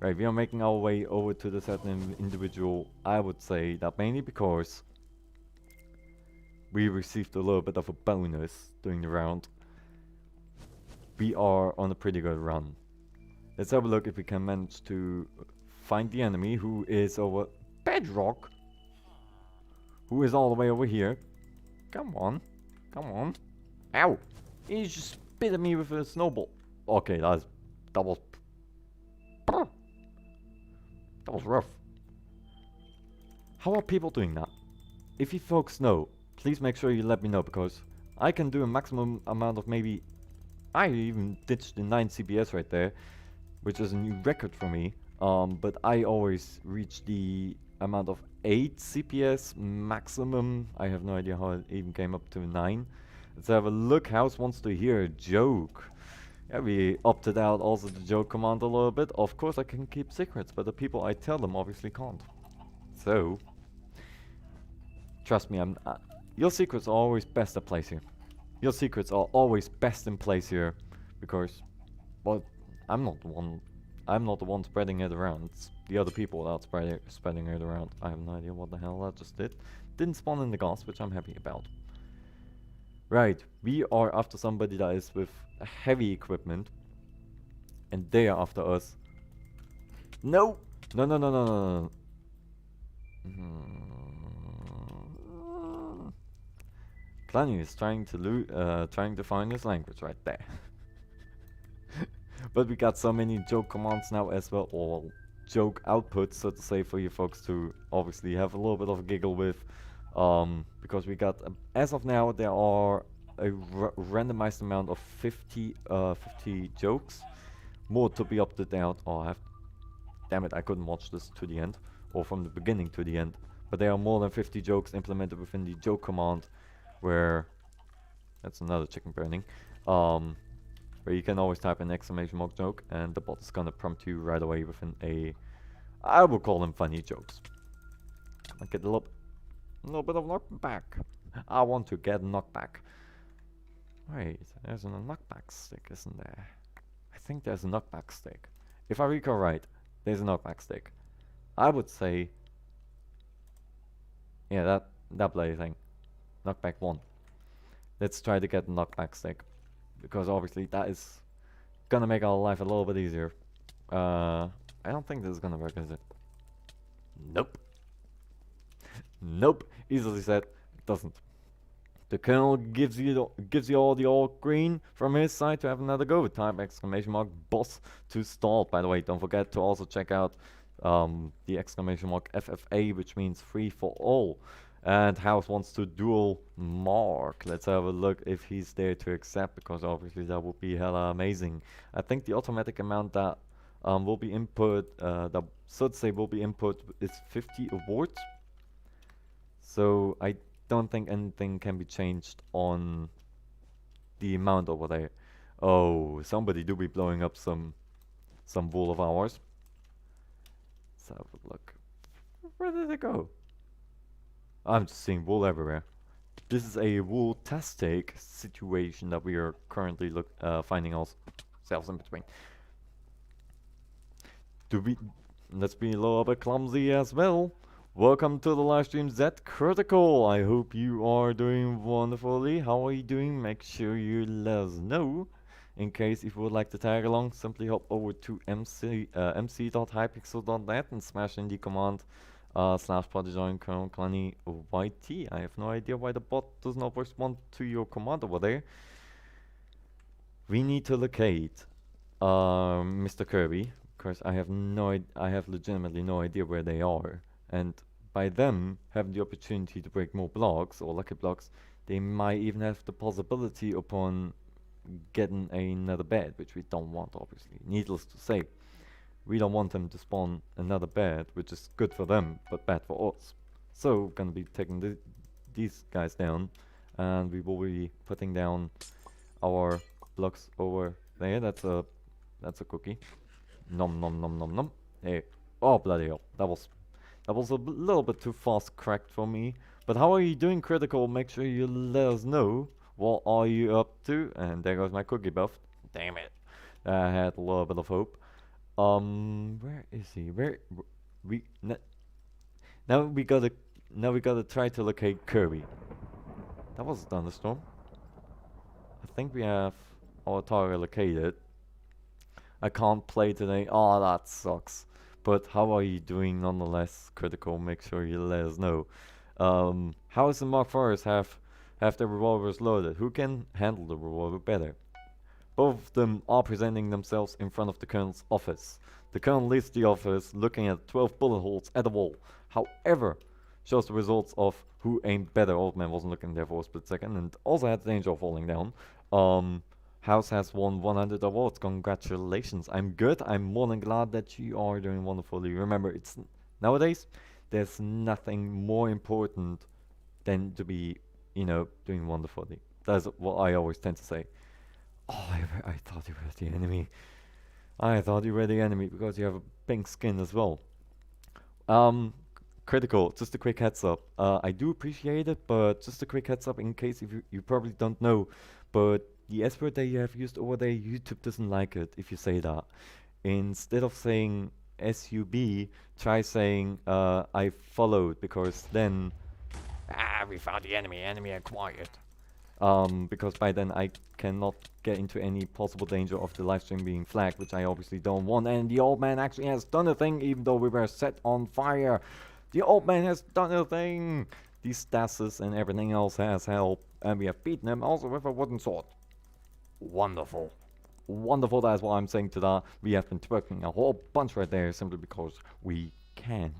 Right, we are making our way over to the certain individual. I would say that mainly because we received a little bit of a bonus during the round. We are on a pretty good run. Let's have a look if we can manage to find the enemy, who is over bedrock, who is all the way over here. Come on, come on. Ow! He just spit at me with a snowball. Okay, that was rough. How are people doing that? If you folks know, please make sure you let me know, because I can do a maximum amount of maybe... I even ditched the 9 CPS right there, which is a new record for me. But I always reach the amount of 8 CPS maximum. I have no idea how it even came up to 9. Let's have a look. House wants to hear a joke. Yeah, we opted out also the joke command a little bit. Of course I can keep secrets, but the people I tell them obviously can't. So, trust me, your secrets are always best in place here. Your secrets are always best in place here, because, well, I'm not the one spreading it around. It's the other people that are spreading it around. I have no idea what the hell that just did. Didn't spawn in the gas, which I'm happy about. Right, we are after somebody that is with heavy equipment, and they are after us. No! No, no, no, no, no, no. Planning is trying to find his language right there. But we got so many joke commands now as well, or joke outputs, so to say, for you folks to obviously have a little bit of a giggle with. Because we got, as of now, there are a randomized amount of 50 jokes. More to be opted out. Oh, damn it, I couldn't watch this to the end, or from the beginning to the end. But there are more than 50 jokes implemented within the joke command, where, that's another chicken burning, where you can always type an exclamation mark joke, and the bot is gonna prompt you right away within a, I will call them funny jokes. I get a little bit of knockback. I want to get knockback. Wait, there's a knockback stick, isn't there? I think there's a knockback stick. If I recall right, there's a knockback stick. I would say, yeah, that bloody thing. Knockback 1. Let's try to get the knockback stick, because obviously that is gonna make our life a little bit easier. I don't think this is gonna work, is it? Nope. Nope. Easily said. It doesn't. The colonel gives you all the old green from his side to have another go. Type exclamation mark boss to stall. By the way, don't forget to also check out the exclamation mark FFA, which means free for all. And House wants to duel Mark. Let's have a look if he's there to accept, because obviously that would be hella amazing. I think the automatic amount that will be input, that so to say will be input, is 50 awards. So I don't think anything can be changed on the amount over there. Oh, somebody do be blowing up some wool of ours. Let's have a look. Where did it go? I'm just seeing wool everywhere. This is a wool test take situation that we are currently finding ourselves in between. Let's be a little bit clumsy as well. Welcome to the livestream, Z Critical. I hope you are doing wonderfully. How are you doing? Make sure you let us know. In case if you would like to tag along, simply hop over to mc.hypixel.net and smash in the command /prodigy Colonel Clanny YT. I have no idea why the bot does not respond to your command over there. We need to locate Mr. Kirby, because I have legitimately no idea where they are. And by them having the opportunity to break more blocks or lucky blocks, they might even have the possibility upon getting another bed, which we don't want, obviously. Needless to say, we don't want them to spawn another bed, which is good for them but bad for us. So we're gonna be taking these guys down, and we will be putting down our blocks over there. That's a That's a cookie. Nom nom nom nom nom. Hey. Oh bloody hell. That was a little bit too fast cracked for me. But how are you doing, Critical? Make sure you let us know. What are you up to? And there goes my cookie buff. Damn it. I had a little bit of hope. Where is he? We now we gotta try to locate Kirby. That was a thunderstorm. I think we have our target located. I can't play today. Oh, that sucks. But how are you doing nonetheless, Critical? Make sure you let us know. How is the Mark IVs have their revolvers loaded? Who can handle the revolver better? Both of them are presenting themselves in front of the Colonel's office. The Colonel leaves the office looking at 12 bullet holes at the wall. However, shows the results of who aimed better. Old man wasn't looking there for a split second and also had the danger of falling down. House has won 100 awards. Congratulations. I'm good. I'm more than glad that you are doing wonderfully. Remember, it's nowadays there's nothing more important than to be, doing wonderfully. That's what I always tend to say. Oh, I thought you were the enemy. I thought you were the enemy because you have a pink skin as well. Critical, just a quick heads up. I do appreciate it, but just a quick heads up in case if you probably don't know, but the S word that you have used over there, YouTube doesn't like it if you say that. Instead of saying SUB, try saying I followed, because then we found the enemy acquired. Because by then I cannot get into any possible danger of the live stream being flagged, which I obviously don't want. And the old man actually has done a thing, even though we were set on fire. The old man has done a thing. These stasis and everything else has helped, and we have beaten him also with a wooden sword. Wonderful. Wonderful, that's what I'm saying to that. We have been twerking a whole bunch right there simply because we can.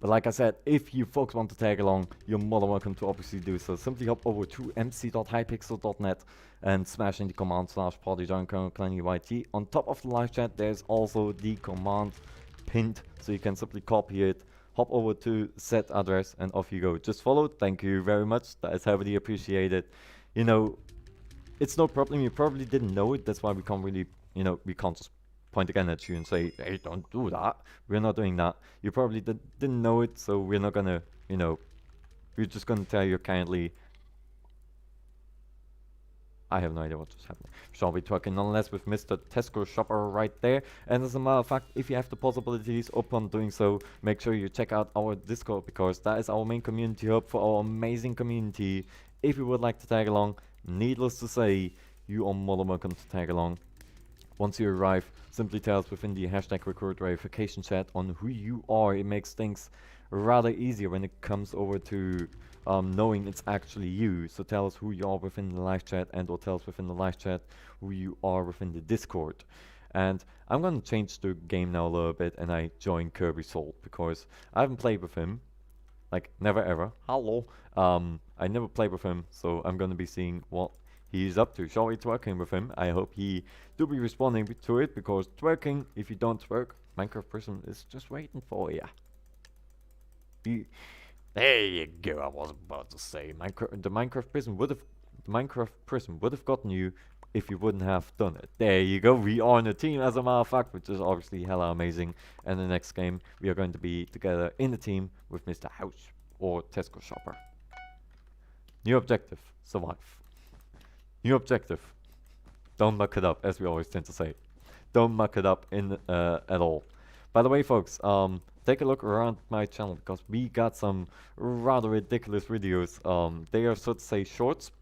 But like I said, if you folks want to tag along, you're more than welcome to obviously do so. Simply hop over to mc.hypixel.net and smash in the command /party join YT. On top of the live chat, there's also the command pinned, so you can simply copy it, hop over to set address, and off you go. Just follow. Thank you very much. That is heavily appreciated. It's no problem. You probably didn't know it. That's why we can't really, we can't just point again at you and say, hey, don't do that. We're not doing that. You probably didn't know it, so we're not gonna, we're just gonna tell you kindly. I have no idea what just happened. Shall be talking nonetheless with Mr. Tesco Shopper right there. And as a matter of fact, if you have the possibilities upon doing so, make sure you check out our Discord, because that is our main community hub for our amazing community. If you would like to tag along, needless to say, you are more than welcome to tag along. Once you arrive, simply tell us within the #record verification chat on who you are. It makes things rather easier when it comes over to knowing it's actually you. So tell us who you are within the live chat, and or tell us within the live chat who you are within the Discord. And I'm going to change the game now a little bit, and I join Kirby Salt, because I haven't played with him. Like, never ever. Hello. I never played with him, so I'm going to be seeing what he's up to. Shall we twerking with him? I hope he do be responding to it, because twerking, if you don't twerk, Minecraft person is just waiting for ya. There you go. I was about to say the Minecraft prison would have gotten you if you wouldn't have done it. There you go. We are in a team, as a matter of fact, which is obviously hella amazing. And the next game, we are going to be together in a team with Mr. House or Tesco Shopper. New objective: survive. New objective: don't muck it up, as we always tend to say. Don't muck it up at all. By the way, folks, take a look around my channel, because we got some rather ridiculous videos. They are, so to say, shorts.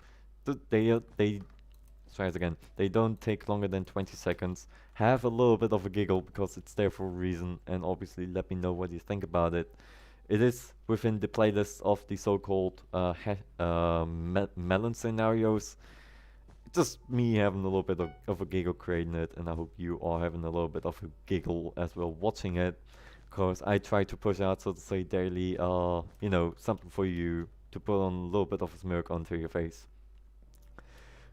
Try it again. They don't take longer than 20 seconds. Have a little bit of a giggle, because it's there for a reason, and obviously let me know what you think about it. It is within the playlist of the so-called melon scenarios. Just me having a little bit of a giggle creating it, and I hope you are having a little bit of a giggle as well watching it, because I try to push out, so to say, daily, something for you to put on a little bit of a smirk onto your face.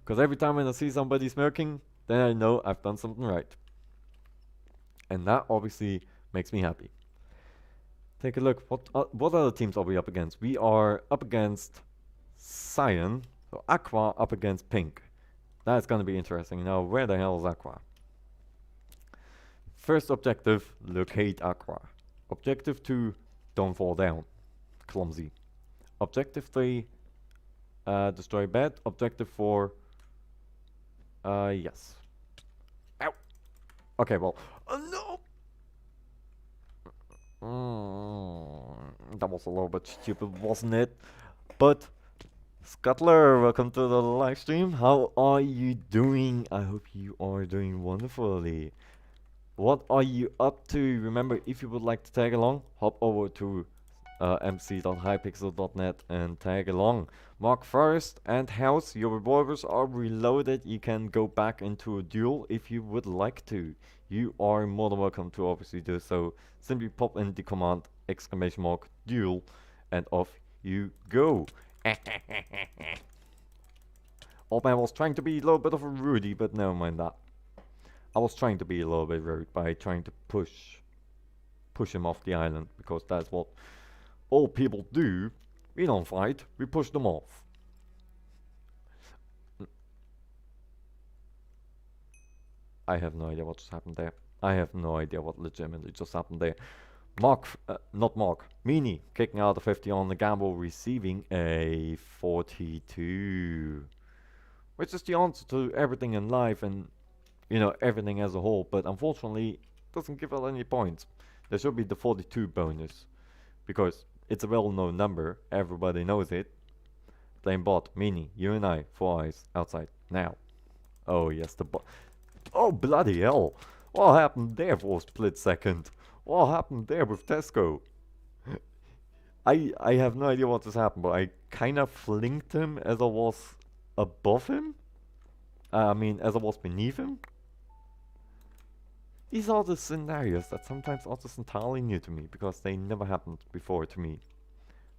Because every time when I see somebody smirking, then I know I've done something right. And that obviously makes me happy. Take a look. What other teams are we up against? We are up against Cyan, so Aqua up against Pink. That's going to be interesting. Now, where the hell is Aqua? First objective, locate Aqua. Objective 2, don't fall down. Clumsy. Objective 3, destroy bed. Objective 4, yes. Ow! Okay, well, no! That was a little bit stupid, wasn't it? But, Scuttler, welcome to the live stream. How are you doing? I hope you are doing wonderfully. What are you up to? Remember, if you would like to tag along, hop over to mc.hypixel.net and tag along. Mark Forest and House, your revolvers are reloaded. You can go back into a duel if you would like to. You are more than welcome to obviously do so. Simply pop in the command !duel and off you go. Old man was trying to be a little bit of a Rudy, but never mind that. I was trying to be a little bit rude by trying to push him off the island, because that's what all people do. We don't fight, we push them off. I have no idea what just happened there. I have no idea what legitimately just happened there. Not Mark, Meanie kicking out a 50 on the gamble, receiving a 42. Which is the answer to everything in life and, you know, everything as a whole, but unfortunately doesn't give out any points. There should be the 42 bonus, because it's a well-known number, everybody knows it. Playing bot, Meanie, you and I, 4 eyes, outside, now. Oh yes, the bot. Oh bloody hell! What happened there for a split second? What happened there with Tesco? I have no idea what just happened, but I kinda flinked him as I was above him? I mean, as I was beneath him? These are the scenarios that sometimes are just entirely new to me, because they never happened before to me.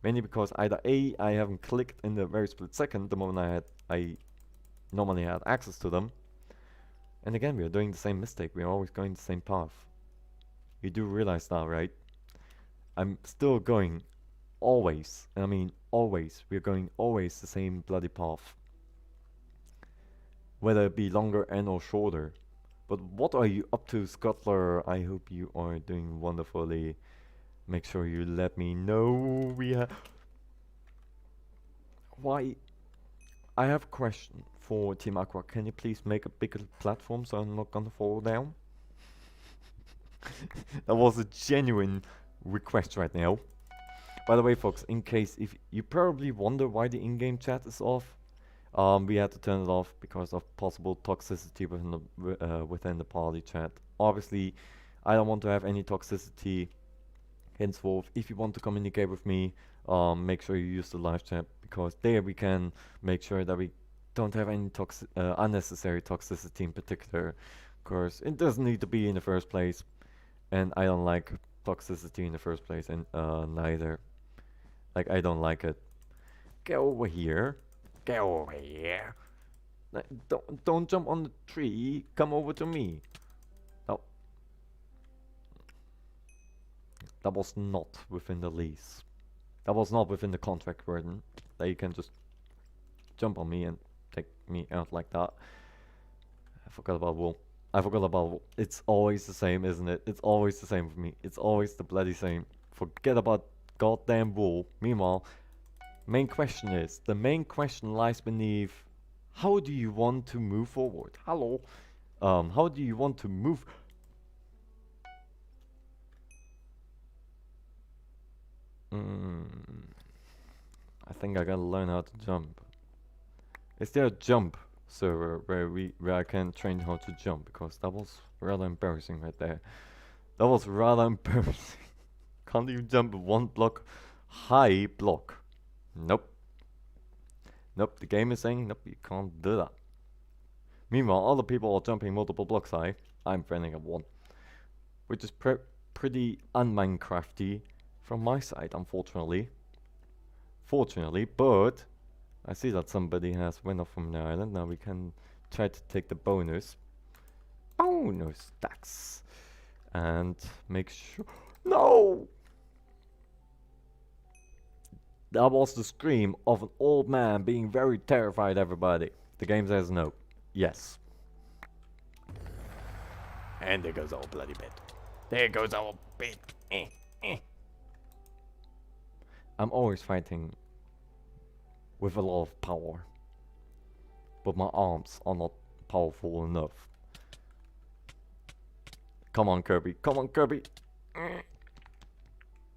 Mainly because either A, I haven't clicked in the very split second the moment I normally had access to them. And again, we are doing the same mistake, we are always going the same path. You do realize that, right? I'm still going always, and I mean always, we are going always the same bloody path. Whether it be longer and or shorter. But what are you up to, Scuttler? I hope you are doing wonderfully. Make sure you let me know. Why? I have a question for Team Aqua. Can you please make a bigger platform so I'm not gonna fall down? That was a genuine request right now. By the way, folks, in case if you probably wonder why the in-game chat is off, we had to turn it off because of possible toxicity within the party chat. Obviously, I don't want to have any toxicity. Henceforth, if you want to communicate with me, make sure you use the live chat, because there we can make sure that we don't have any unnecessary toxicity in particular. Of course, it doesn't need to be in the first place, and I don't like toxicity in the first place, and neither. Like, I don't like it. Get over here. Get over here. Don't jump on the tree. Come over to me. Oh. That was not within the lease. That was not within the contract written. That you can just jump on me and take me out like that. I forgot about wool. I forgot about wool. It's always the same, isn't it? It's always the same for me. It's always the bloody same. Forget about goddamn wool. Meanwhile, the main question lies beneath, how do you want to move forward? Hello? How do you want to move? I think I gotta learn how to jump. Is there a jump server where I can train how to jump? Because that was rather embarrassing right there. That was rather embarrassing. Can't you jump one block high block? Nope. Nope, the game is saying, nope, you can't do that. Meanwhile, other people are jumping multiple blocks high. I'm training at one. Which is pretty un-Minecrafty from my side, unfortunately. Fortunately, but I see that somebody has went off from the island. Now we can try to take the bonus. Bonus stacks. And make sure... No! That was the scream of an old man being very terrified, everybody. The game says no. Yes. And there goes our bloody bed. There goes our bed. I'm always fighting with a lot of power, but my arms are not powerful enough. Come on, Kirby. Come on, Kirby.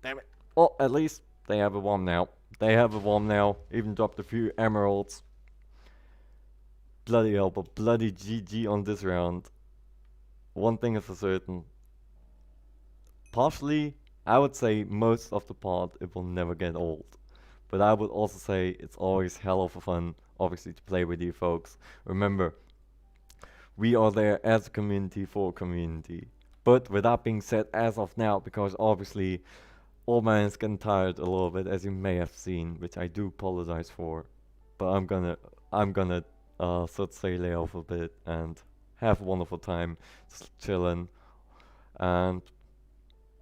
Damn it. Well, at least they have a bomb now. They have a bomb now. Even dropped a few emeralds. Bloody hell, but bloody GG on this round. One thing is for certain. Partially, I would say most of the part, it will never get old. But I would also say it's always hell of a fun, obviously, to play with you folks. Remember, we are there as a community for a community. But with that being said, as of now, because obviously old man is getting tired a little bit, as you may have seen, which I do apologize for. But I'm gonna so to say lay off a bit and have a wonderful time chilling. And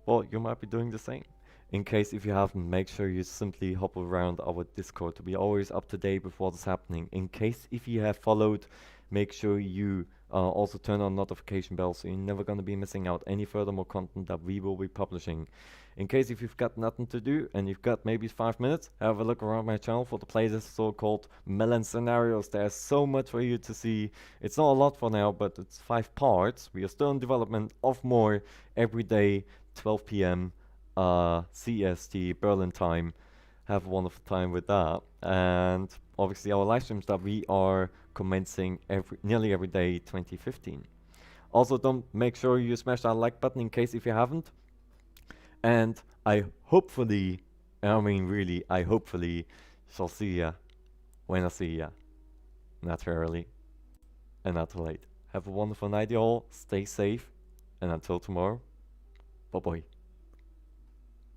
well, you might be doing the same. In case if you haven't, make sure you simply hop around our Discord to be always up to date with what's happening. In case if you have followed, make sure you also turn on notification bell so you're never gonna be missing out any furthermore content that we will be publishing. In case if you've got nothing to do and you've got maybe 5 minutes, have a look around my channel for the playlist so-called Melon Scenarios. There's so much for you to see. It's not a lot for now, but it's 5 parts. We are still in development of more every day, 12 p.m. CST, Berlin time. Have a wonderful time with that. And obviously our live streams that we are commencing nearly every day 2015. Also, don't make sure you smash that like button in case if you haven't. And I hopefully shall see ya when I see ya. Not too early and not too late. Have a wonderful night, y'all. Stay safe. And until tomorrow, bye bye.